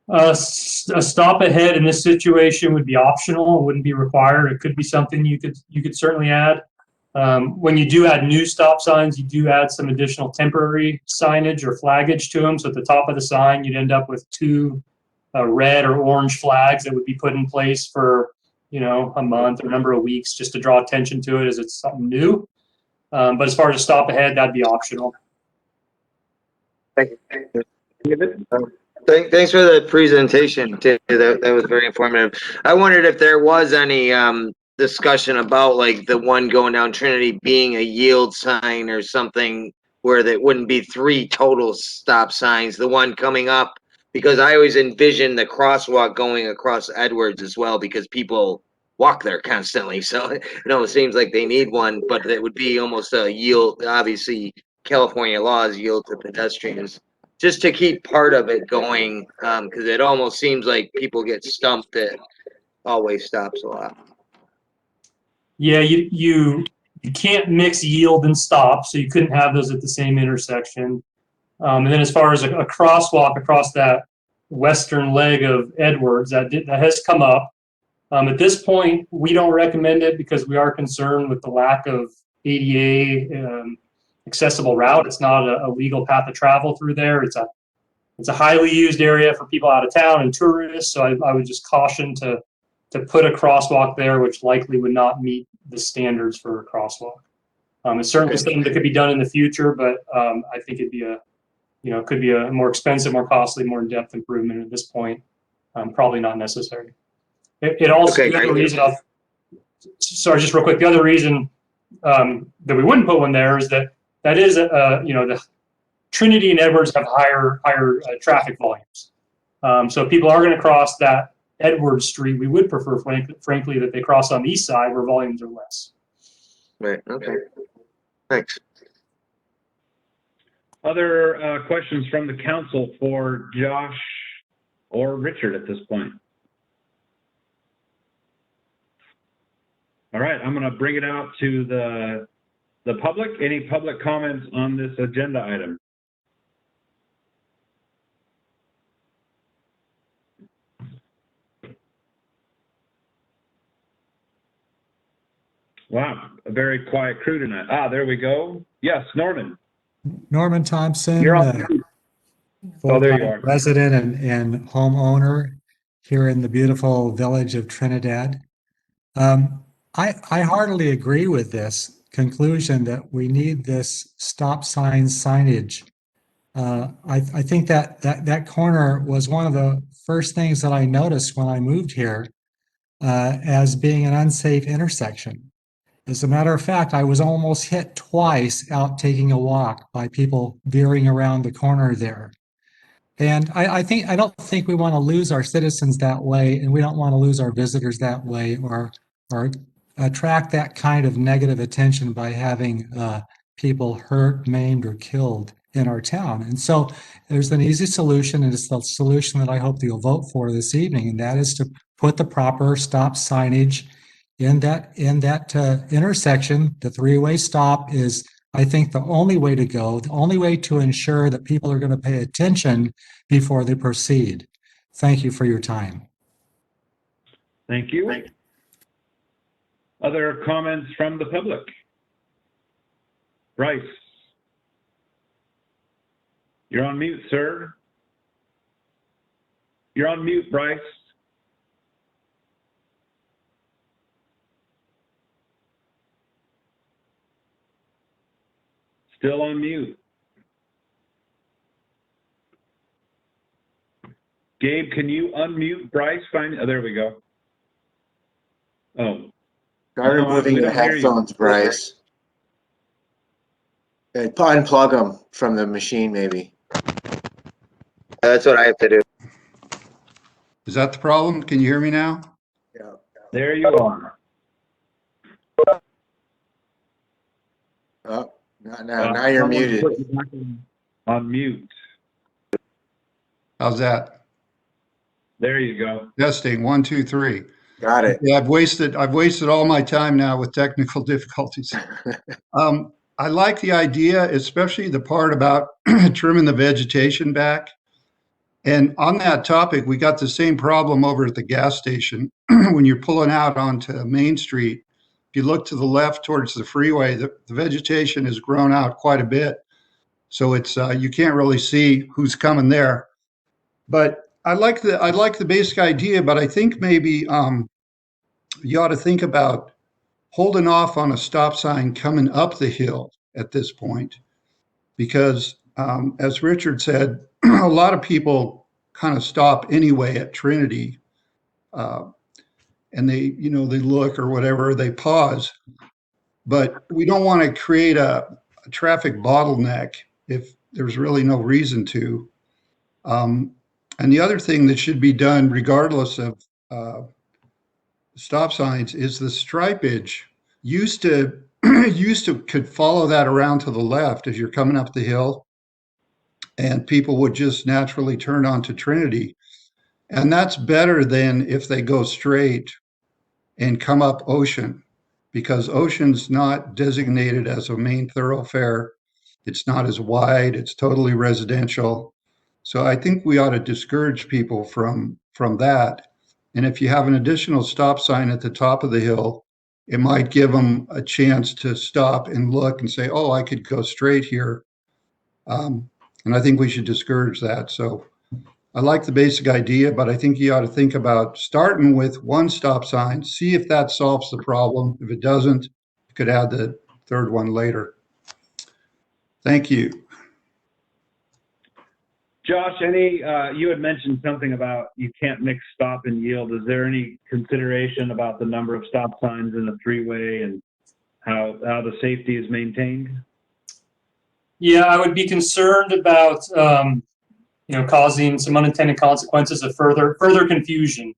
A stop ahead in this situation would be optional. It wouldn't be required. It could be something you could certainly add. When you do add new stop signs, you do add some additional temporary signage or flaggage to them. So at the top of the sign, you'd end up with 2 red or orange flags that would be put in place for, a month or a number of weeks just to draw attention to it as it's something new. But as far as a stop ahead, that'd be optional. Thank you. David? Thanks for the presentation, too. That was very informative. I wondered if there was any discussion about like the one going down Trinity being a yield sign or something where there wouldn't be 3 total stop signs, the one coming up, because I always envision the crosswalk going across Edwards as well, because people walk there constantly. So, it seems like they need one, but it would be almost a yield. Obviously, California laws yield to pedestrians, just to keep part of it going, because it almost seems like people get stumped at always stops a lot. Yeah, you can't mix yield and stop, so you couldn't have those at the same intersection. And then as far as a crosswalk across that western leg of Edwards, that has come up. At this point, we don't recommend it because we are concerned with the lack of ADA accessible route. It's not a legal path of travel through there. It's a highly used area for people out of town and tourists. So I would just caution to put a crosswalk there, which likely would not meet the standards for a crosswalk. It's certainly something that could be done in the future, but I think it'd be could be a more expensive, more costly, more in-depth improvement at this point. Probably not necessary. It also, Okay, the other great. reason, sorry, just real quick, the other reason that we wouldn't put one there is that is, the Trinity and Edwards have higher traffic volumes. So if people are going to cross that Edwards Street, we would prefer, frankly, that they cross on the east side where volumes are less. Right, okay. Thanks. Other questions from the council for Josh or Richard at this point? All right, I'm going to bring it out to the public. Any public comments on this agenda item? Wow, a very quiet crew tonight. There we go. Yes, Norman. Norman Thompson, You're on. Oh, there you are. resident and homeowner here in the beautiful village of Trinidad. I heartily agree with this conclusion that we need this stop sign signage. I think that corner was one of the first things that I noticed when I moved here as being an unsafe intersection. As a matter of fact, I was almost hit twice out taking a walk by people veering around the corner there. And I don't think we want to lose our citizens that way, and we don't want to lose our visitors that way, or attract that kind of negative attention by having people hurt, maimed, or killed in our town. And so there's an easy solution, and it's the solution that I hope that you'll vote for this evening, and that is to put the proper stop signage in that intersection. The 3-way stop is, I think, the only way to go, the only way to ensure that people are going to pay attention before they proceed. Thank you for your time. Thank you. Other comments from the public? Bryce. You're on mute, sir. You're on mute, Bryce. Still on mute. Gabe, can you unmute Bryce? There we go. Oh. Try removing the headphones, Bryce. Unplug them from the machine, maybe. That's what I have to do. Is that the problem? Can you hear me now? Yeah. There you are. Oh, not now. Now you're muted. On mute. How's that? There you go. Testing, 1, 2, 3. Got it. Yeah, I've wasted all my time now with technical difficulties. I like the idea, especially the part about trimming the vegetation back. And on that topic, we got the same problem over at the gas station. When you're pulling out onto Main Street, if you look to the left towards the freeway, the vegetation has grown out quite a bit. So it's you can't really see who's coming there. But I like the basic idea, but I think maybe you ought to think about holding off on a stop sign coming up the hill at this point, because as Richard said, a lot of people kind of stop anyway at Trinity. And they look or whatever, they pause. But we don't want to create a traffic bottleneck if there's really no reason to. And the other thing that should be done, regardless of stop signs, is the stripage. Used to could follow that around to the left as you're coming up the hill, and people would just naturally turn onto Trinity. And that's better than if they go straight and come up Ocean, because Ocean's not designated as a main thoroughfare. It's not as wide, it's totally residential. So I think we ought to discourage people from that. And if you have an additional stop sign at the top of the hill, it might give them a chance to stop and look and say, oh, I could go straight here. And I think we should discourage that. So I like the basic idea, but I think you ought to think about starting with one stop sign, see if that solves the problem. If it doesn't, you could add the third one later. Thank you. Josh, you had mentioned something about you can't mix stop and yield. Is there any consideration about the number of stop signs in the three-way and how the safety is maintained? Yeah, I would be concerned about causing some unintended consequences of further confusion.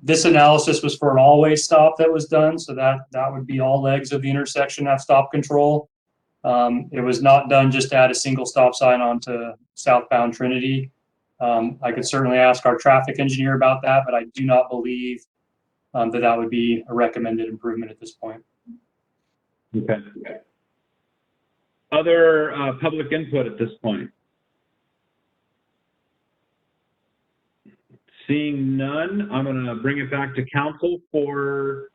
This analysis was for an all-way stop that was done, so that would be all legs of the intersection have stop control. It was not done just to add a single stop sign onto southbound Trinity. I could certainly ask our traffic engineer about that, but I do not believe that would be a recommended improvement at this point. Okay. Other public input at this point? Seeing none, I'm going to bring it back to council for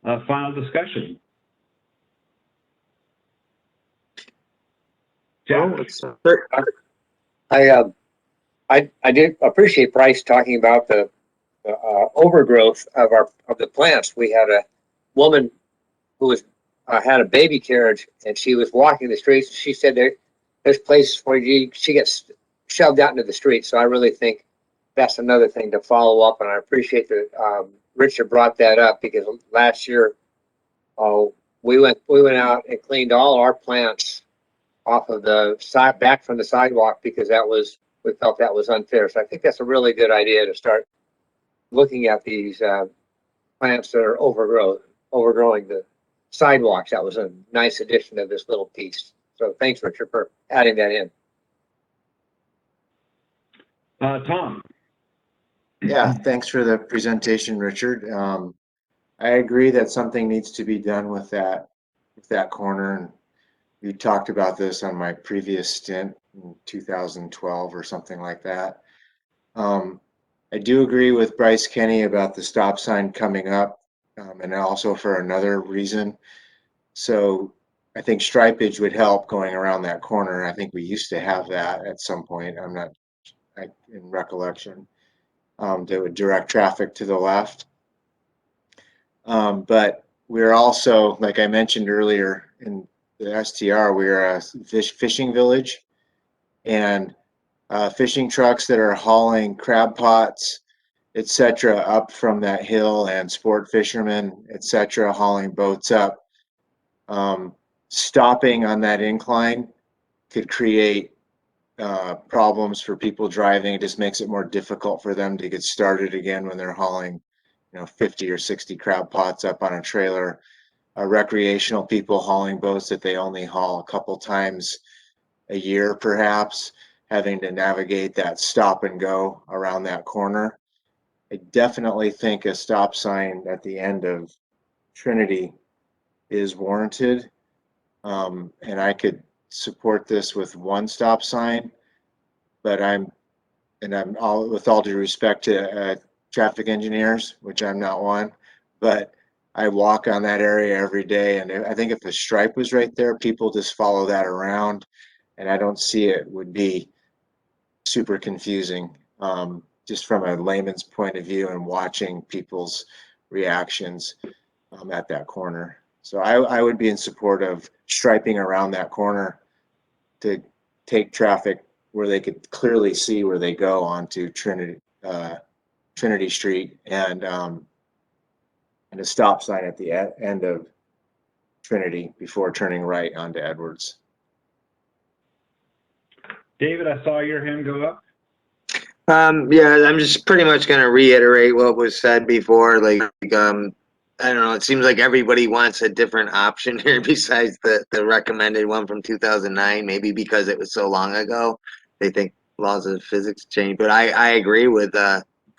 final discussion. Well, I did appreciate Bryce talking about the overgrowth of the plants. We had a woman who was had a baby carriage, and she was walking the streets. She said there's places where she gets shoved out into the street. So I really think that's another thing to follow up. And I appreciate that Richard brought that up, because last year we went out and cleaned all our plants off of the side, back from the sidewalk, because we felt that was unfair. So I think that's a really good idea to start looking at these plants that are overgrowing the sidewalks. That was a nice addition to this little piece. So thanks, Richard, for adding that in. Tom. Yeah, thanks for the presentation, Richard. I agree that something needs to be done with that corner. And we talked about this on my previous stint in 2012 or something like that. I do agree with Bryce Kenny about the stop sign coming up, and also for another reason. So I think stripage would help going around that corner. I think we used to have that at some point. I'm not in recollection. That would direct traffic to the left. But we're also, like I mentioned earlier in the STR, we're a fishing village, and fishing trucks that are hauling crab pots, etc., up from that hill, and sport fishermen, etc., hauling boats up. Stopping on that incline could create problems for people driving. It just makes it more difficult for them to get started again when they're hauling 50 or 60 crab pots up on a trailer. Recreational people hauling boats that they only haul a couple times a year, perhaps, having to navigate that stop and go around that corner. I definitely think a stop sign at the end of Trinity is warranted, and I could support this with one stop sign, but with all due respect to traffic engineers, which I'm not one, but I walk on that area every day, and I think if a stripe was right there, people just follow that around, and I don't see it would be super confusing, just from a layman's point of view and watching people's reactions at that corner. So I would be in support of striping around that corner to take traffic where they could clearly see where they go onto Trinity Street, and a stop sign at the end of Trinity before turning right onto Edwards. David, I saw your hand go up. Yeah, I'm just pretty much gonna reiterate what was said before, like, I don't know, it seems like everybody wants a different option here besides the recommended one from 2009, maybe because it was so long ago. They think laws of physics change, but I agree with,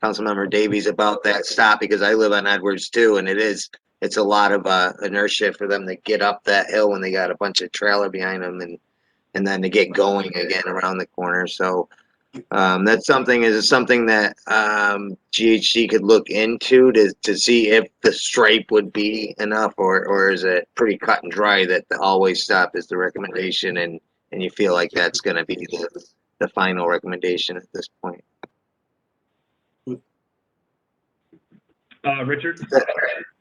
Councilmember Davies about that stop, because I live on Edwards too, and it's a lot of, inertia for them to get up that hill when they got a bunch of trailer behind them, and then to get going again around the corner, so. That's something that GHC could look into to see if the stripe would be enough, or is it pretty cut and dry that the always stop is the recommendation, and you feel like that's going to be the final recommendation at this point? Richard?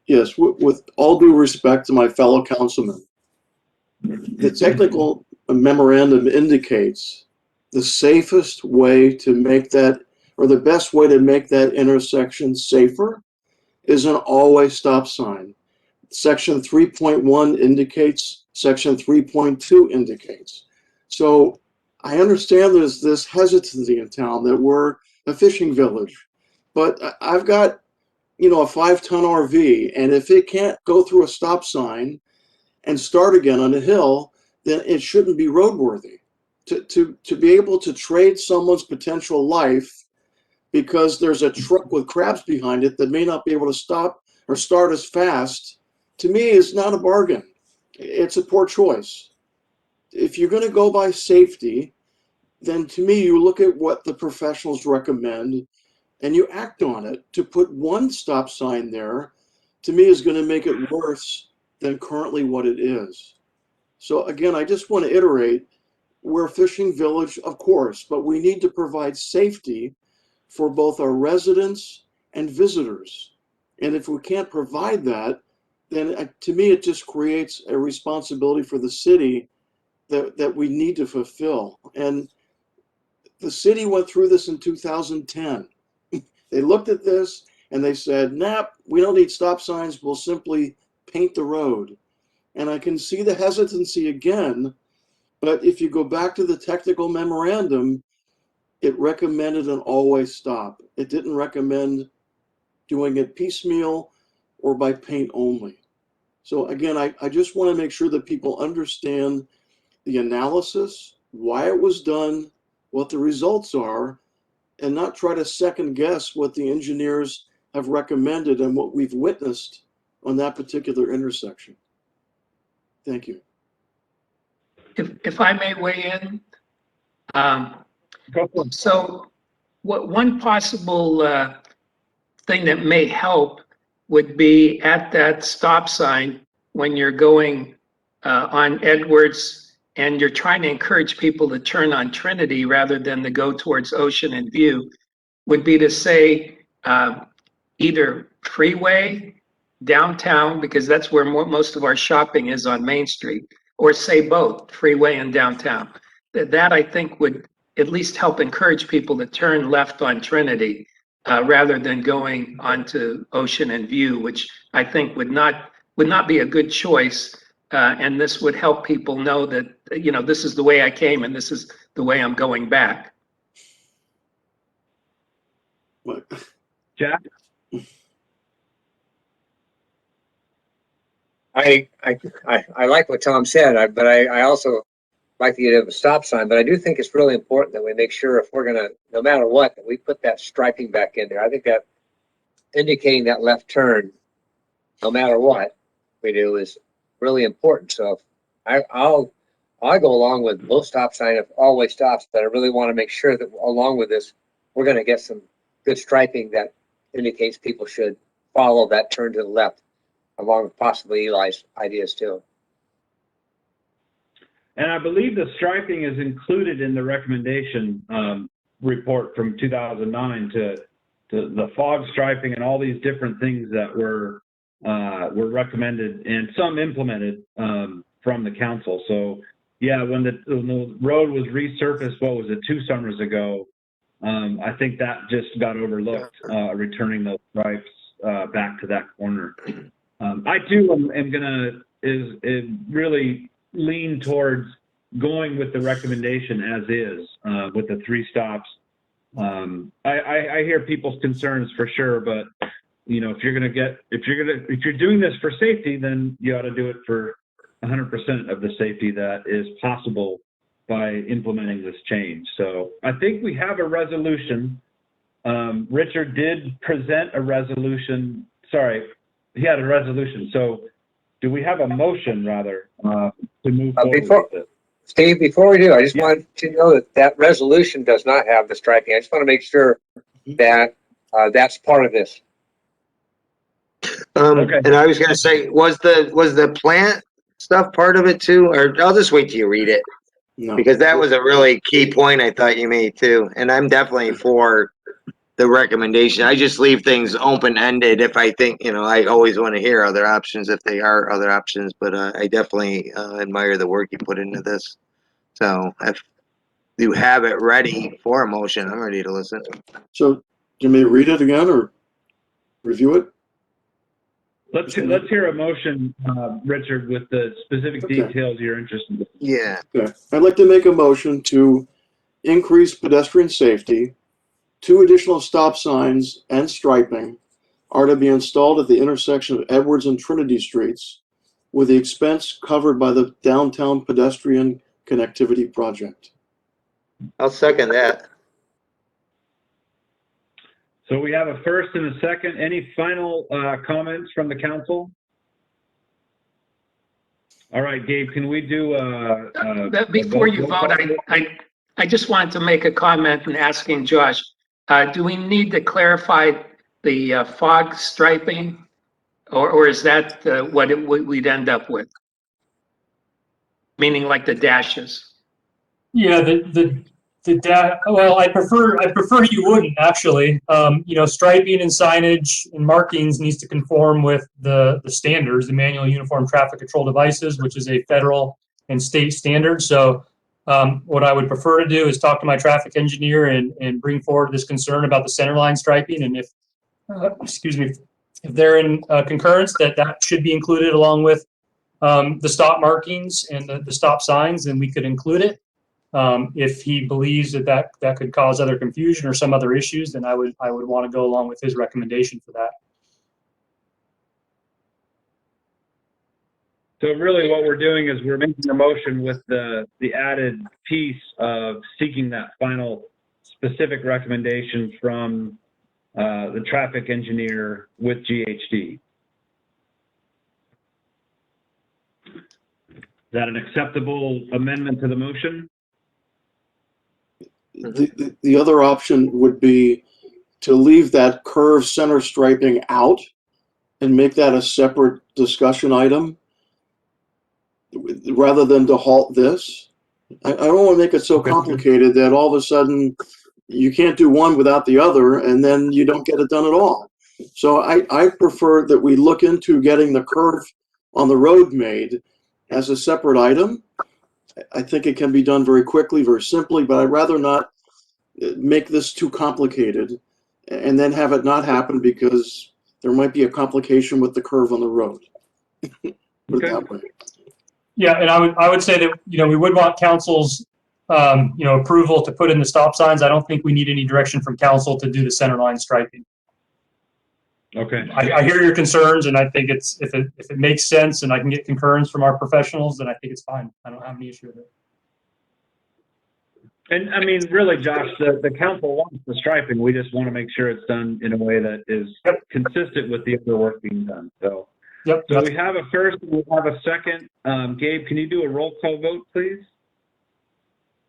Yes, with all due respect to my fellow councilmen, the technical memorandum indicates the safest way to make that, or the best way to make that intersection safer, is an always stop sign. Section 3.1 indicates, section 3.2 indicates. So I understand there's this hesitancy in town that we're a fishing village, but I've got, a 5-ton RV, and if it can't go through a stop sign and start again on a hill, then it shouldn't be roadworthy. To be able to trade someone's potential life because there's a truck with crabs behind it that may not be able to stop or start as fast, to me is not a bargain. It's a poor choice. If you're going to go by safety, then to me, you look at what the professionals recommend and you act on it. To put one stop sign there, to me, is going to make it worse than currently what it is. So again, I just want to iterate, we're a fishing village, of course, but we need to provide safety for both our residents and visitors. And if we can't provide that, then to me, it just creates a responsibility for the city that we need to fulfill. And the city went through this in 2010. They looked at this and they said, nah, we don't need stop signs, we'll simply paint the road. And I can see the hesitancy again. But if you go back to the technical memorandum, it recommended an always stop. It didn't recommend doing it piecemeal or by paint only. So again, I just want to make sure that people understand the analysis, why it was done, what the results are, and not try to second guess what the engineers have recommended and what we've witnessed on that particular intersection. Thank you. If I may weigh in, Go for it. so one possible thing that may help would be at that stop sign when you're going on Edwards and you're trying to encourage people to turn on Trinity rather than to go towards Ocean and View, would be to say either freeway, downtown, because that's where most of our shopping is on Main Street, or say both, freeway and downtown. That I think would at least help encourage people to turn left on Trinity rather than going onto Ocean and View, which I think would not be a good choice. And this would help people know that, this is the way I came and this is the way I'm going back. Jack? I like what Tom said, but I also like the idea of a stop sign, but I do think it's really important that we make sure if we're gonna, no matter what, that we put that striping back in there. I think that indicating that left turn, no matter what we do, is really important. So I'll go along with both stop sign of always stops, but I really want to make sure that along with this, we're gonna get some good striping that indicates people should follow that turn to the left, along with possibly Eli's ideas too. And I believe the striping is included in the recommendation report from 2009 to the fog striping and all these different things that were recommended and some implemented from the council. So yeah, when the road was resurfaced, what was it, 2 summers ago? I think that just got overlooked, returning those stripes back to that corner. I too am gonna really lean towards going with the recommendation as is, with the 3 stops. I hear people's concerns for sure, but you know, if you're doing this for safety, then you ought to do it for 100% of the safety that is possible by implementing this change. So I think we have a resolution. Richard did present a resolution. Sorry, he had a resolution. So do we have a motion rather to move forward with it? Steve, before we do, I just want to know that that resolution does not have the striping. I just want to make sure that that's part of this. Okay. And I was gonna say, was the plant stuff part of it too? Or I'll just wait till you read it. No. Because that was a really key point I thought you made too. And I'm definitely for the recommendation. I just leave things open-ended if I think, you know, I always want to hear other options if they are other options, but I definitely admire the work you put into this. So if you have it ready for a motion, I'm ready to listen. So, do you may read it again or review it? Let's hear a motion, Richard, with the specific details you're interested in. Yeah. Okay. I'd like to make a motion to increase pedestrian safety. 2 additional stop signs and striping are to be installed at the intersection of Edwards and Trinity Streets, with the expense covered by the Downtown Pedestrian Connectivity Project. I'll second that. So we have a first and a second. Any final comments from the council? All right, Gabe, can we do Before you vote, I just wanted to make a comment and asking Josh, do we need to clarify the fog striping? Or is that what we'd end up with? Meaning like the dashes? Yeah, well, I prefer you wouldn't actually. You know, striping and signage and markings needs to conform with the standards, the Manual Uniform Traffic Control Devices, which is a federal and state standard. So what I would prefer to do is talk to my traffic engineer and bring forward this concern about the center line striping. And if, excuse me, if they're in concurrence that should be included along with the stop markings and the stop signs, then we could include it. If he believes that could cause other confusion or some other issues, then I would want to go along with his recommendation for that. So really what we're doing is we're making a motion with the added piece of seeking that final specific recommendation from the traffic engineer with GHD. Is that an acceptable amendment to the motion? The other option would be to leave that curve center striping out and make that a separate discussion item rather than to halt this. I don't want to make it so complicated that all of a sudden you can't do one without the other and then you don't get it done at all. So I prefer that we look into getting the curve on the road made as a separate item. I think it can be done very quickly, very simply, but I'd rather not make this too complicated and then have it not happen because there might be a complication with the curve on the road. Put it that way. Yeah, and I would say that, you know, we would want council's you know, approval to put in the stop signs. I don't think we need any direction from council to do the center line striping. Okay. I hear your concerns, and I think it's if it makes sense and I can get concurrence from our professionals, then I think it's fine. I don't have any issue with it. And I mean, really, Josh, the council wants the striping. We just want to make sure it's done in a way that is consistent with the other work being done. So, so we have a first, we have a second. Gabe, can you do a roll call vote, please?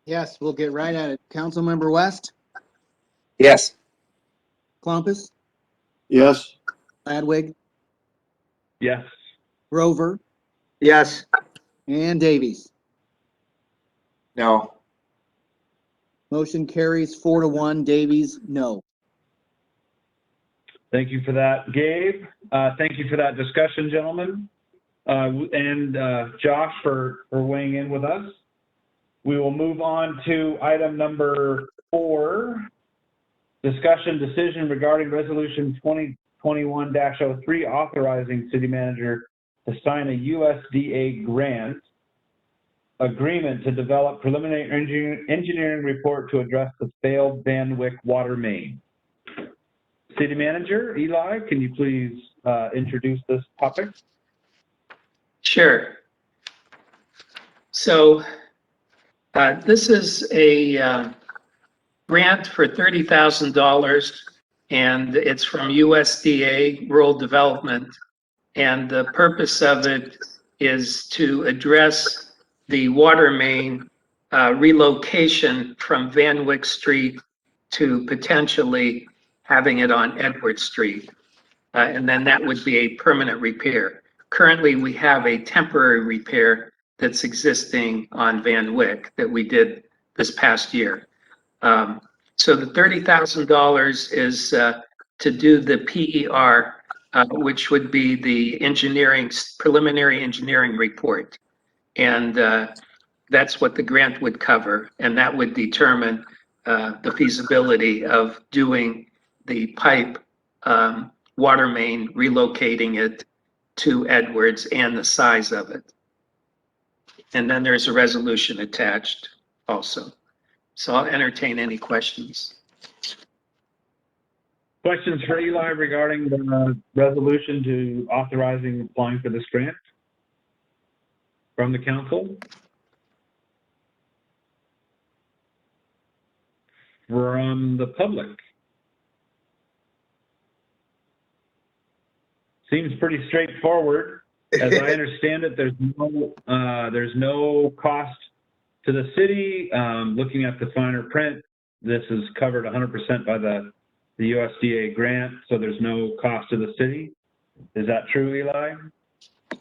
Yes, we'll get right at it. Councilmember West, Yes. Clumpus, Yes. Ladwig, Yes. Grover, Yes. and Davies. No. Motion carries 4-1. Davies, no. Thank you for that, Gabe. Thank you for that discussion, gentlemen. And Josh for weighing in with us. We will move on to item number 4, discussion decision regarding resolution 2021-03 authorizing city manager to sign a USDA grant agreement to develop preliminary engineering report to address the failed Van Wyck water main. City Manager Eli, can you please introduce this topic? Sure. So this is a grant for $30,000, and it's from USDA Rural Development. And the purpose of it is to address the water main relocation from Van Wyck Street to potentially having it on Edward Street. And then that would be a permanent repair. Currently, we have a temporary repair that's existing on Van Wyck that we did this past year. So the $30,000 is to do the PER, which would be the preliminary engineering report. And that's what the grant would cover. And that would determine the feasibility of doing the pipe water main, relocating it to Edwards and the size of it. And then there's a resolution attached also. So I'll entertain any questions. Questions for Eli regarding the resolution to authorizing applying for this grant from the council? From the public? Seems pretty straightforward. As I understand it, there's no cost to the city. Looking at the finer print, this is covered 100% by the USDA grant, so there's no cost to the city. Is that true, Eli?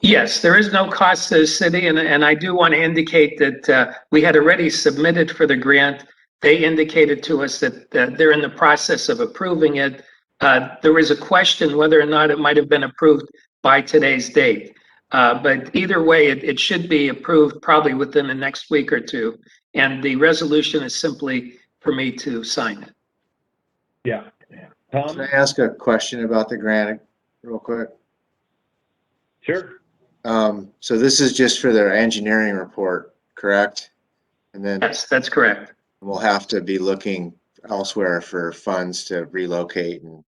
Yes, there is no cost to the city, and I do want to indicate that we had already submitted for the grant. They indicated to us that they're in the process of approving it. There was a question whether or not it might have been approved by today's date. But either way, it should be approved probably within the next week or two. And the resolution is simply for me to sign it. Yeah. Tom? Can I ask a question about the grant real quick? Sure. So this is just for their engineering report, correct? And then Yes, that's correct. we'll have to be looking elsewhere for funds to relocate and.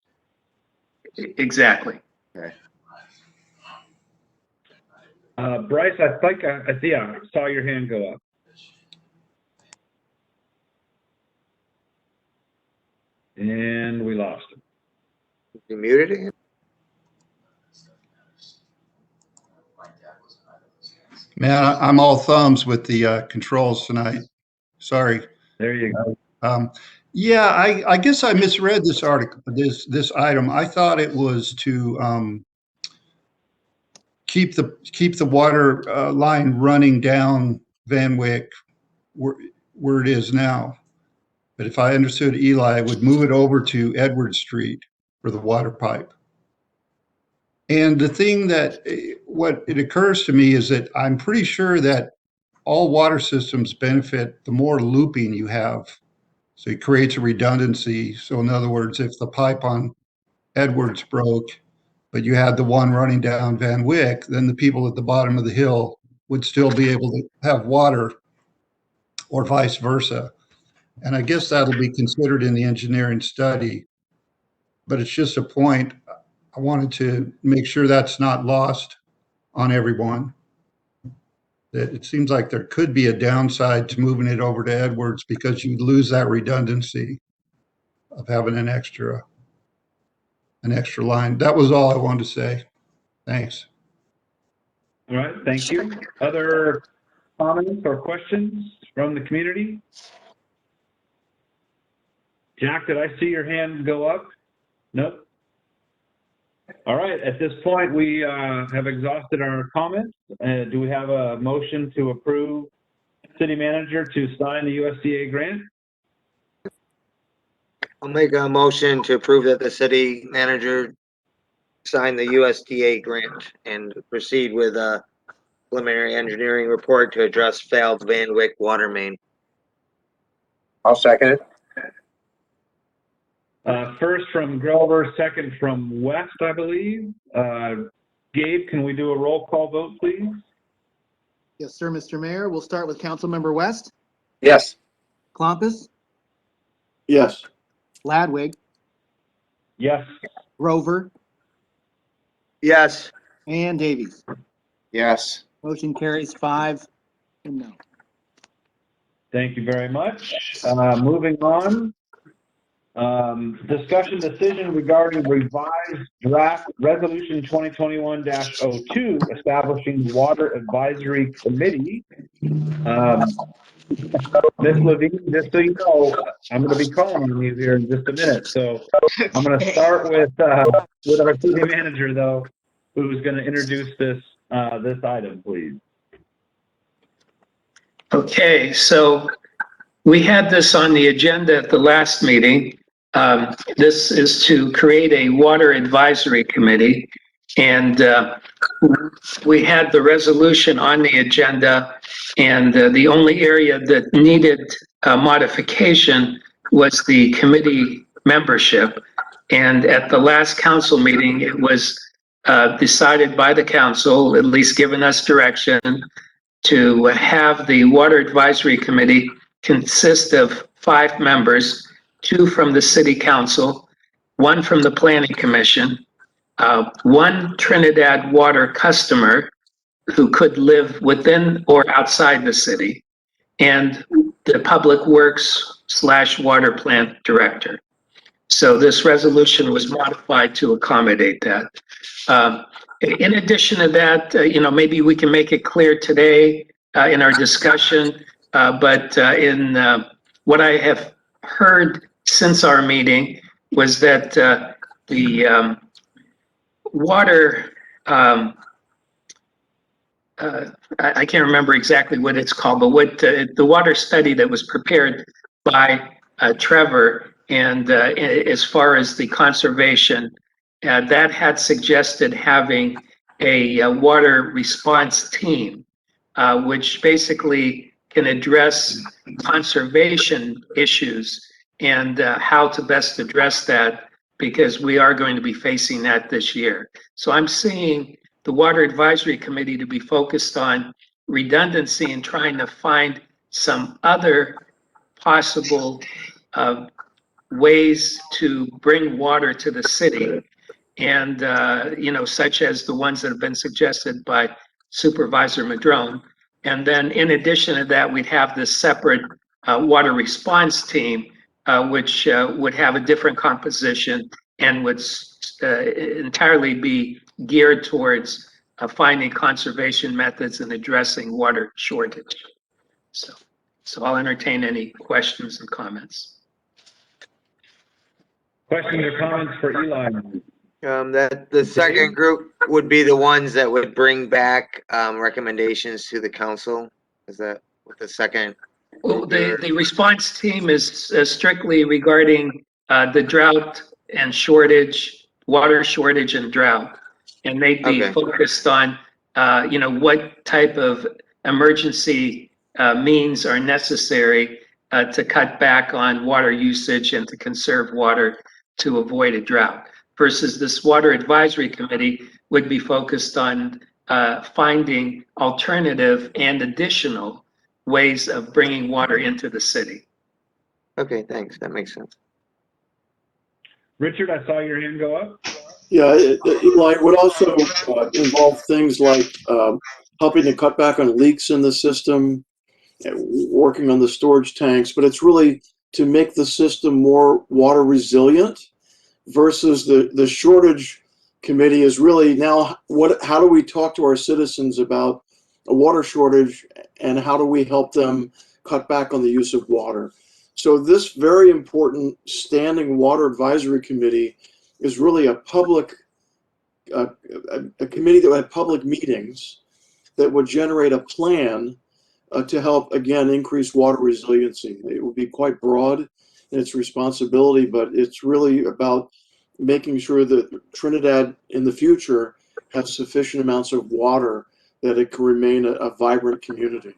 Exactly. Okay. Bryce, I think I saw your hand go up. And we lost him. You muted it? Man, I'm all thumbs with the controls tonight. Sorry. There you go. Yeah, I guess I misread this article, this item. I thought it was to keep the water line running down Van Wyck where it is now. But if I understood Eli, it would move it over to Edward Street for the water pipe. And the thing what it occurs to me is that I'm pretty sure that all water systems benefit the more looping you have. So it creates a redundancy. So in other words, if the pipe on Edwards broke, but you had the one running down Van Wyck, then the people at the bottom of the hill would still be able to have water, or vice versa. And I guess that'll be considered in the engineering study. But it's just a point. I wanted to make sure that's not lost on everyone. That it seems like there could be a downside to moving it over to Edwards because you'd lose that redundancy of having an extra line. That was all I wanted to say. Thanks. All right, thank you. Other comments or questions from the community? Jack, did I see your hand go up? Nope. All right, at this point, we have exhausted our comments. Do we have a motion to approve city manager to sign the USDA grant? I'll make a motion to approve that the city manager sign the USDA grant and proceed with a preliminary engineering report to address failed Van Wyck water main. I'll second it. First from Grover, second from West, I believe. Gabe, can we do a roll call vote, please? Yes, sir, Mr. Mayor. We'll start with Councilmember West, Yes. Clompus, Yes. Ladwig, Yes. Grover, Yes. and Davies. Yes. Motion carries 5 and no. Thank you very much. Moving on. Discussion decision regarding revised draft resolution 2021-02 establishing water advisory committee. Ms. Levine, just so you know, I'm going to be calling on you here in just a minute. So I'm going to start with our city manager, though, who's going to introduce this item, please. Okay, so we had this on the agenda at the last meeting. This is to create a water advisory committee. And we had the resolution on the agenda, and the only area that needed modification was the committee membership. And at the last council meeting, it was decided by the council, at least given us direction, to have the Water Advisory Committee consist of 5 members, 2 from the City Council, 1 from the Planning Commission, 1 Trinidad water customer who could live within or outside the city, and the Public Works / water plant director. So this resolution was modified to accommodate that. In addition to that, maybe we can make it clear today in our discussion, but in what I have heard since our meeting was that the water, I can't remember exactly what it's called, but what the water study that was prepared by Trevor, and as far as the conservation, that had suggested having a water response team, which basically can address conservation issues and how to best address that, because we are going to be facing that this year. So I'm seeing the Water Advisory Committee to be focused on redundancy and trying to find some other possible ways to bring water to the city, and such as the ones that have been suggested by Supervisor Madrone. And then in addition to that, we'd have this separate water response team, which would have a different composition and would entirely be geared towards finding conservation methods and addressing water shortage. So I'll entertain any questions and comments. Questions or comments for Eli? That the second group would be the ones that would bring back recommendations to the council. Is that what the second? Well, the response team is strictly regarding the drought and shortage, water shortage and drought. And they'd be focused on, what type of emergency means are necessary to cut back on water usage and to conserve water to avoid a drought. Versus this Water Advisory Committee would be focused on finding alternative and additional ways of bringing water into the city. Okay, thanks. That makes sense. Richard, I saw your hand go up. Yeah, Eli, it would also involve things like helping to cut back on leaks in the system, working on the storage tanks, but it's really to make the system more water resilient, versus the shortage committee is really now how do we talk to our citizens about a water shortage, and how do we help them cut back on the use of water? So this very important standing water advisory committee is really a public a committee that would have public meetings that would generate a plan to help, again, increase water resiliency. It would be quite broad in its responsibility, but it's really about making sure that Trinidad in the future has sufficient amounts of water that it can remain a vibrant community.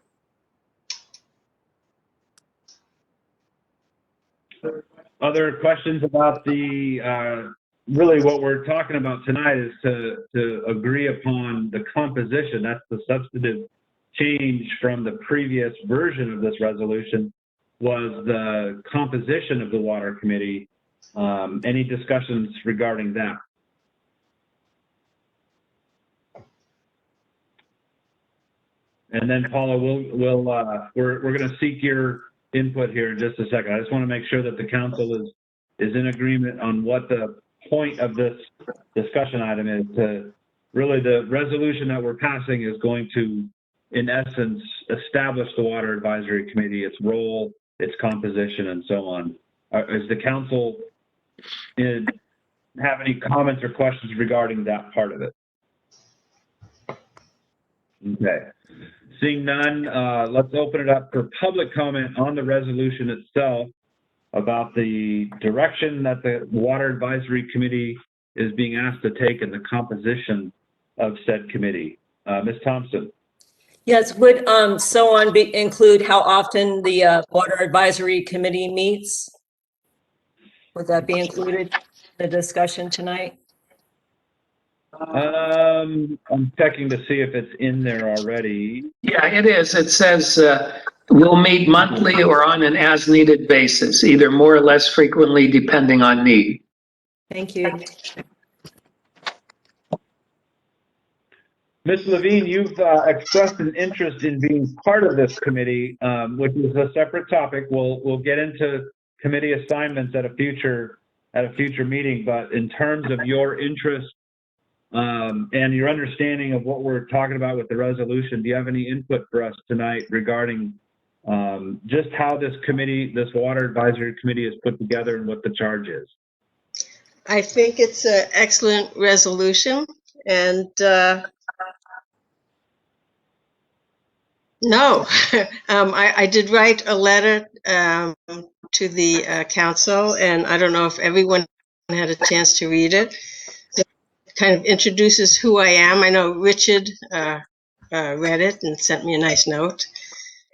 other questions about the, really what we're talking about tonight is to agree upon the composition. That's the substantive change from the previous version of this resolution, was the composition of the water committee. Any discussions regarding that? And then Paula, we're going to seek your input here in just a second. I just want to make sure that the council is in agreement on what the point of this discussion item is. To really, the resolution that we're passing is going to, in essence, establish the Water Advisory Committee, its role, its composition, and so on. Does the council have any comments or questions regarding that part of it? Okay. Seeing none, let's open it up for public comment on the resolution itself about the direction that the Water Advisory Committee is being asked to take in the composition of said committee. Ms. Thompson. Yes, would include how often the Water Advisory Committee meets? Would that be included in the discussion tonight? I'm checking to see if it's in there already. Yeah, it is. It says we'll meet monthly or on an as-needed basis, either more or less frequently depending on need. Thank you. Ms. Levine, you've expressed an interest in being part of this committee, which is a separate topic. We'll get into committee assignments at a future meeting. But in terms of your interest and your understanding of what we're talking about with the resolution, do you have any input for us tonight regarding just how this committee, this Water Advisory Committee, is put together and what the charge is? I think it's an excellent resolution, and no, I did write a letter to the council, and I don't know if everyone had a chance to read it. It kind of introduces who I am. I know Richard read it and sent me a nice note,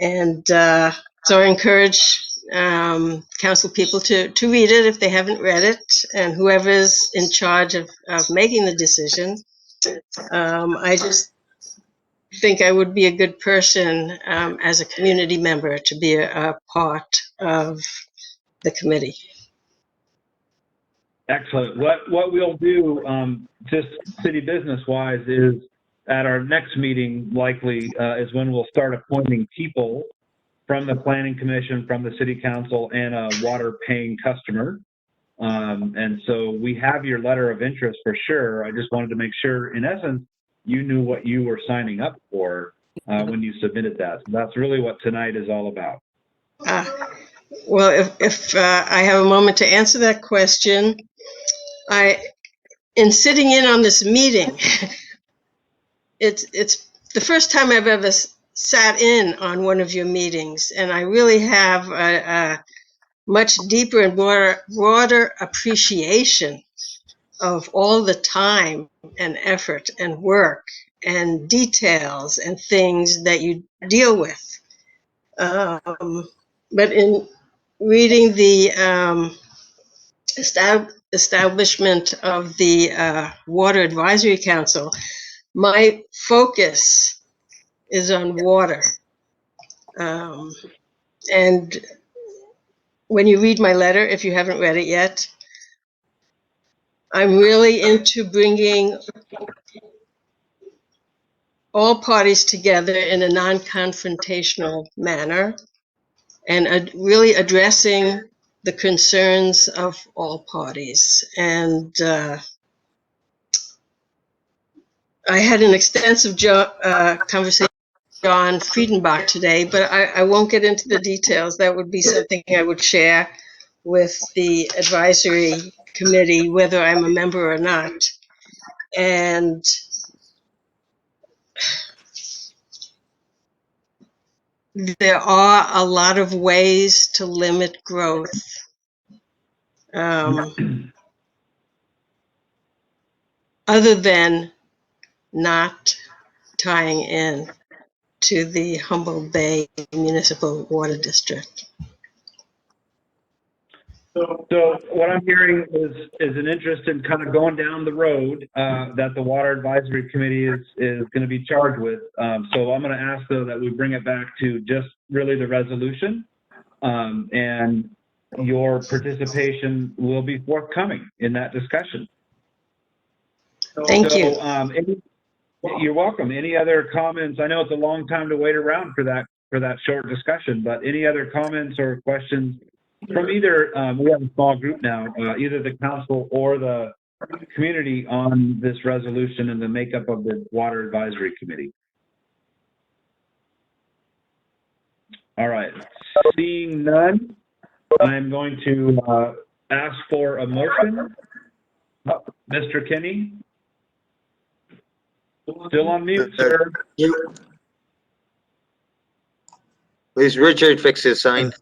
and so I encourage council people to read it if they haven't read it, and whoever's in charge of making the decision. I just think I would be a good person as a community member to be a part of the committee. Excellent. What we'll do, just city business wise, is at our next meeting, likely, is when we'll start appointing people from the Planning Commission, from the City Council, and a water paying customer. And so we have your letter of interest for sure. I just wanted to make sure, in essence, you knew what you were signing up for when you submitted that. So that's really what tonight is all about. Well, if I have a moment to answer that question, in sitting in on this meeting, it's the first time I've ever sat in on one of your meetings, and I really have a much deeper and broader appreciation of all the time and effort and work and details and things that you deal with. But in reading the establishment of the Water Advisory Council, my focus is on water. And when you read my letter, if you haven't read it yet, I'm really into bringing all parties together in a non-confrontational manner and really addressing the concerns of all parties. And I had an extensive conversation with John Friedenbach today, but I won't get into the details. That would be something I would share with the advisory committee, whether I'm a member or not. And there are a lot of ways to limit growth. Other than not tying in to the Humboldt Bay Municipal Water District. So what I'm hearing is an interest in kind of going down the road that the Water Advisory Committee is going to be charged with. So I'm going to ask, though, that we bring it back to just really the resolution, and your participation will be forthcoming in that discussion. Thank So, you. you're welcome. Any other comments? I know it's a long time to wait around for that short discussion, but any other comments or questions from either, we have a small group now, either the council or the community on this resolution and the makeup of the Water Advisory Committee? All right, seeing none, I'm going to ask for a motion. Mr. Kenny? Still on mute, sir. Please, Richard, fix his sign.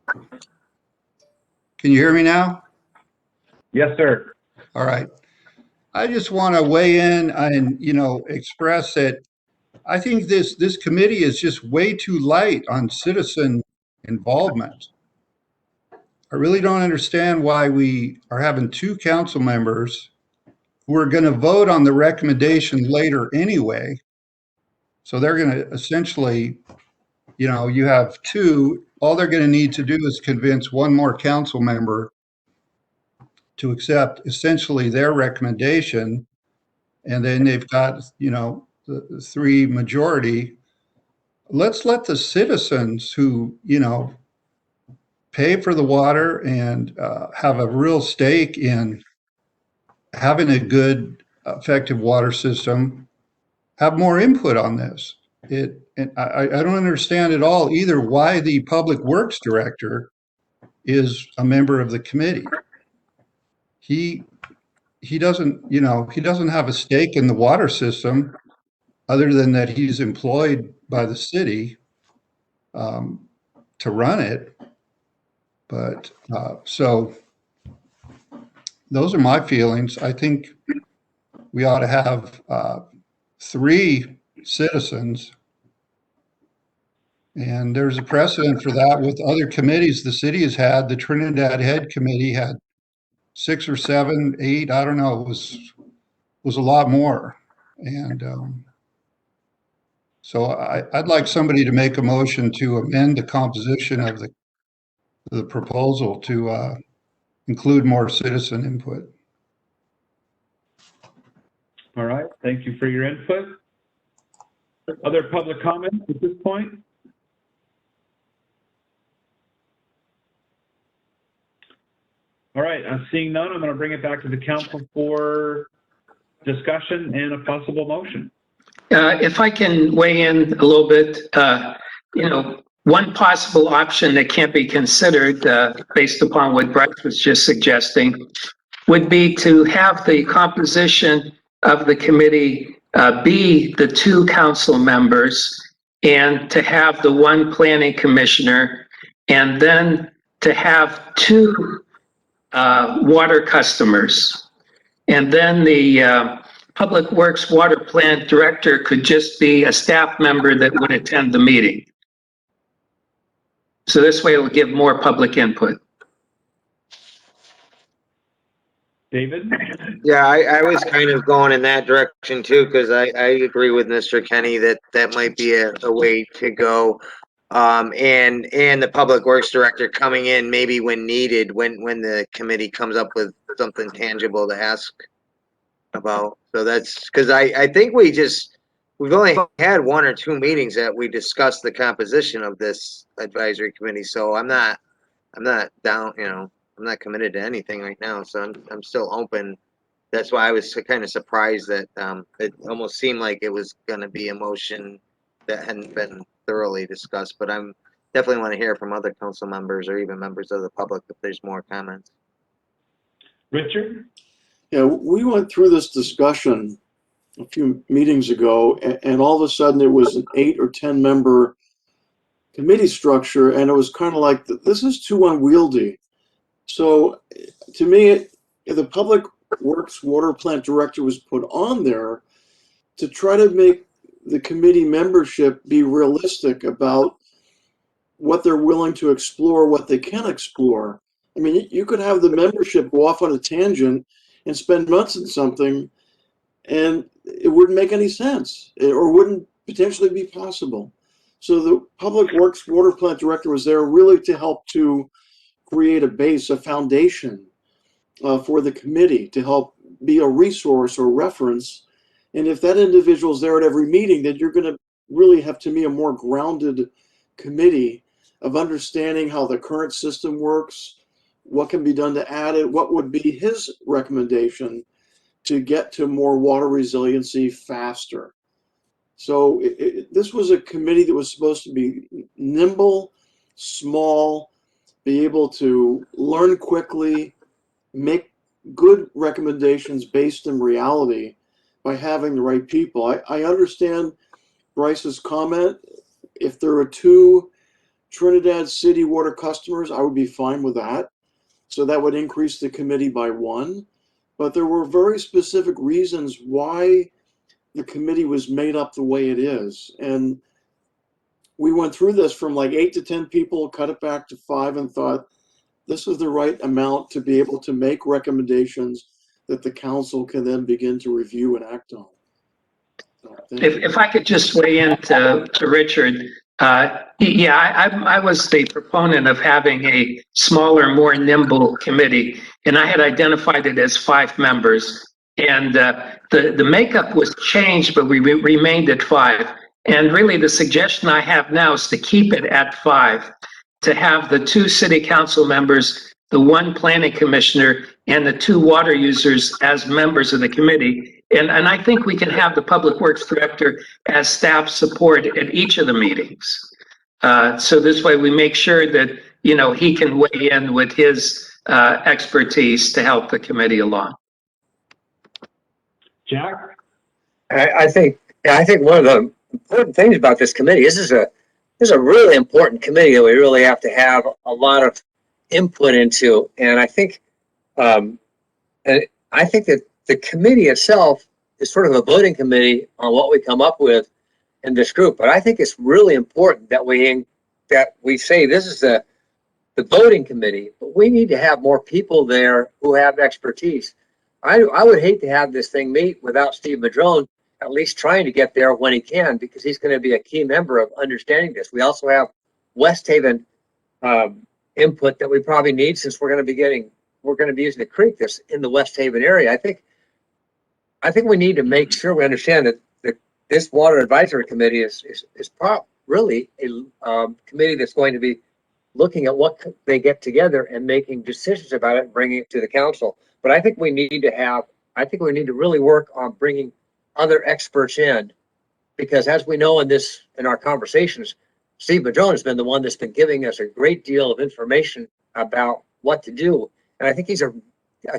Can you hear me now? Yes, sir. All right. I just want to weigh in and, express that I think this committee is just way too light on citizen involvement. I really don't understand why we are having two council members who are going to vote on the recommendation later anyway. So they're going to essentially, you have two, all they're going to need to do is convince one more council member to accept essentially their recommendation. And then they've got, the three majority. Let's let the citizens who, pay for the water and have a real stake in having a good, effective water system, have more input on this. And I don't understand at all either why the Public Works Director is a member of the committee. He doesn't, he doesn't have a stake in the water system other than that he's employed by the city to run it. But so those are my feelings. I think we ought to have three citizens. And there's a precedent for that with other committees the city has had. The Trinidad Head Committee had 6 or 7, 8, I don't know, it was a lot more. And so I'd like somebody to make a motion to amend the composition of the proposal to include more citizen input. All right, thank you for your input. Other public comments at this point? All right, seeing none, I'm going to bring it back to the council for discussion and a possible motion. If I can weigh in a little bit, one possible option that can't be considered based upon what Bryce was just suggesting would be to have the composition of the committee be the 2 council members and to have the 1 planning commissioner, and then to have 2 water customers. And then the Public Works Water Plant Director could just be a staff member that would attend the meeting. So this way it would give more public input. David? Yeah, I was kind of going in that direction too, because I agree with Mr. Kenny that might be a way to go. And the Public Works Director coming in maybe when needed, when the committee comes up with something tangible to ask about. So that's because I think we've only had 1 or 2 meetings that we discussed the composition of this advisory committee. So I'm not down, I'm not committed to anything right now. So I'm still open. That's why I was kind of surprised that it almost seemed like it was going to be a motion that hadn't been thoroughly discussed. But I'm definitely want to hear from other council members or even members of the public if there's more comments. Richard? Yeah, we went through this discussion a few meetings ago, and all of a sudden it was an 8 or 10 member committee structure, and it was kind of like, this is too unwieldy. So to me, the Public Works Water Plant Director was put on there to try to make the committee membership be realistic about what they're willing to explore, what they can explore. I mean, you could have the membership go off on a tangent and spend months in something, and it wouldn't make any sense, or wouldn't potentially be possible. So the Public Works Water Plant Director was there really to help to create a base, a foundation for the committee, to help be a resource or reference. And if that individual's there at every meeting, then you're going to really have, to me, a more grounded committee of understanding how the current system works, what can be done to add it, what would be his recommendation to get to more water resiliency faster. So this was a committee that was supposed to be nimble, small, be able to learn quickly, make good recommendations based in reality by having the right people. I understand Bryce's comment. If there are 2 Trinidad City water customers, I would be fine with that. So that would increase the committee by 1. But there were very specific reasons why the committee was made up the way it is. And we went through this from like 8 to 10 people, cut it back to 5, and thought this is the right amount to be able to make recommendations that the council can then begin to review and act on. So, If I could just weigh in to Richard, I was the proponent of having a smaller, more nimble committee, and I had identified it as 5 members. And the makeup was changed, but we remained at 5. And really, the suggestion I have now is to keep it at 5, to have the 2 city council members, the 1 planning commissioner, and the 2 water users as members of the committee. And I think we can have the public works director as staff support at each of the meetings. So this way we make sure that, he can weigh in with his expertise to help the committee along. Jack? I think one of the important things about this committee is this is a really important committee that we really have to have a lot of input into. And I think that the committee itself is sort of a voting committee on what we come up with in this group. But I think it's really important that we say this is the voting committee, but we need to have more people there who have expertise. I would hate to have this thing meet without Steve Madrone at least trying to get there when he can, because he's going to be a key member of understanding this. We also have West Haven input that we probably need, since we're going to be using the creek that's in the West Haven area. I think we need to make sure we understand that this water advisory committee is really a committee that's going to be looking at what they get together and making decisions about it and bringing it to the council. But I think we need to really work on bringing other experts in, because as we know in our conversations, Steve Madrone has been the one that's been giving us a great deal of information about what to do. And I think he's a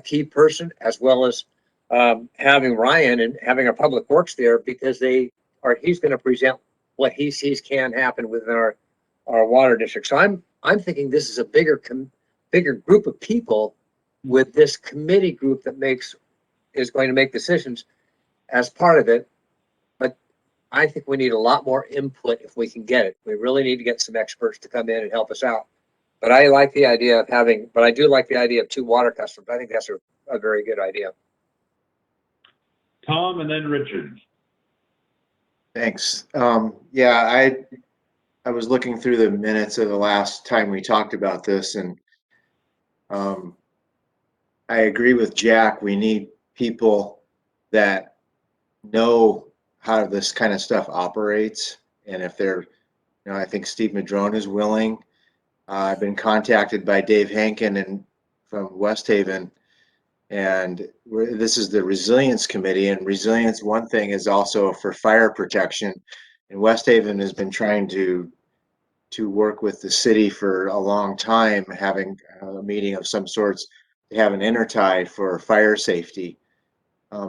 key person, as well as having Ryan and having our public works there, because he's going to present what he sees can happen within our water district. So I'm thinking this is a bigger group of people with this committee group that is going to make decisions as part of it. But I think we need a lot more input if we can get it. We really need to get some experts to come in and help us out. But I do like the idea of 2 water customers. I think that's a very good idea. Tom and then Richard. Thanks. Yeah, I was looking through the minutes of the last time we talked about this, and I agree with Jack. We need people that know how this kind of stuff operates, and if they're, I think Steve Madrone is willing. I've been contacted by Dave Hankin from West Haven, and this is the Resilience Committee, and resilience, one thing, is also for fire protection. And West Haven has been trying to work with the city for a long time, having a meeting of some sorts to have an intertie for fire safety.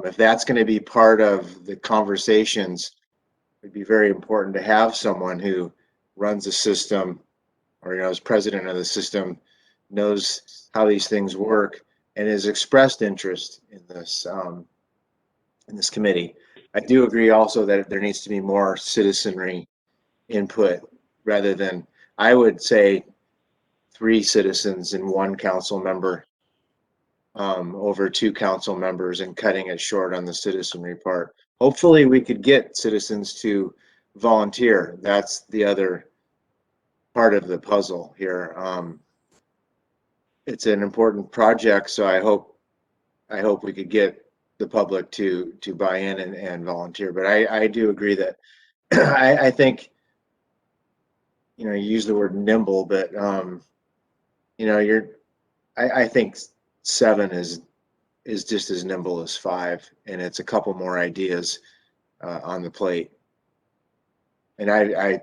If that's going to be part of the conversations, it'd be very important to have someone who runs a system, or is president of the system, knows how these things work, and has expressed interest in this committee. I do agree also that there needs to be more citizenry input, rather than, I would say, 3 citizens and 1 council member over 2 council members and cutting it short on the citizenry part. Hopefully we could get citizens to volunteer. That's the other part of the puzzle here. It's an important project, so I hope we could get the public to buy in and volunteer. But I do agree that I think, you use the word nimble, but I think 7 is just as nimble as 5, and it's a couple more ideas on the plate. And I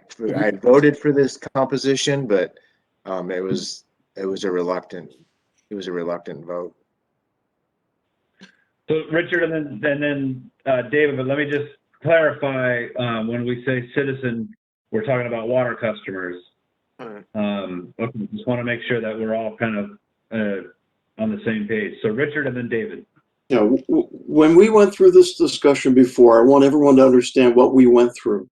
voted for this composition, but it was a reluctant vote. So Richard, and then David, but let me just clarify, when we say citizen, we're talking about water customers. Okay, just want to make sure that we're all kind of on the same page. So Richard and then David. Yeah, when we went through this discussion before, I want everyone to understand what we went through.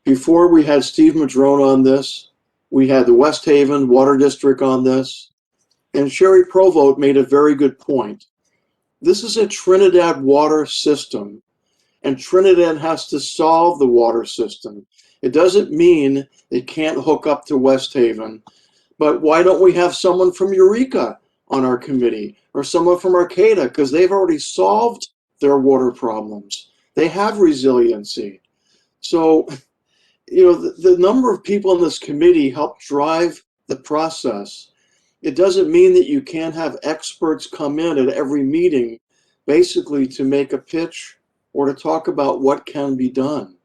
Before we had Steve Madrone on this, we had the West Haven Water District on this, and Sherry Provost made a very good point. This is a Trinidad water system, and Trinidad has to solve the water system. It doesn't mean it can't hook up to West Haven, but why don't we have someone from Eureka on our committee or someone from Arcata, because they've already solved their water problems. They have resiliency. So, the number of people in this committee help drive the process. It doesn't mean that you can't have experts come in at every meeting basically to make a pitch or to talk about what can be done.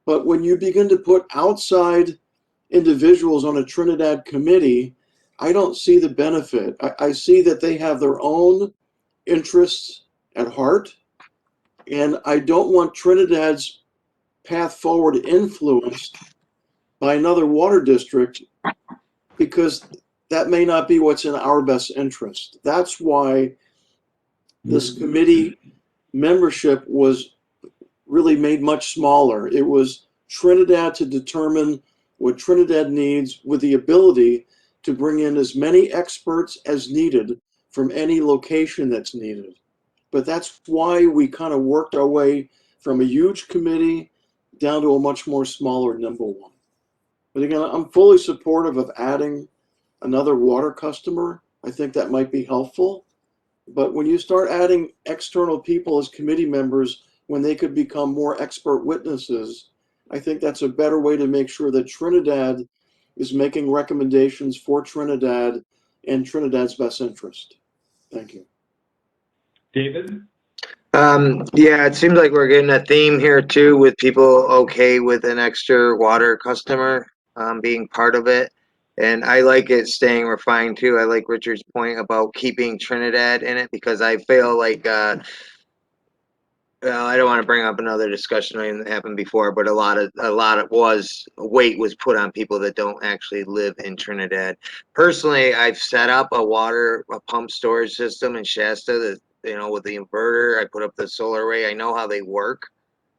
But when you begin to put outside individuals on a Trinidad committee, I don't see the benefit. I see that they have their own interests at heart, and I don't want Trinidad's path forward influenced by another water district, because that may not be what's in our best interest. That's why this committee membership was really made much smaller. It was Trinidad to determine what Trinidad needs, with the ability to bring in as many experts as needed from any location that's needed. But that's why we kind of worked our way from a huge committee down to a much more smaller, nimble one. But again, I'm fully supportive of adding another water customer. I think that might be helpful. But when you start adding external people as committee members, when they could become more expert witnesses, I think that's a better way to make sure that Trinidad is making recommendations for Trinidad and Trinidad's best interest. Thank you. David? Yeah, it seems like we're getting a theme here too, with people okay with an extra water customer being part of it. And I like it staying refined too. I like Richard's point about keeping Trinidad in it, because I feel like well, I don't want to bring up another discussion that happened before, but a lot of weight was put on people that don't actually live in Trinidad. Personally, I've set up a pump storage system in Shasta that, with the inverter. I put up the solar array. I know how they work.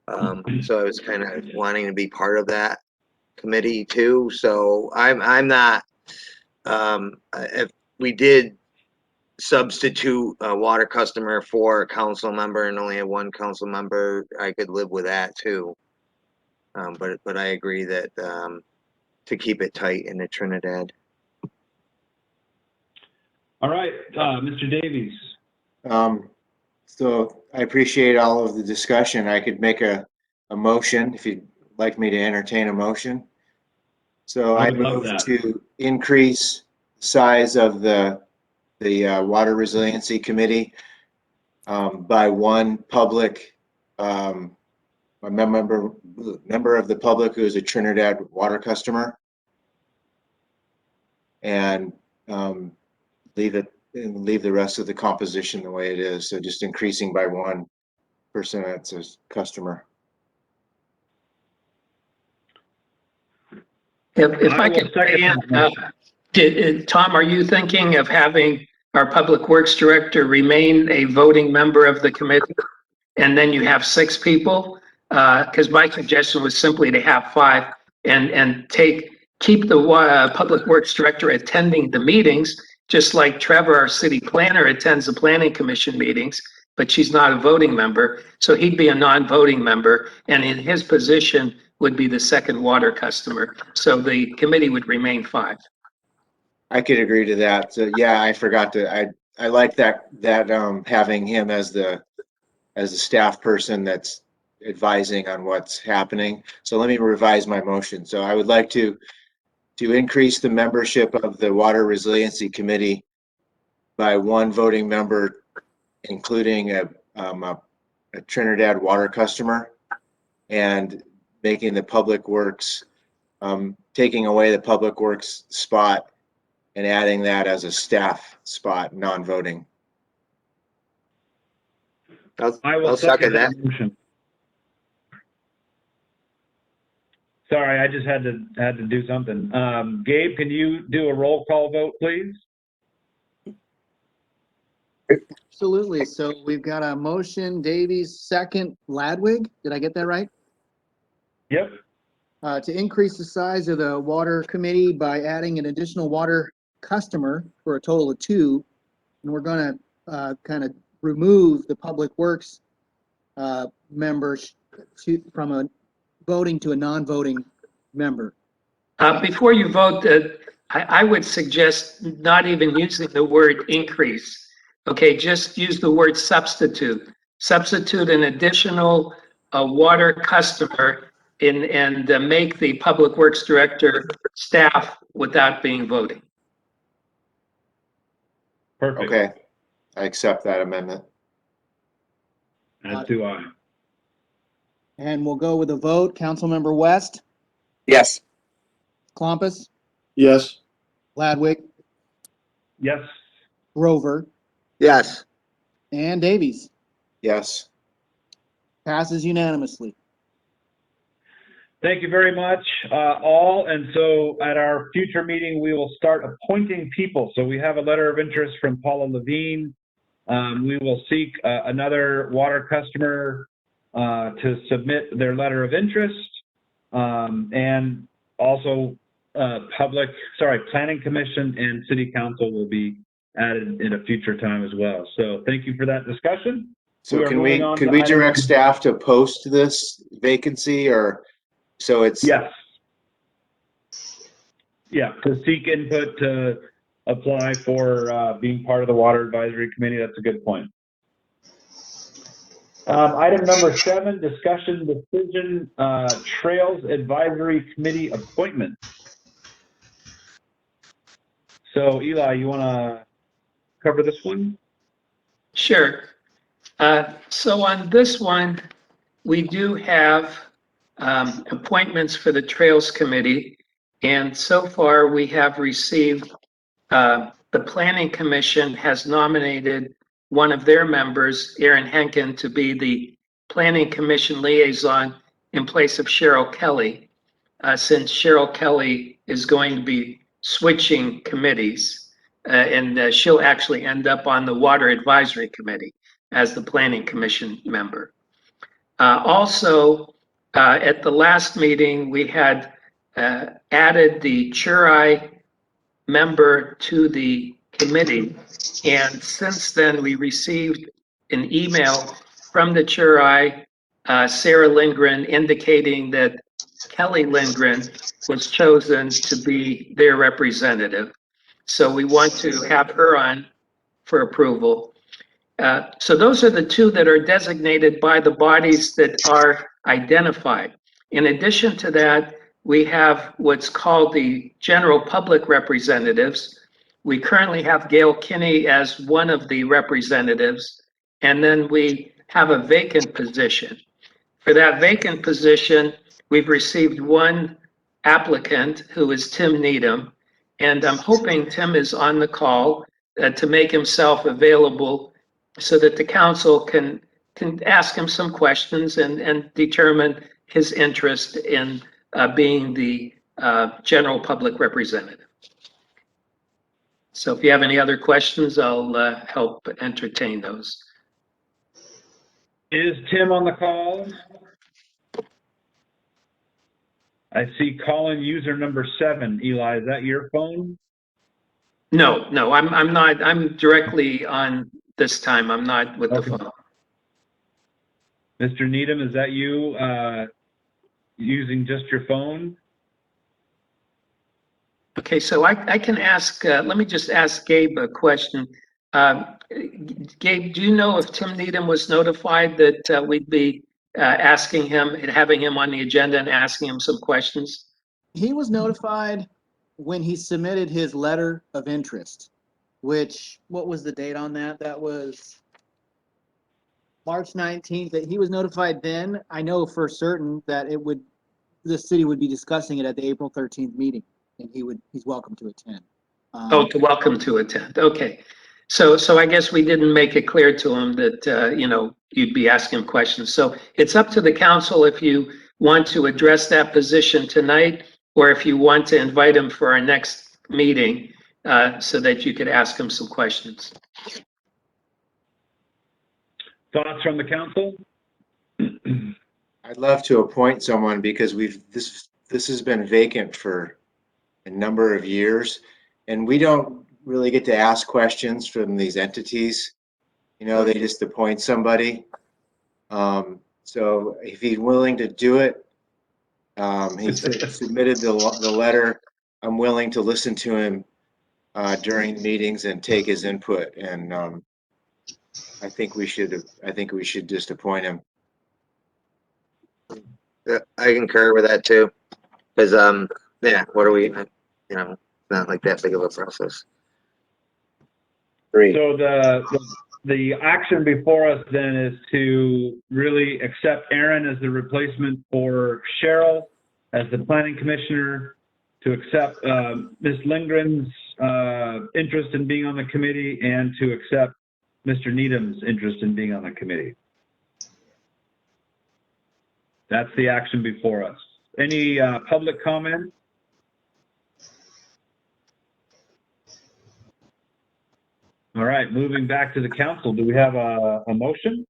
So I was kind of wanting to be part of that committee too. So I'm not, if we did substitute a water customer for a council member and only have 1 council member, I could live with that too. But I agree that to keep it tight in the Trinidad. All right, Mr. Davies. So I appreciate all of the discussion. I could make a motion if you'd like me to entertain a motion. So I move to increase the size of the Water Resiliency Committee by 1 public, a member of the public who is a Trinidad water customer, and leave the rest of the composition the way it is. So just increasing by 1 person that's a customer. If I could, Tom, are you thinking of having our Public Works Director remain a voting member of the committee, and then you have 6 people? Because my suggestion was simply to have 5 and take keep the Public Works Director attending the meetings, just like Trevor, our city planner, attends the planning commission meetings, but she's not a voting member. So he'd be a non-voting member, and in his position would be the second water customer. So the committee would remain 5. I could agree to that. So yeah, I forgot to, I like that, having him as the staff person that's advising on what's happening. So let me revise my motion. So I would like to increase the membership of the Water Resiliency Committee by 1 voting member, including a Trinidad water customer, and making the Public Works, taking away the Public Works spot and adding that as a staff spot, non-voting. I will I'll second that. motion. Sorry, I just had to do something. Gabe, can you do a roll call vote, please? Absolutely. So we've got a motion, Davies, second, Ladwig. Did I get that right? Yep. To increase the size of the water committee by adding an additional water customer for a total of 2. And we're going to kind of remove the Public Works members from a voting to a non-voting member. Before you vote, I would suggest not even using the word increase. Okay, just use the word substitute. Substitute an additional water customer and make the Public Works Director staff without being voting. Perfect. Okay, I accept that amendment. As do I. And we'll go with a vote. Councilmember West, Yes. Clompus, Yes. Ladwig, Yes. Grover, Yes. and Davies. Yes. Passes unanimously. Thank you very much, all. And so at our future meeting, we will start appointing people. So we have a letter of interest from Paula Levine. We will seek another water customer to submit their letter of interest. And also Planning Commission and City Council will be added in a future time as well. So thank you for that discussion. So could we direct staff to post this vacancy, or so it's? Yes. Yeah, to seek input to apply for being part of the Water Advisory Committee. That's a good point. Item number 7, discussion decision, Trails Advisory Committee appointment. So Eli, you want to cover this one? Sure. So on this one, we do have appointments for the Trails Committee. And so far, we have received, the Planning Commission has nominated one of their members, Aaron Henkin, to be the Planning Commission liaison in place of Cheryl Kelly, since Cheryl Kelly is going to be switching committees. And she'll actually end up on the Water Advisory Committee as the Planning Commission member. Also, at the last meeting, we had added the Churi member to the committee. And since then, we received an email from the Churi, Sarah Lindgren, indicating that Kelly Lindgren was chosen to be their representative. So we want to have her on for approval. So those are the 2 that are designated by the bodies that are identified. In addition to that, we have what's called the general public representatives. We currently have Gail Kinney as one of the representatives, and then we have a vacant position. For that vacant position, we've received 1 applicant, who is Tim Needham, and I'm hoping Tim is on the call to make himself available so that the council can ask him some questions and determine his interest in being the general public representative. So if you have any other questions, I'll help entertain those. Is Tim on the call? I see calling user number 7. Eli, is that your phone? No, I'm not, I'm directly on this time. I'm not with the Okay. phone. Mr. Needham, is that you using just your phone? Okay, so I can ask, let me just ask Gabe a question. Gabe, do you know if Tim Needham was notified that we'd be asking him and having him on the agenda and asking him some questions? He was notified when he submitted his letter of interest, which, what was the date on that? That was March 19th, that he was notified then. I know for certain that the city would be discussing it at the April 13th meeting, and he's welcome to attend. Oh, welcome to attend. Okay. So I guess we didn't make it clear to him that, you'd be asking him questions. So it's up to the council if you want to address that position tonight, or if you want to invite him for our next meeting, so that you could ask him some questions. Thoughts from the council? I'd love to appoint someone because this has been vacant for a number of years, and we don't really get to ask questions from these entities. They just appoint somebody. So if he's willing to do it, he submitted the letter. I'm willing to listen to him during meetings and take his input. And I think we should just appoint him. I concur with that too. Because, what are we, not like that big of a process. Great. So the action before us then is to really accept Aaron as the replacement for Cheryl as the planning commissioner, to accept Ms. Lindgren's interest in being on the committee, and to accept Mr. Needham's interest in being on the committee. That's the action before us. Any public comment? All right, moving back to the council, do we have a motion?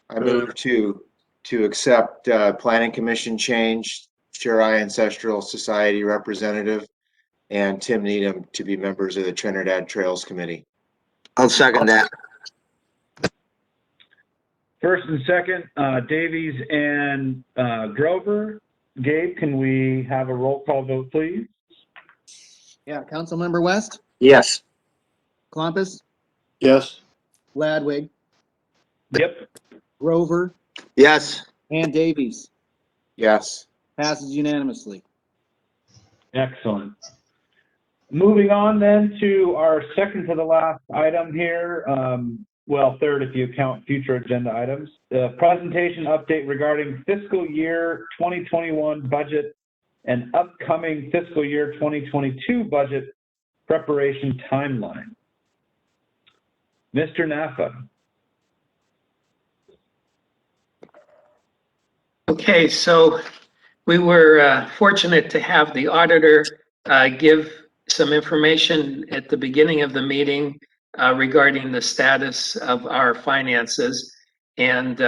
I move to accept planning commission change, Shirei Ancestral Society representative, and Tim Needham to be members of the Trinidad Trails Committee. I'll second that. First and second, Davies and Grover. Gabe, can we have a roll call vote, please? Yeah, Councilmember West, Yes. Clompus, Yes. Ladwig, Yep. Grover, Yes. and Davies. Yes. Passes unanimously. Excellent. Moving on then to our second to the last item here. Well, third if you count future agenda items. The presentation update regarding fiscal year 2021 budget and upcoming fiscal year 2022 budget preparation timeline. Mr. Naffa. Okay, so we were fortunate to have the auditor give some information at the beginning of the meeting regarding the status of our finances. And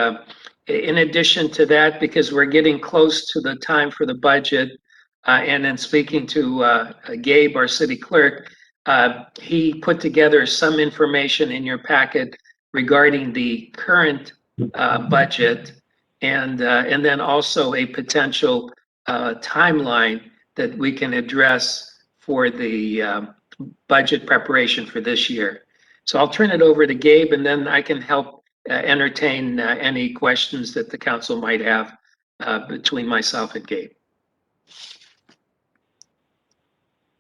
in addition to that, because we're getting close to the time for the budget, and then speaking to Gabe, our city clerk, he put together some information in your packet regarding the current budget, and then also a potential timeline that we can address for the budget preparation for this year. So I'll turn it over to Gabe, and then I can help entertain any questions that the council might have between myself and Gabe.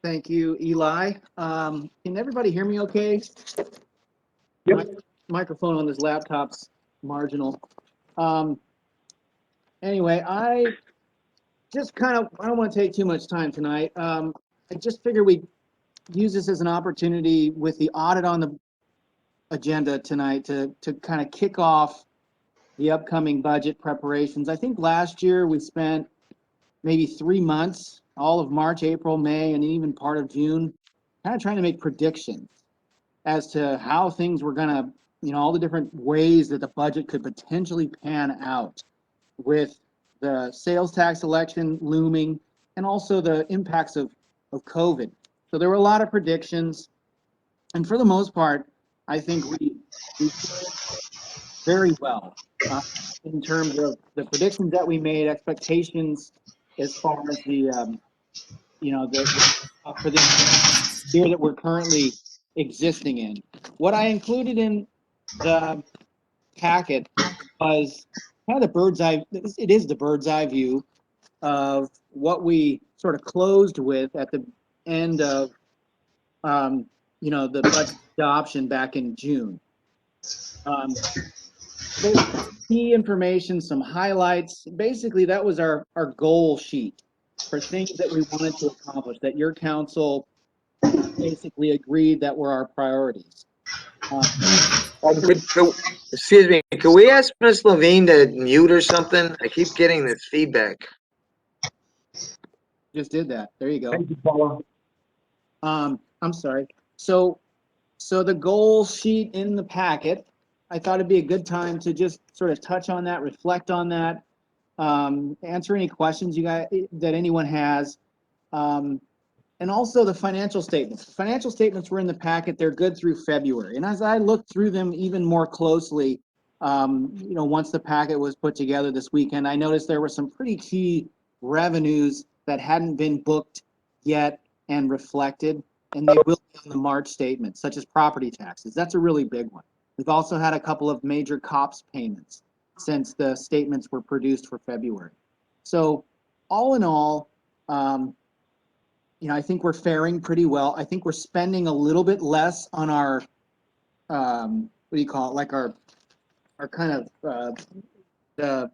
Thank you, Eli. Can everybody hear me okay? Yep. Microphone on this laptop's marginal. Anyway, I just I don't want to take too much time tonight. I just figured we'd use this as an opportunity with the audit on the agenda tonight to kind of kick off the upcoming budget preparations. I think last year we spent maybe 3 months, all of March, April, May, and even part of June, kind of trying to make predictions as to how things were going to, all the different ways that the budget could potentially pan out with the sales tax election looming, and also the impacts of COVID. So there were a lot of predictions, and for the most part, I think we did very well in terms of the predictions that we made, expectations as far as the for this year that we're currently existing in. What I included in the packet was kind of the bird's eye. It is the bird's eye view of what we sort of closed with at the end of the budget adoption back in June. There's key information, some highlights. Basically, that was our goal sheet for things that we wanted to accomplish, that your council basically agreed that were our priorities. Excuse me, could we ask Ms. Levine to mute or something? I keep getting this feedback. Just did that. There you go. Thank you, Paula. I'm sorry. So the goal sheet in the packet, I thought it'd be a good time to just sort of touch on that, reflect on that, answer any questions you guys that anyone has. And also the financial statements. The financial statements were in the packet. They're good through February. And as I looked through them even more closely, once the packet was put together this weekend, I noticed there were some pretty key revenues that hadn't been booked yet and reflected, and they will be on the March statement, such as property taxes. That's a really big one. We've also had a couple of major COPS payments since the statements were produced for February. So all in all, I think we're faring pretty well. I think we're spending a little bit less on our, what do you call it? Like our kind of the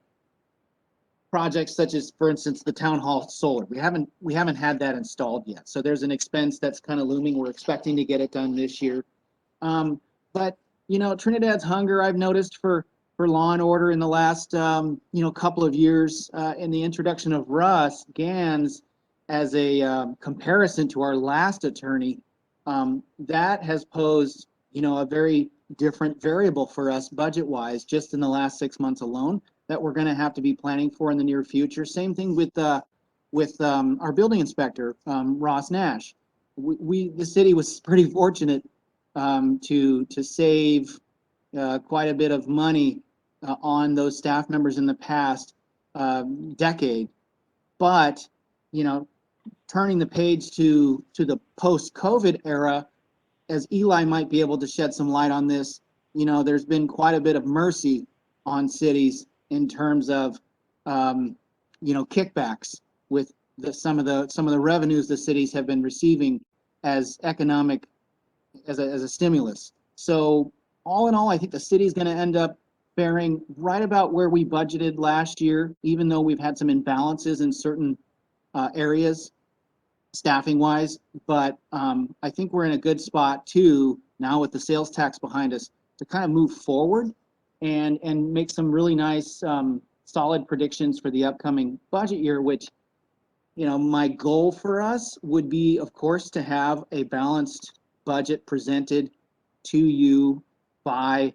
projects such as, for instance, the town hall solar. We haven't had that installed yet. So there's an expense that's kind of looming. We're expecting to get it done this year. But Trinidad's hunger, I've noticed for law and order in the last couple of years, in the introduction of Russ Gans as a comparison to our last attorney, that has posed a very different variable for us budget-wise just in the last 6 months alone that we're going to have to be planning for in the near future. Same thing with our building inspector, Ross Nash. The city was pretty fortunate to save quite a bit of money on those staff members in the past decade, but turning the page to the post-COVID era, as Eli might be able to shed some light on this, there's been quite a bit of mercy on cities in terms of kickbacks with some of the revenues the cities have been receiving as economic as a stimulus. So all in all, I think the city's going to end up faring right about where we budgeted last year, even though we've had some imbalances in certain areas staffing wise. But I think we're in a good spot too now with the sales tax behind us to kind of move forward and make some really nice solid predictions for the upcoming budget year, which my goal for us would be, of course, to have a balanced budget presented to you by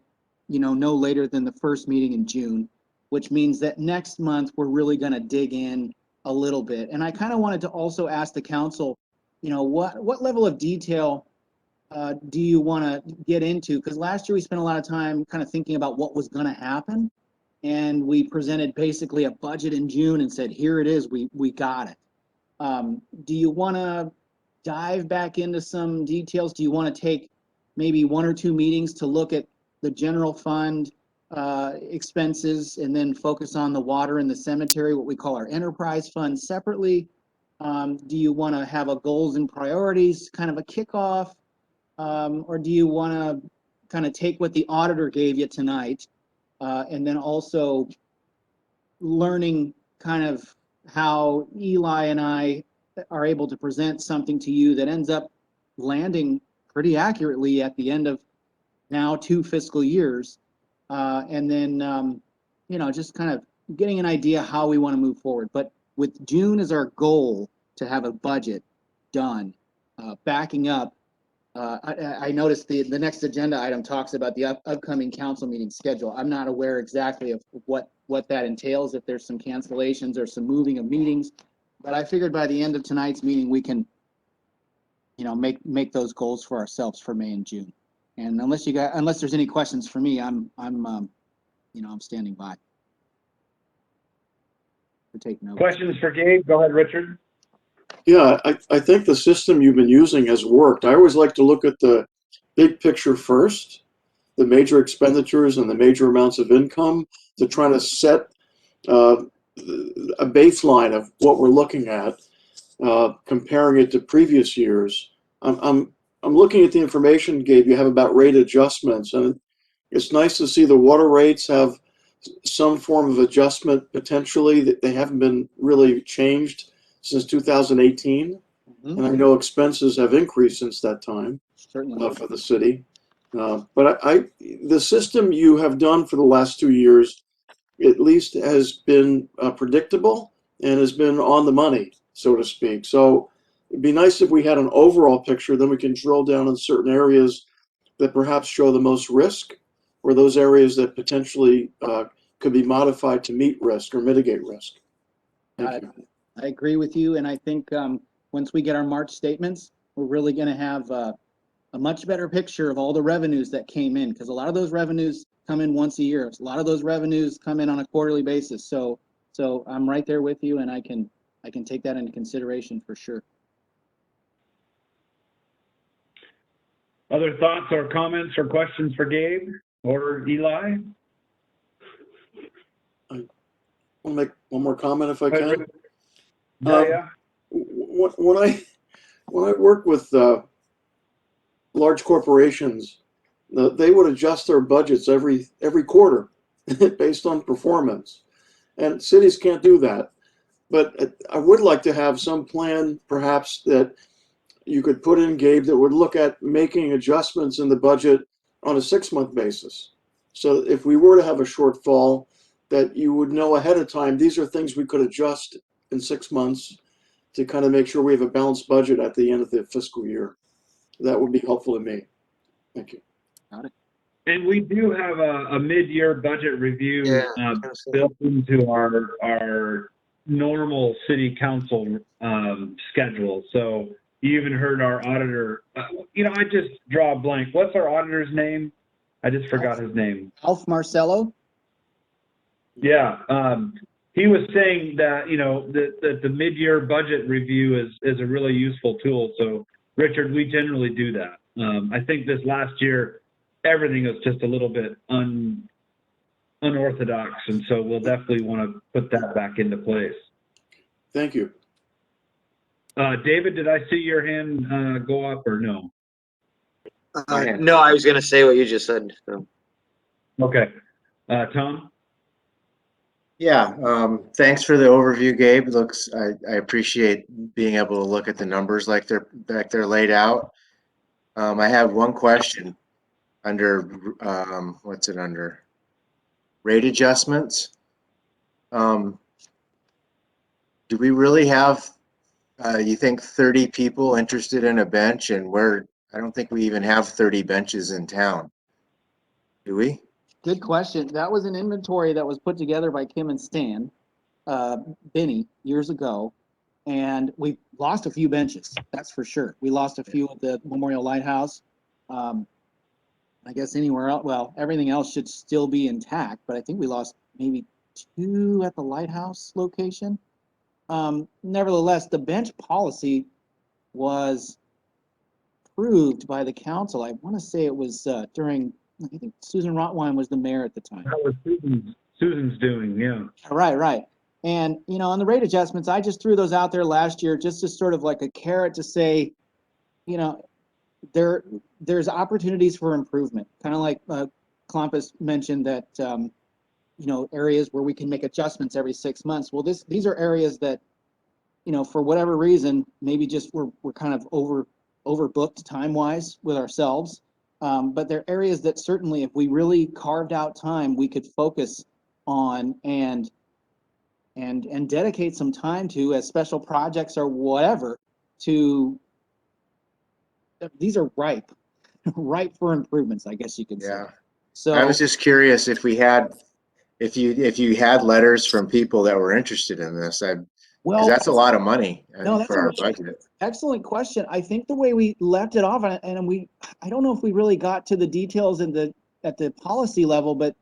no later than the first meeting in June, which means that next month we're really going to dig in a little bit. And I kind of wanted to also ask the council, what level of detail do you want to get into? Because last year we spent a lot of time kind of thinking about what was going to happen, and we presented basically a budget in June and said, here it is, we got it. Do you want to dive back into some details? Do you want to take maybe 1 or 2 meetings to look at the general fund expenses and then focus on the water and the cemetery, what we call our enterprise fund separately? Do you want to have a goals and priorities kind of a kickoff? Or do you want to kind of take what the auditor gave you tonight and then also learning kind of how Eli and I are able to present something to you that ends up landing pretty accurately at the end of now 2 fiscal years, and then just kind of getting an idea how we want to move forward. But with June as our goal to have a budget done, backing up I noticed the next agenda item talks about the upcoming council meeting schedule. I'm not aware exactly of what that entails, if there's some cancellations or some moving of meetings. But I figured by the end of tonight's meeting, we can, make those goals for ourselves for May and June. And unless there's any questions for me, I'm standing by to take notes. Questions for Gabe? Go ahead, Richard. Yeah, I think the system you've been using has worked. I always like to look at the big picture first, the major expenditures and the major amounts of income, to try to set a baseline of what we're looking at, comparing it to previous years. I'm looking at the information, Gabe, you have about rate adjustments, and it's nice to see the water rates have some form of adjustment potentially, that they haven't been really changed since 2018. And I know expenses have increased since that time for the city. But the system you have done for the last 2 years, at least, has been predictable and has been on the money, so to speak. So it'd be nice if we had an overall picture, then we can drill down in certain areas that perhaps show the most risk, or those areas that potentially could be modified to meet risk or mitigate risk. Thank you. I agree with you, and I think once we get our March statements, we're really going to have a much better picture of all the revenues that came in, because a lot of those revenues come in once a year. A lot of those revenues come in on a quarterly basis. So I'm right there with you, and I can take that into consideration for sure. Other thoughts or comments or questions for Gabe or Eli? I'll make one more comment if I can. Yeah. When I work with large corporations, they would adjust their budgets every quarter based on performance, and cities can't do that. But I would like to have some plan, perhaps, that you could put in, Gabe, that would look at making adjustments in the budget on a 6-month basis. So if we were to have a shortfall, that you would know ahead of time, these are things we could adjust in 6 months to kind of make sure we have a balanced budget at the end of the fiscal year. That would be helpful to me. Thank you. Got it. And we do have a mid-year budget review built into our normal city council schedule. So you even heard our auditor, I just draw a blank. What's our auditor's name? I just forgot his name. Alf Marcello? Yeah. He was saying that, that the mid-year budget review is a really useful tool. So, Richard, we generally do that. I think this last year, everything was just a little bit unorthodox. And so we'll definitely want to put that back into place. Thank you. David, did I see your hand go up or no? No, I was going to say what you just said. So. Okay. Tom? Yeah, thanks for the overview, Gabe. I appreciate being able to look at the numbers like they're laid out. I have one question under what's it under? Rate adjustments. Do we really have you think 30 people interested in a bench, and I don't think we even have 30 benches in town. Do we? Good question. That was an inventory that was put together by Kim and Stan Binney years ago, and we lost a few benches. That's for sure. We lost a few at the Memorial Lighthouse. I guess anywhere else. Well, everything else should still be intact, but I think we lost maybe 2 at the Lighthouse location. Nevertheless, the bench policy was approved by the council. I want to say it was during, I think Susan Rotwein was the mayor at the time. That was Susan's doing, yeah. Right. And, on the rate adjustments, I just threw those out there last year just as sort of like a carrot to say, there's opportunities for improvement. Kind of like Clompus mentioned that, areas where we can make adjustments every 6 months. Well, these are areas that, for whatever reason, maybe just we're kind of overbooked time-wise with ourselves. But they're areas that certainly, if we really carved out time, we could focus on and dedicate some time to, as special projects or whatever, to these are ripe, ripe for improvements, I guess you could say. Yeah. I So, was just curious if you had letters from people that were interested in this, because well, that's a lot of money no, that's for our budget. excellent question. I think the way we left it off, and I don't know if we really got to the details at the policy level, but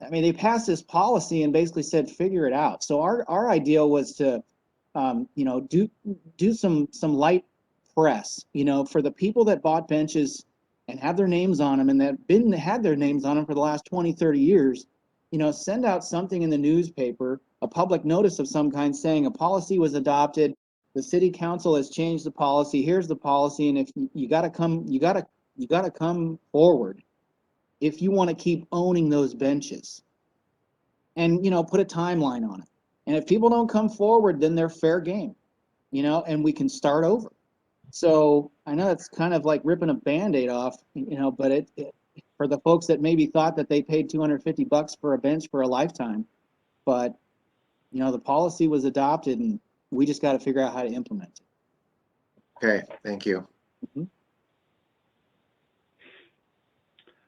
I mean, they passed this policy and basically said, figure it out. So our idea was to, do some light press, for the people that bought benches and have their names on them and that had their names on them for the last 20, 30 years, send out something in the newspaper, a public notice of some kind saying a policy was adopted. The city council has changed the policy. Here's the policy. And if you gotta come forward if you want to keep owning those benches, and put a timeline on it. And if people don't come forward, then they're fair game, and we can start over. So I know it's kind of like ripping a Band-Aid off, but it for the folks that maybe thought that they paid $250 for a bench for a lifetime, but the policy was adopted and we just got to figure out how to implement it. Okay, thank you. Mm-hmm.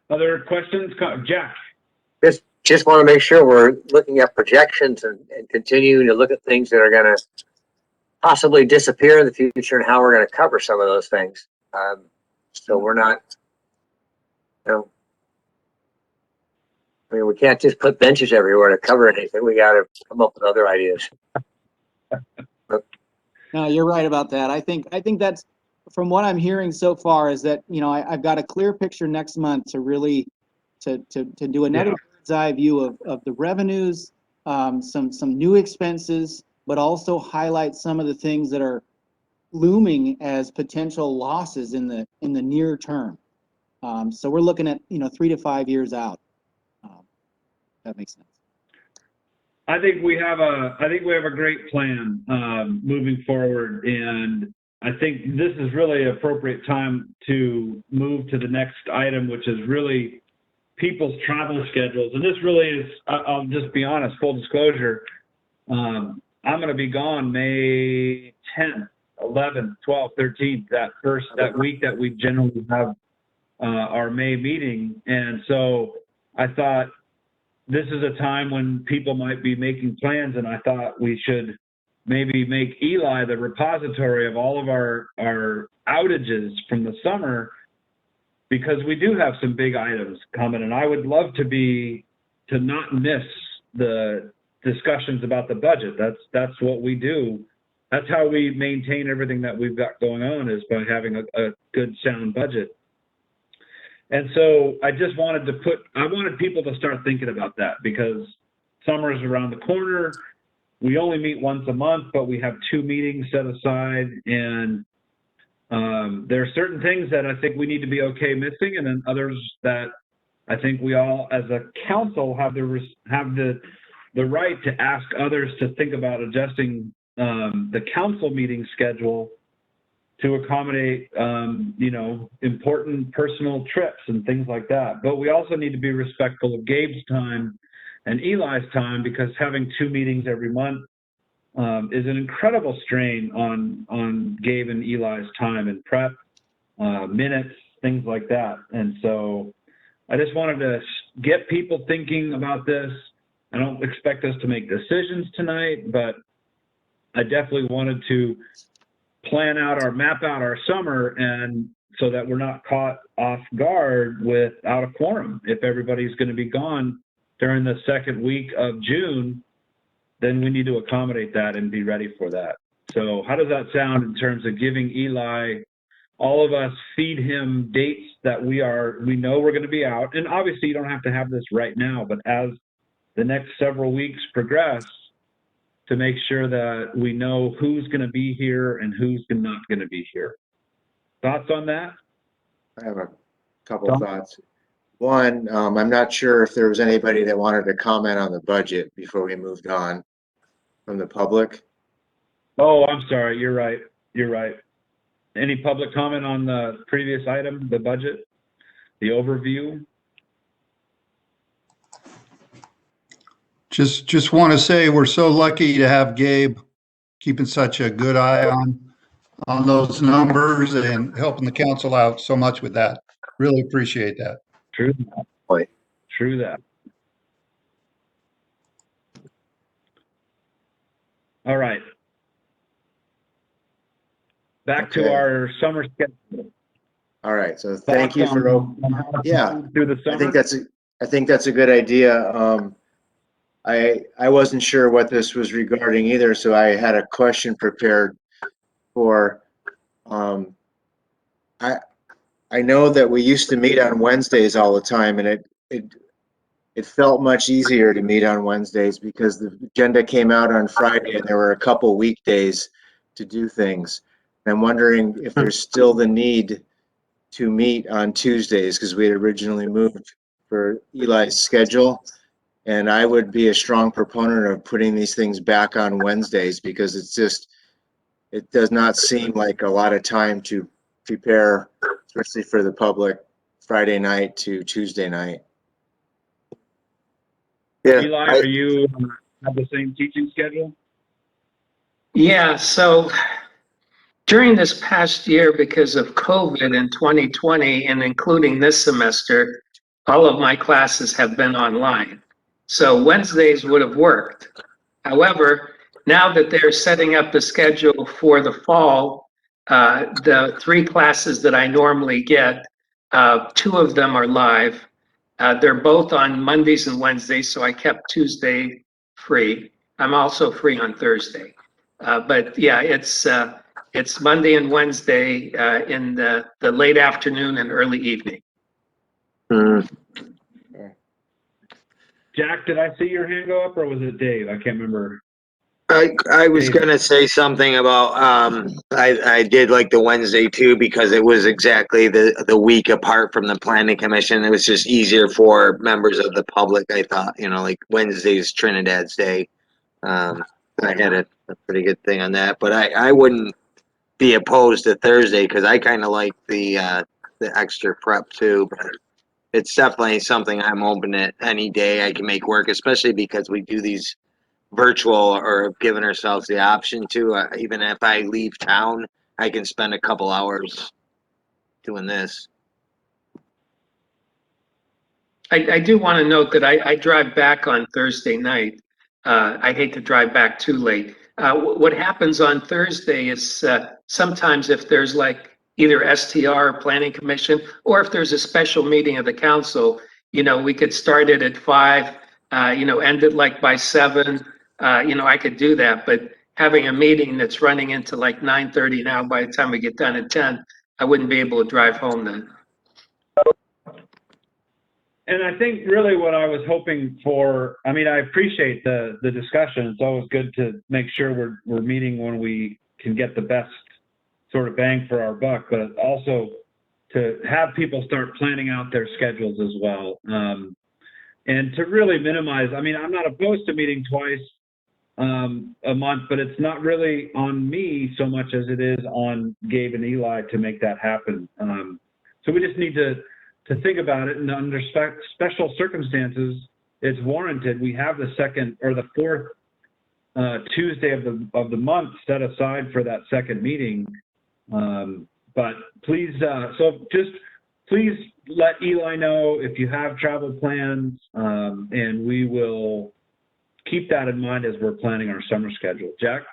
Other questions? Jack? Just want to make sure we're looking at projections and continuing to look at things that are going to possibly disappear in the future and how we're going to cover some of those things. So we're not, I mean, we can't just put benches everywhere to cover anything. We got to come up with other ideas. No, you're right about that. I think that's, from what I'm hearing so far, is that I've got a clear picture next month to really to do another bird's eye view of the revenues, some new expenses, but also highlight some of the things that are looming as potential losses in the near term. So we're looking at 3 to 5 years out. That makes sense. I think we have a great plan moving forward, and I think this is really an appropriate time to move to the next item, which is really people's travel schedules. And this really is, I'll just be honest, full disclosure, I'm going to be gone May 10th, 11th, 12th, 13th, that week that we generally have our May meeting. And so I thought this is a time when people might be making plans, and I thought we should maybe make Eli the repository of all of our outages from the summer, because we do have some big items coming, and I would love to not miss the discussions about the budget. That's what we do. That's how we maintain everything that we've got going on, is by having a good, sound budget. And so I just wanted people to start thinking about that, because summer is around the corner. We only meet once a month, but we have 2 meetings set aside, and there are certain things that I think we need to be okay missing, and then others that I think we all, as a council, have the right to ask others to think about adjusting the council meeting schedule to accommodate, important personal trips and things like that. But we also need to be respectful of Gabe's time and Eli's time, because having 2 meetings every month is an incredible strain on Gabe and Eli's time and prep, minutes, things like that. And so I just wanted to get people thinking about this. I don't expect us to make decisions tonight, but I definitely wanted to map out our summer, and so that we're not caught off guard without a quorum. If everybody's going to be gone during the second week of June, then we need to accommodate that and be ready for that. So how does that sound in terms of giving Eli, all of us, feed him dates that we know we're going to be out? And obviously you don't have to have this right now, but as the next several weeks progress, to make sure that we know who's going to be here and who's not going to be here. Thoughts on that? I have a couple thoughts. One, I'm not sure if there was anybody that wanted to comment on the budget before we moved on from the public. Oh, I'm sorry. You're right. Any public comment on the previous item, the budget, the overview? Just want to say we're so lucky to have Gabe keeping such a good eye on those numbers and helping the council out so much with that. Really appreciate that. True that. Right. True that. All right. Back to Okay. our summer schedule. All right, so thank you for, yeah, through the summer. I think that's a good idea. I wasn't sure what this was regarding either, so I had a question prepared for, I know that we used to meet on Wednesdays all the time, and it felt much easier to meet on Wednesdays because the agenda came out on Friday and there were a couple weekdays to do things. And I'm wondering if there's still the need to meet on Tuesdays, because we had originally moved for Eli's schedule. And I would be a strong proponent of putting these things back on Wednesdays, because it does not seem like a lot of time to prepare, especially for the public, Friday night to Tuesday night. Yeah, Eli, are you have the same teaching schedule? Yeah, so during this past year, because of COVID in 2020, and including this semester, all of my classes have been online. So Wednesdays would have worked. However, now that they're setting up the schedule for the fall, the 3 classes that I normally get, 2 of them are live. They're both on Mondays and Wednesdays, so I kept Tuesday free. I'm also free on Thursday. But yeah, it's Monday and Wednesday in the late afternoon and early evening. Jack, did I see your hand go up, or was it Dave? I can't remember. I was gonna say something about, I did like the Wednesday too, because it was exactly the week apart from the planning commission. It was just easier for members of the public, I thought, like Wednesday's Trinidad's Day. I had a pretty good thing on that, but I wouldn't be opposed to Thursday, because I kind of like the extra prep too, but it's definitely something I'm open to any day I can make work, especially because we do these virtual, or have given ourselves the option to, even if I leave town, I can spend a couple hours doing this. I do want to note that I drive back on Thursday night. I hate to drive back too late. What happens on Thursday is sometimes if there's like either STR or Planning Commission, or if there's a special meeting of the council, we could start it at 5, end it like by 7. I could do that, but having a meeting that's running into like 9:30 now, by the time we get done at 10, I wouldn't be able to drive home then. And I think really what I was hoping for, I mean, I appreciate the discussion. It's always good to make sure we're meeting when we can get the best sort of bang for our buck, but also to have people start planning out their schedules as well. And to really minimize, I mean, I'm not opposed to meeting twice a month, but it's not really on me so much as it is on Gabe and Eli to make that happen. So we just need to think about it, and under special circumstances, it's warranted. We have the second or the fourth Tuesday of the month set aside for that second meeting. But please, please let Eli know if you have travel plans, and we will keep that in mind as we're planning our summer schedule. Jack?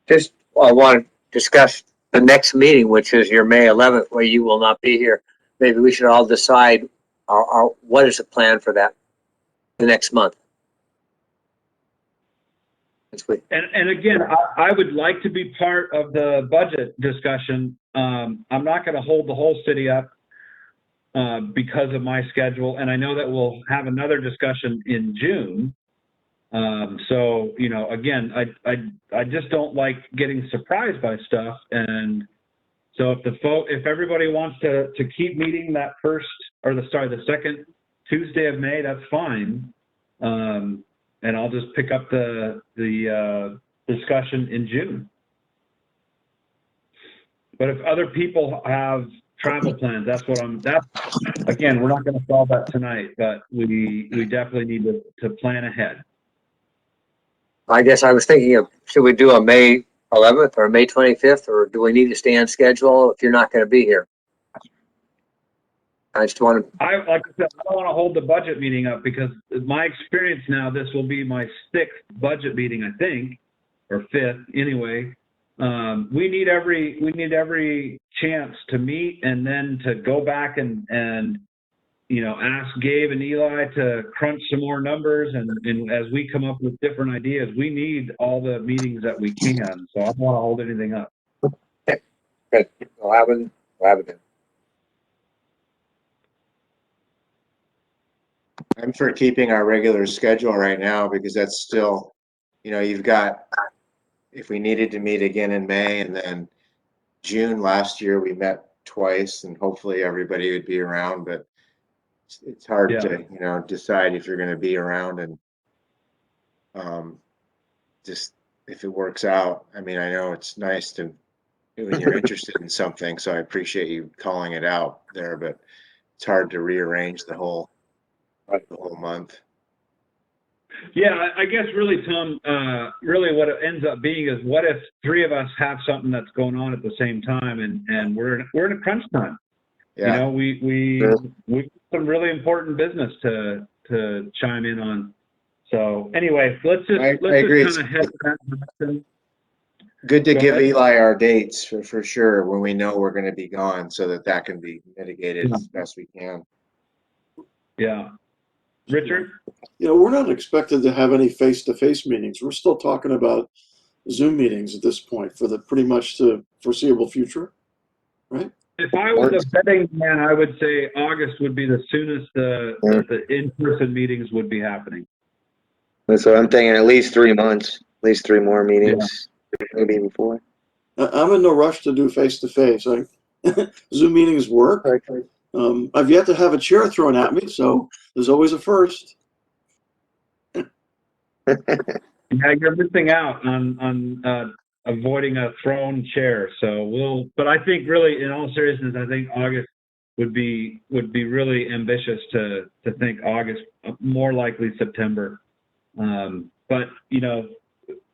Just, I want to discuss the next meeting, which is your May 11th, where you will not be here. Maybe we should all decide what is the plan for that the next month. And again, I would like to be part of the budget discussion. I'm not going to hold the whole city up because of my schedule, and I know that we'll have another discussion in June. So, again, I just don't like getting surprised by stuff. And so if everybody wants to keep meeting that the second Tuesday of May, that's fine. And I'll just pick up the discussion in June. But if other people have travel plans, again, we're not going to solve that tonight, but we definitely need to plan ahead. I guess I was thinking of, should we do a May 11th or May 25th, or do we need to stay on schedule if you're not going to be here? I just want to, Like I said, I don't want to hold the budget meeting up because my experience now, this will be my 6th budget meeting, I think, or 5th anyway. We need every chance to meet and then to go back and ask Gabe and Eli to crunch some more numbers. And as we come up with different ideas, we need all the meetings that we can. So I don't want to hold anything up. good. We'll have it then. I'm for keeping our regular schedule right now because that's still, you've got, if we needed to meet again in May, and then June last year we met twice, and hopefully everybody would be around, but it's hard to, decide if you're going to be around, and just if it works out. I mean, I know it's nice to when you're interested in something, so I appreciate you calling it out there, but it's hard to rearrange the whole month. Yeah, I guess really, Tom, really what it ends up being is, what if 3 of us have something that's going on at the same time, and we're in a crunch time? Yeah. We have some really important business to chime in on. So anyway, let's just kind of head in that direction. Good to Go give ahead. Eli our dates for sure when we know we're going to be gone, so that can be mitigated as best we can. Yeah. Richard? We're not expected to have any face-to-face meetings. We're still talking about Zoom meetings at this point for pretty much the foreseeable future, right? If I was a betting man, I would say August would be the soonest the in-person meetings would be happening. That's what I'm thinking, at least 3 months, at least 3 more meetings, maybe even 4. I'm in no rush to do face-to-face. Zoom meetings work. I've yet to have a chair thrown at me, so there's always a first. Yeah, you're missing out on avoiding a thrown chair. But I think really, in all seriousness, I think August would be really ambitious to think August, more likely September. But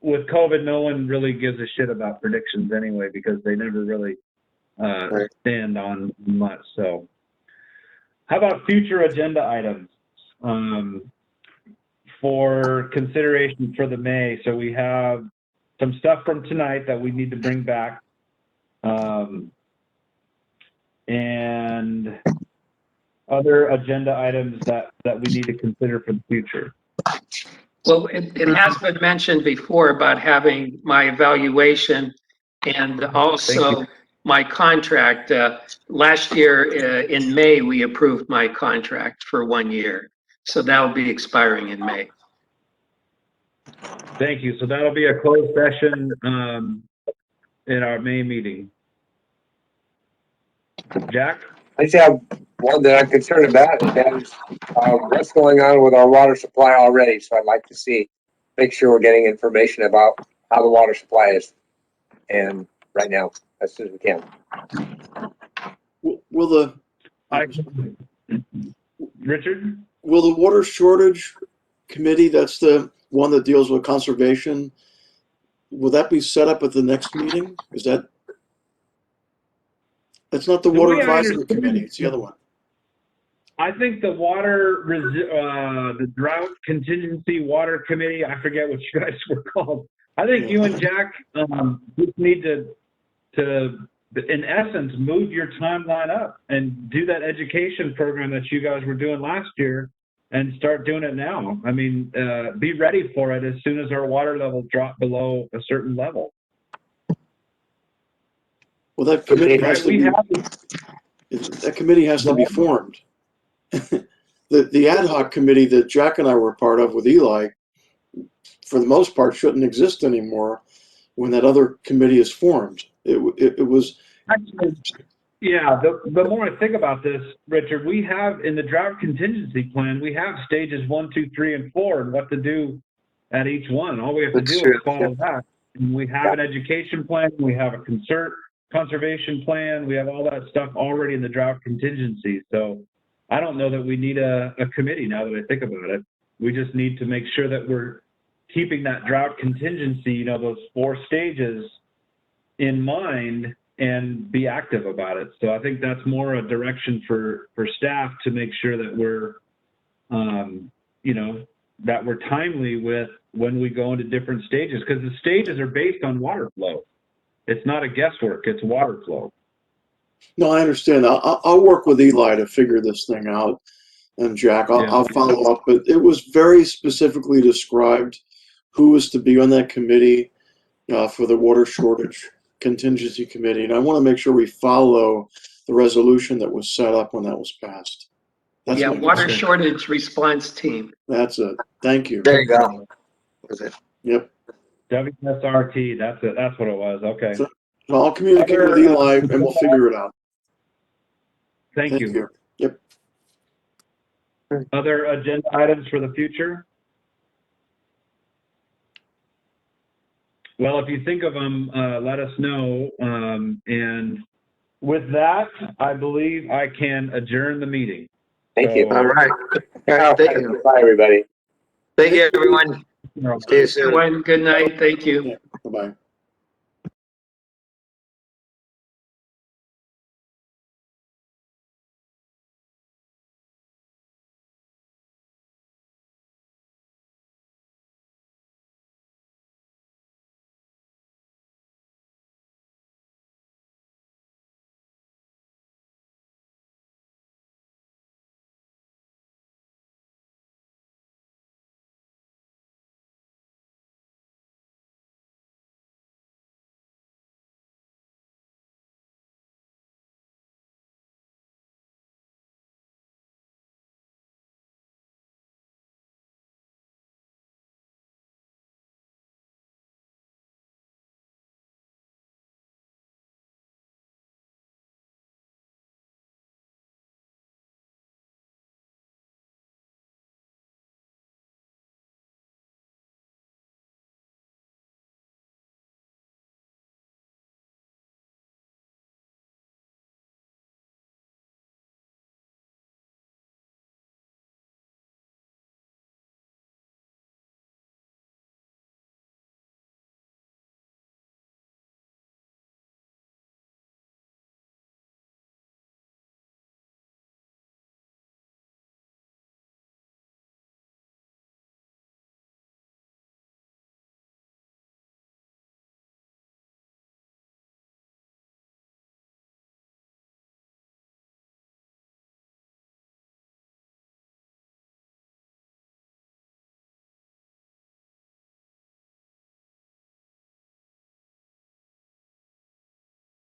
with COVID, no one really gives a shit about predictions anyway, because they never really stand on much. So how about future agenda items for consideration for the May? So we have some stuff from tonight that we need to bring back, and other agenda items that we need to consider for the future. Well, it has been mentioned before about having my evaluation and also my contract. Last year in May, we approved my contract for 1 year. So that will be expiring in May. Thank you. So that'll be a closed session in our May meeting. Jack? I just have one that I'm concerned about, and that is what's going on with our water supply already. So I'd like to make sure we're getting information about how the water supply is, and right now, as soon as we can. Richard? Will the water shortage committee, that's the one that deals with conservation, will that be set up at the next meeting? That's not the water advisory committee, it's the other one. I think the the drought contingency water committee, I forget what you guys were called. I think you and Jack just need to, in essence, move your timeline up and do that education program that you guys were doing last year and start doing it now. I mean, be ready for it as soon as our water levels drop below a certain level. Well, that committee has to be formed. The ad hoc committee that Jack and I were part of with Eli, for the most part, shouldn't exist anymore when that other committee is formed. It was. Actually, yeah, the more I think about this, Richard, we have in the drought contingency plan, we have stages 1, 2, 3, and 4 and what to do at each one. All we have to do is follow that. And we have an education plan, we have a conservation plan, we have all that stuff already in the drought contingency. So I don't know that we need a committee now that I think about it. We just need to make sure that we're keeping that drought contingency, those 4 stages in mind and be active about it. So I think that's more a direction for staff to make sure that we're, that we're timely with when we go into different stages, because the stages are based on water flow. It's not a guesswork, it's water flow. No, I understand. I'll work with Eli to figure this thing out. And Jack, I'll follow up, but it was very specifically described who was to be on that committee for the water shortage contingency committee. And I want to make sure we follow the resolution that was set up when that was passed. That's Yeah, my water concern. shortage response team. That's it. Thank you. There you go. Was it? Yep. WSRT, that's what it was. Okay. So I'll communicate with Eli and we'll figure it out. Thank you. Yep. Other agenda items for the future? Well, if you think of them, let us know. And with that, I believe I can adjourn the meeting. Thank you. All right. All right, thank you. Bye, everybody. Thank you, everyone. See you soon. Everyone, good night. Thank you. Bye-bye.